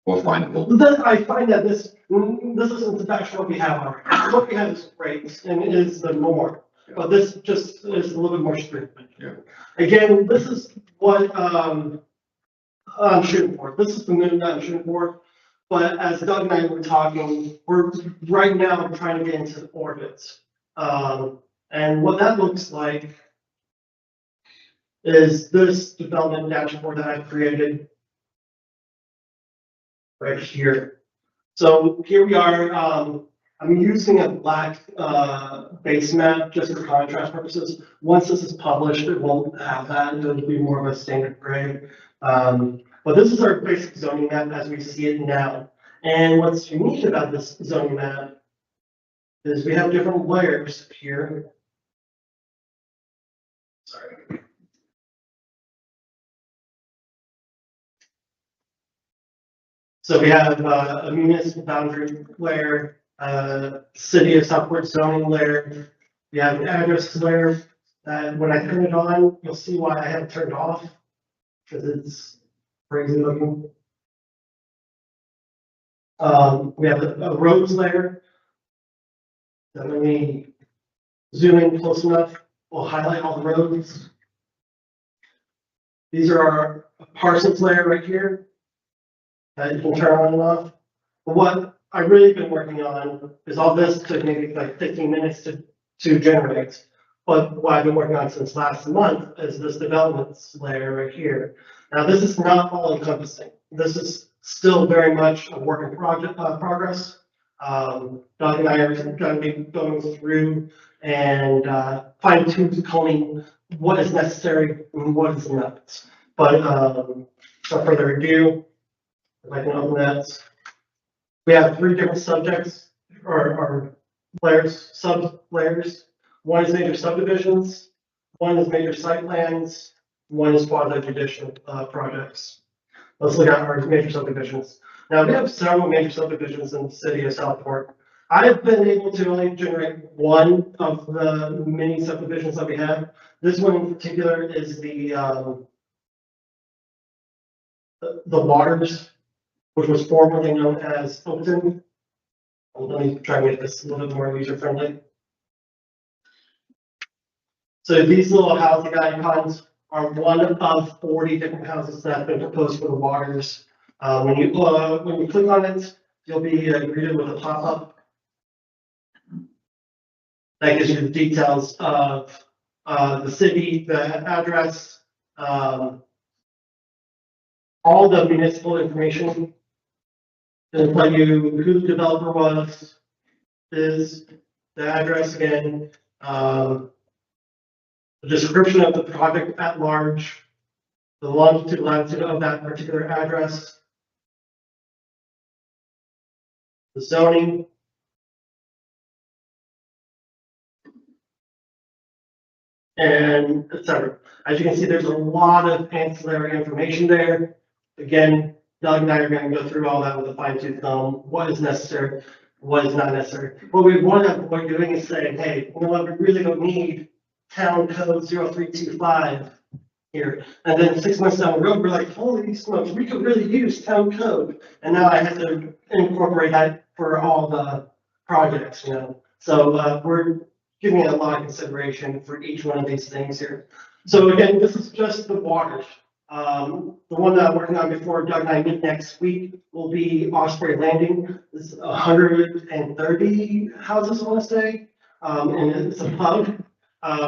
or findable. I find that this isn't actually what we have already. What we have is great and it is the norm, but this just is a little bit more stringent. Yeah. Again, this is what I'm shooting for. This is the moon that I'm shooting for. But as Doug and I were talking, we're right now trying to get into orbit. And what that looks like is this development dashboard that I've created right here. So here we are. I'm using a black base map just for contrast purposes. Once this is published, it won't have that. It'll be more of a standard gray. But this is our basic zoning map as we see it now. And what's unique about this zoning map is we have different layers here. Sorry. So we have a municipal boundary layer, city of Southport zoning layer. We have an address layer that when I turn it on, you'll see why I have it turned off because it's crazy looking. We have a roads layer. That when we zoom in close enough, we'll highlight all the roads. These are our parsons layer right here. That you can turn on and off. But what I've really been working on is all this took maybe like 15 minutes to generate. But what I've been working on since last month is this developments layer right here. Now this is not all encompassing. This is still very much a work in progress. Doug and I are going to be going through and fine-tuning what is necessary and what is not. But without further ado, if I can open that. We have 3 different subjects or layers, sub-layers. One is major subdivisions, one is major site plans, one is quasi-judicial projects. Let's look at our major subdivisions. Now we have several major subdivisions in the city of Southport. I've been able to only generate one of the many subdivisions that we have. This one in particular is the Waters, which was formerly known as Oakton. Let me try and make this a little bit more user friendly. So these little housing icons are one of 40 different houses that have been proposed for the Waters. When you click on it, you'll be greeted with a pop-up that gives you the details of the city, the address, all the municipal information. It'll tell you who the developer was, is, the address again, the description of the project at large, the longitude, latitude of that particular address, the zoning, and et cetera. As you can see, there's a lot of ancillary information there. Again, Doug and I are gonna go through all that with a fine tooth comb, what is necessary, what is not necessary. What we want to avoid doing is saying, hey, you know what, we really don't need town code 0325 here. And then 6 months down the road, we're like, holy smokes, we could really use town code. And now I have to incorporate that for all the projects, you know. So we're giving it a lot of consideration for each one of these things here. So again, this is just the waters. The one that I'm working on before Doug and I meet next week will be Osprey Landing. It's 130 houses, I want to say, and it's a pub.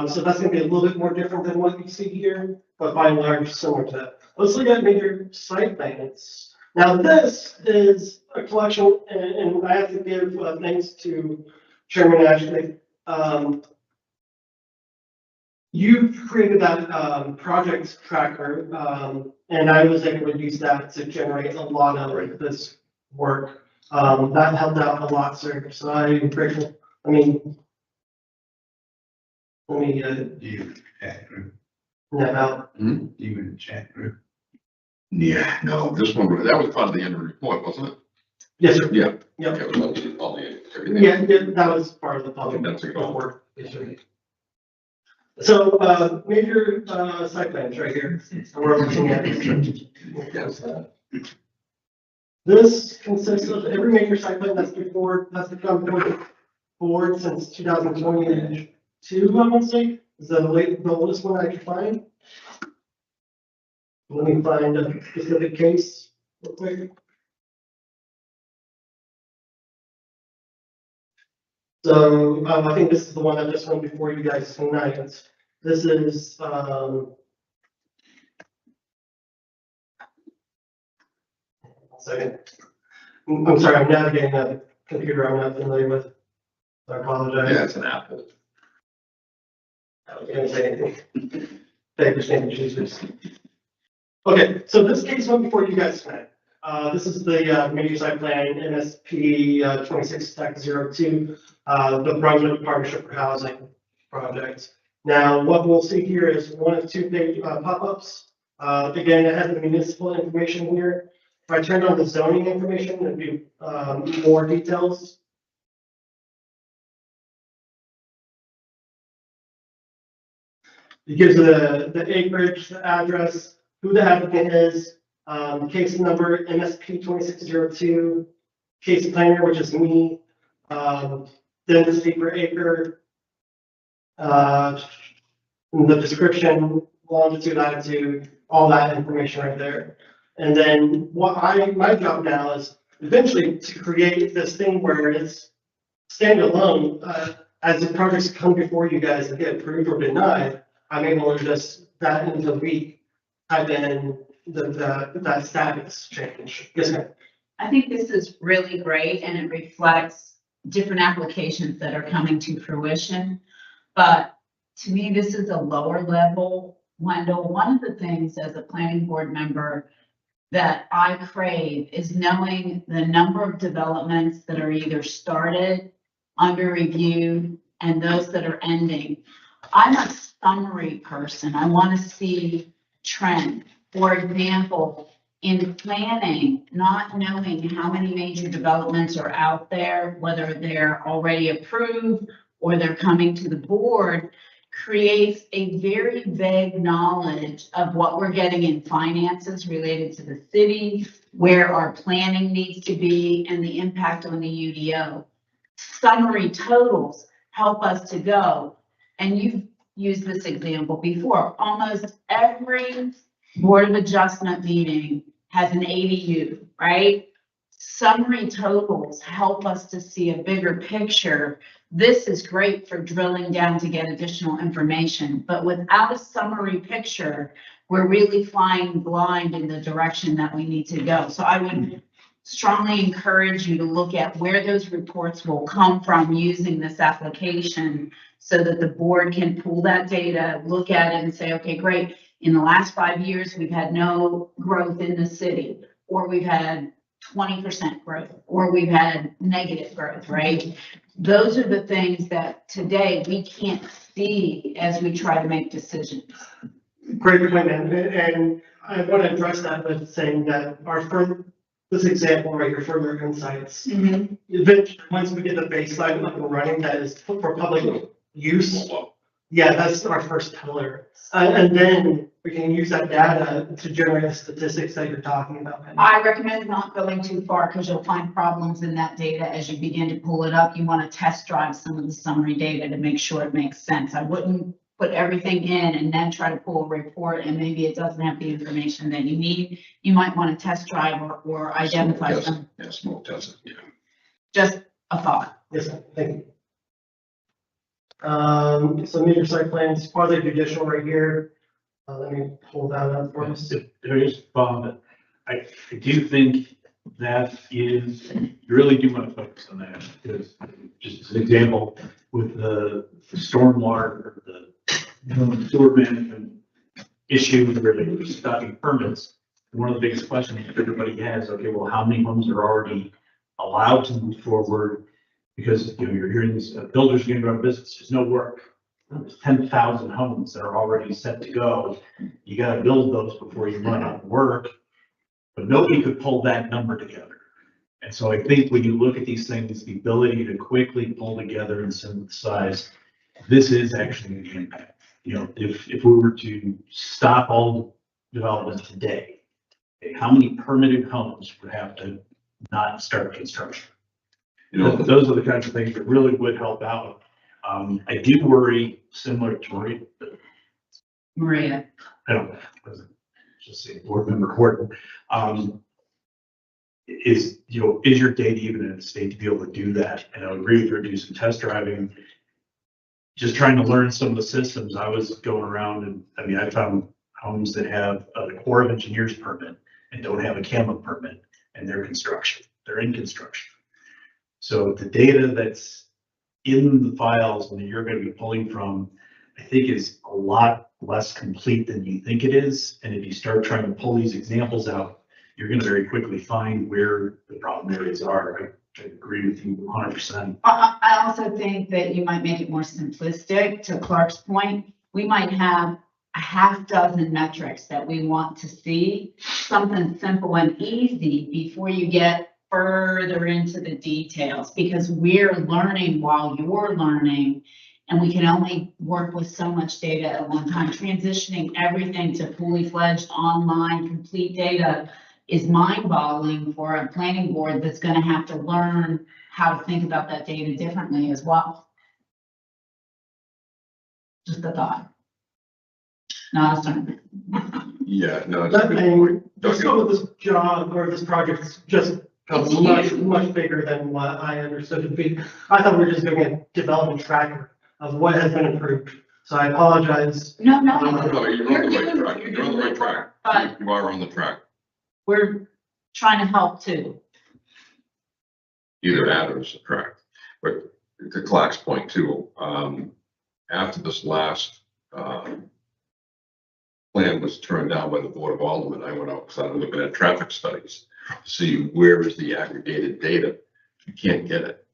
So that's going to be a little bit more different than what you see here, but by and large, similar to that. Let's look at major site plans. Now, this is a collection, and I have to give thanks to Chairman Ashley. You've created that project tracker, and I was able to use that to generate a lot of this work. That helped out a lot, sir. So I'm grateful. I mean, let me You chat group, net out. you in the chat group. Yeah, no, this one, that was part of the end of the report, wasn't it? Yes, sir. Yeah. Yep. It was all the, everything. Yeah, that was part of the public. That's a good one. Work. Yes, sir. So, major site plans right here. We're looking at. This consists of every major site plan that's become board since 2022, I want to say, is the oldest one I can find. Let me find a specific case real quick. So, I think this is the one that just went before you guys tonight. This is, second. I'm sorry, I'm navigating a computer I'm not familiar with. I apologize. Yeah, it's an apple. I was gonna say anything. Papers, and choosers. Okay, so this case went before you guys tonight. This is the major site plan MSP 26-02, the Brunswick Partnership for Housing project. Now, what we'll see here is one of two big pop-ups. Again, it has the municipal information here. If I turn on the zoning information, it'd be more details. It gives the acreage, the address, who the applicant is, case number MSP 2602, case planner, which is me, density per acre, the description, longitude, latitude, all that information right there. And then my job now is eventually to create this thing where it's standalone, as the projects come before you guys and get approved or denied, I'm able to just that into the week, type in that status change. Yes, ma'am. I think this is really great and it reflects different applications that are coming to fruition. But to me, this is a lower level, Wendell. One of the things as a planning board member that I crave is knowing the number of developments that are either started, under review, and those that are ending. I'm a summary person. I want to see trend. For example, in planning, not knowing how many major developments are out there, whether they're already approved or they're coming to the board, creates a very vague knowledge of what we're getting in finances related to the city, where our planning needs to be, and the impact on the UDO. Summary totals help us to go, and you've used this example before, almost every Board of Adjustment meeting has an ADU, right? Summary totals help us to see a bigger picture. This is great for drilling down to get additional information, but without a summary picture, we're really flying blind in the direction that we need to go. So I would strongly encourage you to look at where those reports will come from using this application so that the board can pull that data, look at it and say, okay, great. In the last 5 years, we've had no growth in the city, or we've had 20% growth, or we've had negative growth, right? Those are the things that today we can't see as we try to make decisions. Great point, and I want to address that with saying that this example right here, Further Insights, eventually, once we get the baseline up and running, that is for public use. Yeah, that's our first pillar. And then we can use that data to generate the statistics that you're talking about. I recommend not going too far because you'll find problems in that data as you begin to pull it up. You want to test drive some of the summary data to make sure it makes sense. I wouldn't put everything in and then try to pull a report and maybe it doesn't have the information that you need. You might want to test drive or identify some. Yeah, smoke test, yeah. Just a thought. Yes, sir. Thank you. So major site plans, quasi judicial right here. Let me pull that up for us. There is, Bob, I do think that is, you really do want to focus on that, because just as an example, with the stormwater, the sewer management issue where they were stopping permits, one of the biggest questions everybody has, okay, well, how many homes are already allowed to move forward? Because, you know, you're hearing these builders are getting out of business, there's no work. There's 10,000 homes that are already set to go. You got to build those before you run out of work. But nobody could pull that number together. And so I think when you look at these things, the ability to quickly pull together and synthesize, this is actually an impact. You know, if we were to stop all development today, okay, how many permitted homes would have to not start construction? You know, Those are the kinds of things that really would help out. I do worry, similar to Maria. I don't know, just say board member Horton, is your data even in a state to be able to do that? And I agree with her, do some test driving, just trying to learn some of the systems. I was going around and, I mean, I found homes that have a Corps of Engineers permit and don't have a CAMA permit, and they're in construction. So the data that's in the files that you're going to be pulling from, I think is a lot less complete than you think it is. And if you start trying to pull these examples out, you're going to very quickly find where the problem areas are. I agree with you 100%. I also think that you might make it more simplistic. To Clark's point, we might have a half dozen metrics that we want to see, something simple and easy before you get further into the details, because we're learning while you're learning, and we can only work with so much data at one time. Transitioning everything to fully fledged online complete data is mind-boggling for a planning board that's going to have to learn how to think about that data differently as well. Just a thought. Not a sermon. yeah, no. it's a That good thing, point. the scope of this job or this project is just much bigger than what I understood it to be. I thought we were just doing a development tracker of what has been approved. So I apologize. No, No, you're on the right track. You're You're on the right track. But You are on the track. we're trying to help too. Either add or subtract. But to Clark's point too, after this last, plan was turned down by the Board of Aldermen, I went out, because I was looking at traffic studies, to see where is the aggregated data. You can't get it.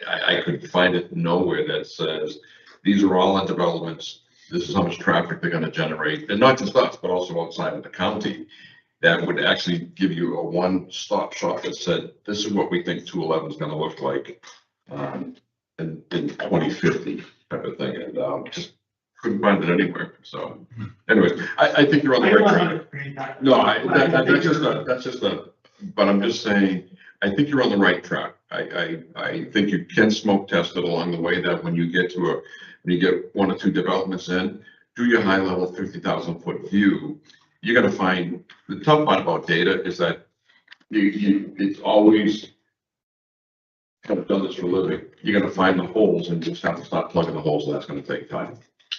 I could find it nowhere that says, these are all our developments, this is how much traffic they're gonna generate, and not just us, but also outside of the county. That would actually give you a one-stop shop that said, this is what we think 211 is gonna look like, in 2050 type of thing, and, just couldn't find it anywhere. So anyways, I think you're on the right track. No, that's just a, but I'm just saying, I think you're on the right track. I think you can smoke test it along the way, that when you get when you get one or two developments in, do your high level 50,000 foot view. You're gonna find, the tough part about data is that it's always kind of done this for a living. You're gonna find the holes and just have to start plugging the holes, and that's gonna take time.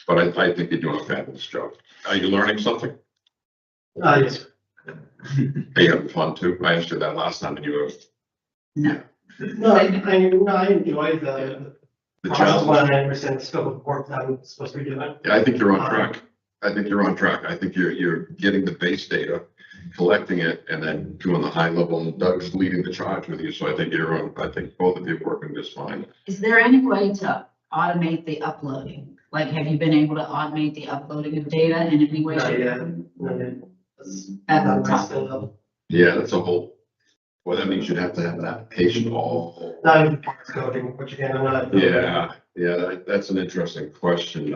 But I think you're doing a fabulous job. Are you learning something? Yes. Are you having fun too? I asked you that last time and you were. No. No, I enjoy the process when I understand the scope of work that I'm supposed to be doing. Yeah, I think you're on track. I think you're on track. I think you're getting the base data. collecting it and then doing the high level, and Doug's leading the charge with you, so I think both of you are working just fine. Is there any way to automate the uploading? Like, have you been able to automate the uploading of data in any way? Not yet. Not yet. That's That's still up. Yeah, that's a whole, well, that means you'd have to have an application all. Not even coding, which again, I'm not. Yeah, that's an interesting question.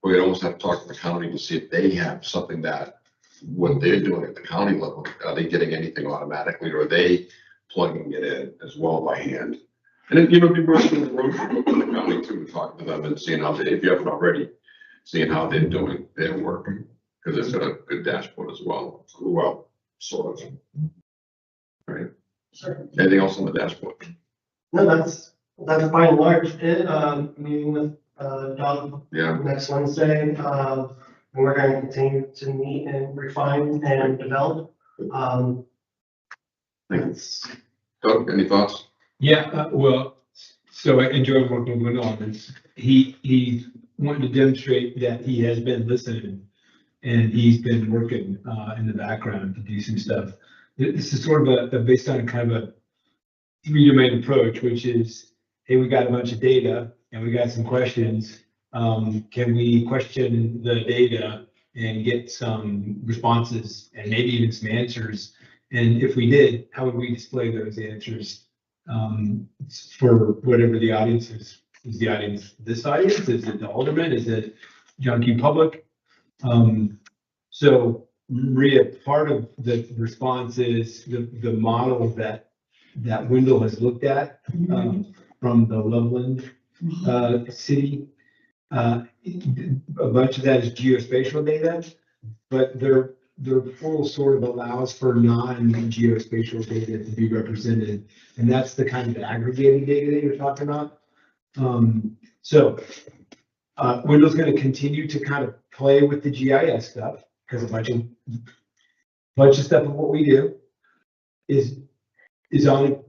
We'd almost have to talk to the county to see if they have something that, what they're doing at the county level, are they getting anything automatically, or are they plugging it in as well by hand? And then, it'd be worth the road trip to the county too, and talk to them and seeing how they, if you haven't already, seeing how they're doing their work, because it's got a good dashboard as well. Well, sort of. All right. Sure. Anything else on the dashboard? No, that's by and large it, meeting with, Doug Yeah, next Wednesday. And we're going to continue to meet and refine and develop. thanks. Doug, any thoughts? Yeah, well, so I enjoy working with Wendell on this. He wanted to demonstrate that he has been listening and he's been working in the background to do some stuff. This is sort of based on kind of a three-domain approach, which is, hey, we got a bunch of data and we got some questions. Can we question the data and get some responses and maybe even some answers? And if we did, how would we display those answers for whatever the audience is? Is the audience this audience? Is it the alderman? Is it junkie public? So Maria, part of the response is the model that Wendell has looked at from the Loveland city. A bunch of that is geospatial data, but their full sort of allows for non-geospatial data to be represented. And that's the kind of aggregated data that you're talking about. Wendell's going to continue to kind of play with the GIS stuff, because a bunch of stuff of what we do is on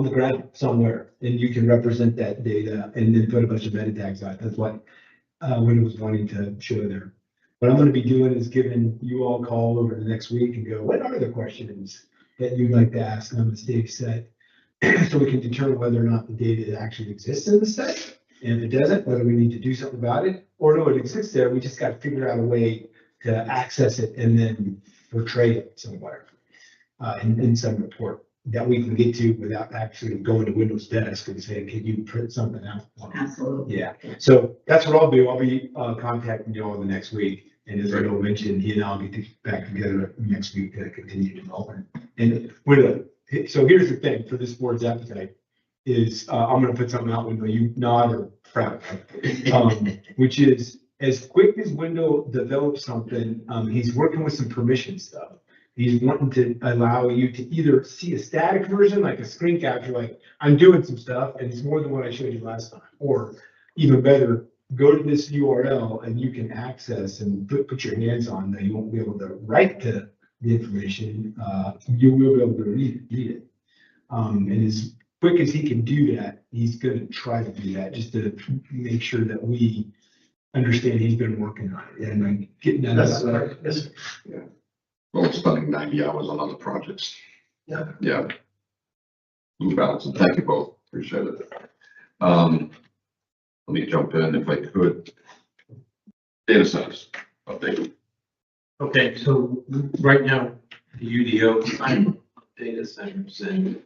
the ground somewhere, and you can represent that data and then put a bunch of meta tags on it. That's what Wendell was wanting to show there. What I'm going to be doing is giving you all a call over the next week and go, what are the questions that you'd like to ask on this data set? So we can determine whether or not the data actually exists in the set. And if it doesn't, whether we need to do something about it, or no, it exists there. We just got to figure out a way to access it and then portray it somewhere in some report that we can get to without actually going to Wendell's desk and saying, can you print something out? Absolutely. Yeah, so that's what I'll do. I'll be contacting you all the next week. And as Wendell mentioned, he and I'll get back together next week to continue development. And Wendell, so here's the thing for this board's appetite is I'm going to put something out, Wendell, you nod or frown, which is as quick as Wendell develops something, he's working with some permission stuff. He's wanting to allow you to either see a static version, like a screen capture, like I'm doing some stuff and it's more than what I showed you last time, or even better, go to this URL and you can access and put your hands on that. You won't be able to write the information. You will be able to read it. And as quick as he can do that, he's going to try to do that just to make sure that we understand he's been working on it and like getting that. That's Yeah. Well, spending 90 hours on other projects. Yeah. Yeah. Blue balance, and thank you both. Appreciate it. Let me jump in if I could. Data centers update. Okay, so right now, the UDO data centers, and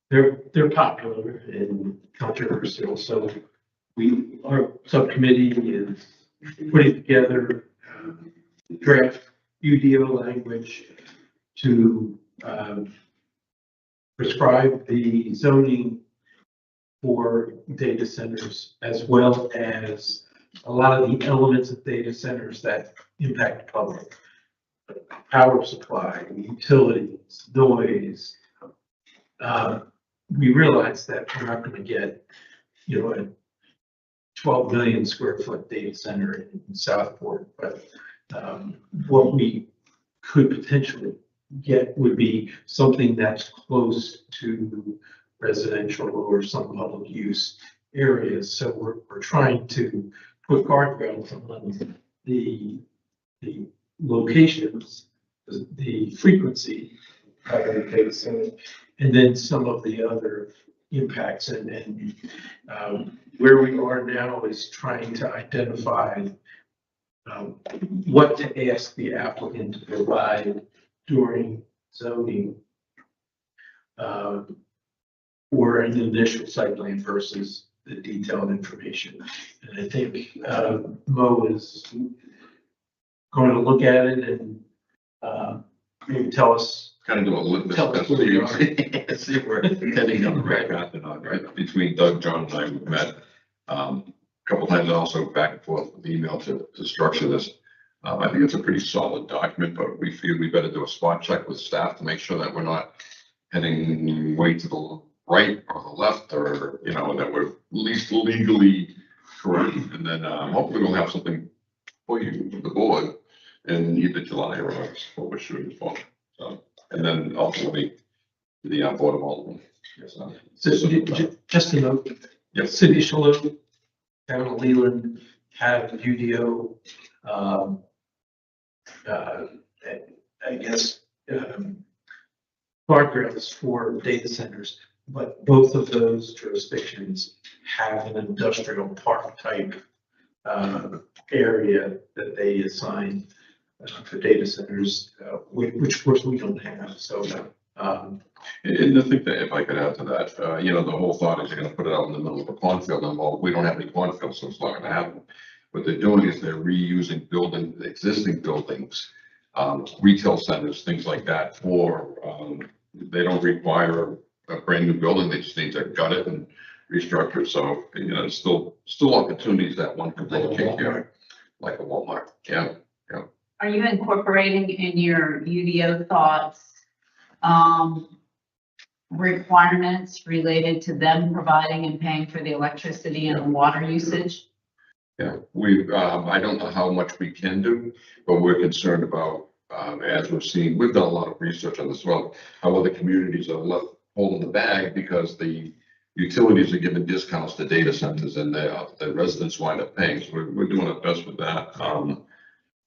they're popular and controversial, so our subcommittee is putting together draft UDO language to prescribe the zoning for data centers, as well as a lot of the elements of data centers that impact the public. Power supply, utilities, noise. We realize that we're not going to get, a 12 million square foot data center in Southport, but what we could potentially get would be something that's close to residential or some public use areas. So we're trying to put guardrails on the locations the frequency of the data center, and then some of the other impacts and where we are now is trying to identify what to ask the applicant to provide during zoning or an initial site plan versus the detailed information. And I think Mo is going to look at it and maybe tell us. Kind of do a litmus Tell us test, where we see if we're heading on the right path or not, right? Between Doug, John, and I, we've met a couple times, and also back and forth with email to structure this. I think it's a pretty solid document, but we feel we better do a spot check with staff to make sure that we're not heading way to the right or the left, or, you know, that we're at least legally correct. And then hopefully we'll have something for you, the board, in either July or August, what we're shooting for. So, and then ultimately the Board of Aldermen. So just to note, Yes. City of Shalom, Town of Leland have UDO, I guess, guardrails for data centers, but both of those jurisdictions have an industrial park type area that they assign for data centers, which of course we don't have. So, And I think that if I could add to that, you know, the whole thought is you're gonna put it out in the middle of a cornfield, and well, we don't have any cornfield, so it's not gonna happen. What they're doing is they're reusing existing buildings, retail centers, things like that for, they don't require a brand new building, they just need to gut it and restructure. So, you know, there's still opportunities that one could locate here, like a Walmart. Yeah. Are you incorporating in your UDO thoughts, requirements related to them providing and paying for the electricity and the water usage? Yeah, I don't know how much we can do, but we're concerned about, as we've seen, we've done a lot of research on this as well, how other communities are left holding the bag because the utilities are giving discounts to data centers and the residents wind up paying. So we're doing our best with that,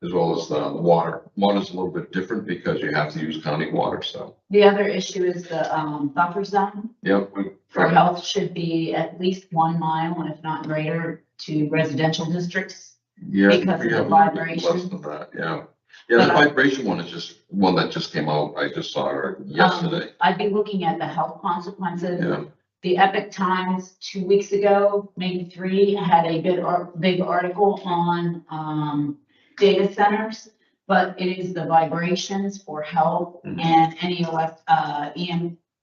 as well as the water. Water's a little bit different because you have to use county water, so. The other issue is the buffer zone Yeah. for health should be at least 1 mile, and if not greater, to residential districts. Yeah, Because we of the have a little bit vibration. less than that, yeah. Yeah, the vibration one is just one that just came out. I just saw her yesterday. I'd be looking at the health consequences. Yeah, The Epic Times 2 weeks ago, maybe 3, had a big article on data centers, but it is the vibrations for health and any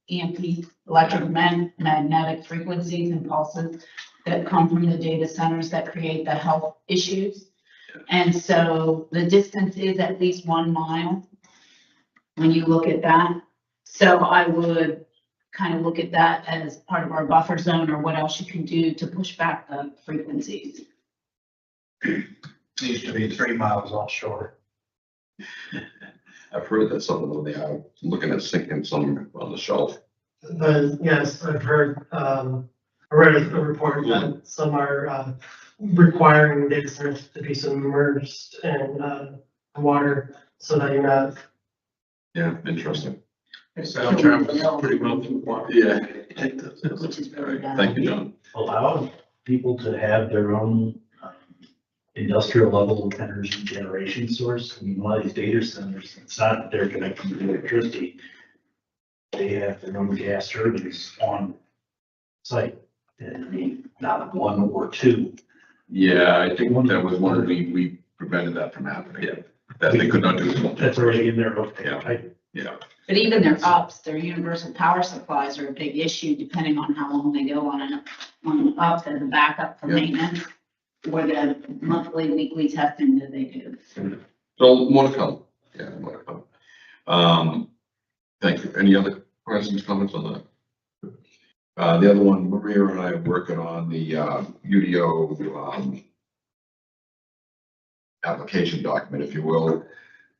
EMP, electromagnetic frequencies and pulses that come from the data centers that create the health issues. And so the distance is at least 1 mile when you look at that. So I would kind of look at that as part of our buffer zone, or what else you can do to push back the frequencies. Needs to be 3 miles offshore. I've heard that some of them, they are looking at sinking some on the shelf. Yes, I've heard, I read a report that some are requiring data centers to be submerged in water so that you're not. Yeah, interesting. sound travels pretty well through water. Yeah. Thank you, John. Allow people to have their own industrial level energy generation source. I mean, a lot of these data centers, it's not that they're connected to electricity. They have their own gas turbines on site, and I mean, not 1 or 2. Yeah, I think that was one of we prevented that from happening. Yeah. That they could not do. That's already in there. Okay. Yeah. Yeah. But even their ups, their universal power supplies are a big issue depending on how long they go on an up as a backup for Yeah. maintenance. Or the monthly, weekly testing that they do. So more to come. Yeah, more to come. Thank you. Any other questions, comments on that? The other one, Maria and I are working on the UDO application document, if you will.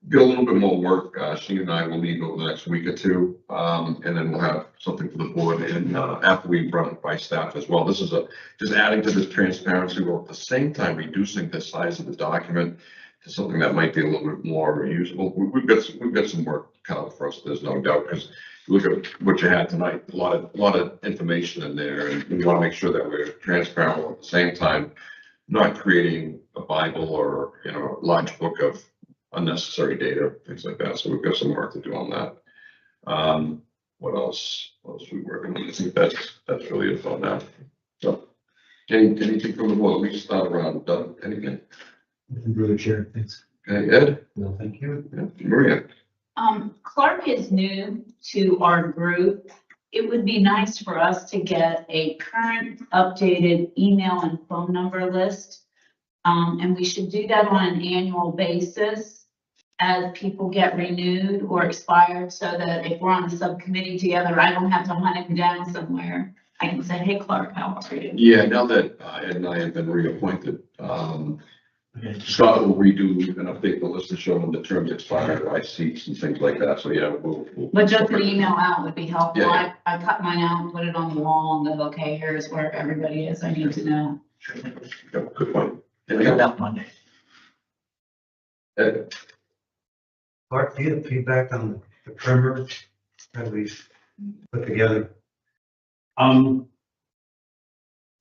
Get a little bit more work. She and I will meet over the next week or two, and then we'll have something for the board. And after we run it by staff as well, this is just adding to this transparency while at the same time reducing the size of the document to something that might be a little bit more usable. We've got some work cut out for us, there's no doubt, because look at what you had tonight, a lot of information in there, and we want to make sure that we're transparent while at the same time, not creating a Bible or, you know, a large book of unnecessary data, things like that. So we've got some work to do on that. What else? What else we working on? I think that's really it on that. So, anything from the board? We start around Doug. Anything? Brother Chair, thanks. Okay, Ed? No, thank you. Yeah. Maria? Clark is new to our group. It would be nice for us to get a current updated email and phone number list. And we should do that on an annual basis as people get renewed or expired, so that if we're on a subcommittee together, I don't have to hunt him down somewhere. I can say, hey, Clark, how are you? Yeah, now that Ed and I have been reappointed, Scott will redo and update the list and show them the terms expired, by seats and things like that. So yeah, we'll. But just an email out would be helpful. Yeah. I cut mine out and put it on the wall and go, okay, here's where everybody is. I need to know. Yeah, good point. We got that Monday. Ed? Clark, do you have feedback on the primer that we've put together? To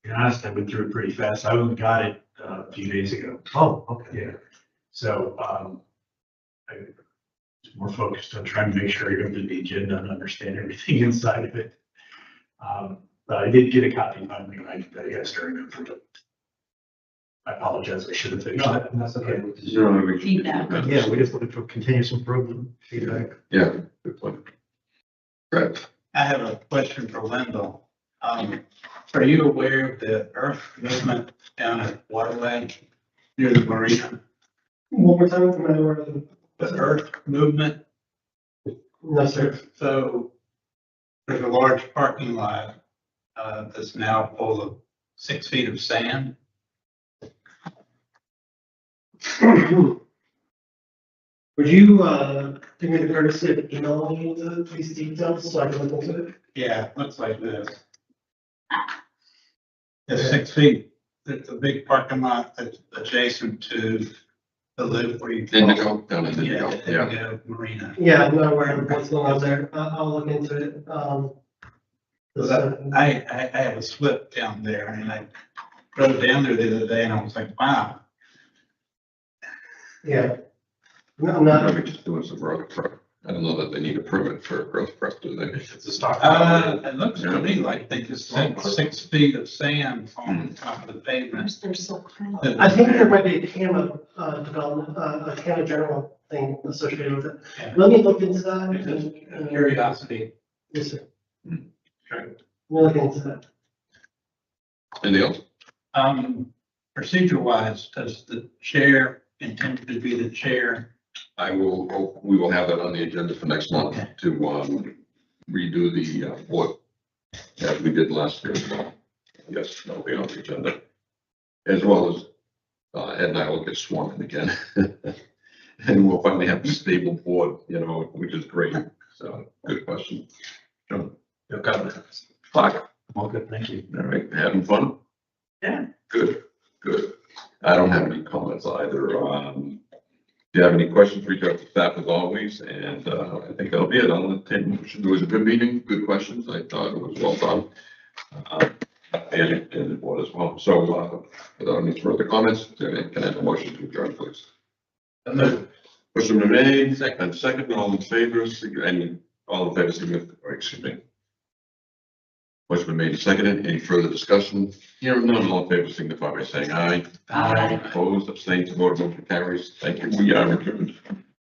be honest, I went through it pretty fast. I only got it a few days ago. Oh, okay. Yeah. So, I was more focused on trying to make sure I go to the agenda and understand everything inside of it. But I did get a copy finally, and I guess during it. I apologize. I should have finished that. That's okay. Feedback. Yeah, we just looking for continuous improvement feedback. Yeah, good point. Brett? I have a question for Wendell. Are you aware of the earth movement down at Waterway near the marina? One more time, am I aware of the? The earth movement? No, sir. So there's a large parking lot that's now full of 6 feet of sand. Would you, do me the courtesy of emailing me these details so I can look into it? Yeah, it looks like this. It's 6 feet. There's a big parking lot that's adjacent to the loop where you. Indigo, down in Indigo, Yeah, Indigo Marina. Yeah, I'm not aware of what's going on there. I'll look into it. I have a slip down there and I drove down there the other day and I was like, wow. Yeah. No, I'm not. Maybe just doing some growth prep. I don't know that they need a permit for growth prep, do they? It's a stock. It looks to me like they just sent 6 feet of sand on top of the pavement. They're so kind. I think there might be a CAMA development, a CAMA general thing associated with it. Yeah. Let me look into that. Curiosity. Yes, sir. Okay. We'll look into that. Anything else? Procedure wise, does the chair intend to be the chair? We will have that on the agenda for next month to redo the board as we did last year as well. Yes, that'll be on the agenda. As well as Ed and I will get sworn in again. And we'll finally have a stable board, you know, which is great. So good question. John? No comment. Clark? All good, thank you. All right, having fun? Yeah. Good. I don't have any comments either. If you have any questions, reach out to staff as always, and I think that'll be it. I'll entertain a motion. It was a good meeting, good questions. I thought it was well done. And it was as well. So without any further comments, can I have a motion to adjourn, please? Motion been made, second, all in favor, excuse me. Motion been made and seconded. Any further discussion? Hearing none, all in favor signify by saying aye. Aye. Opposed, abstained, vote motion carries. Thank you. We are adjourned.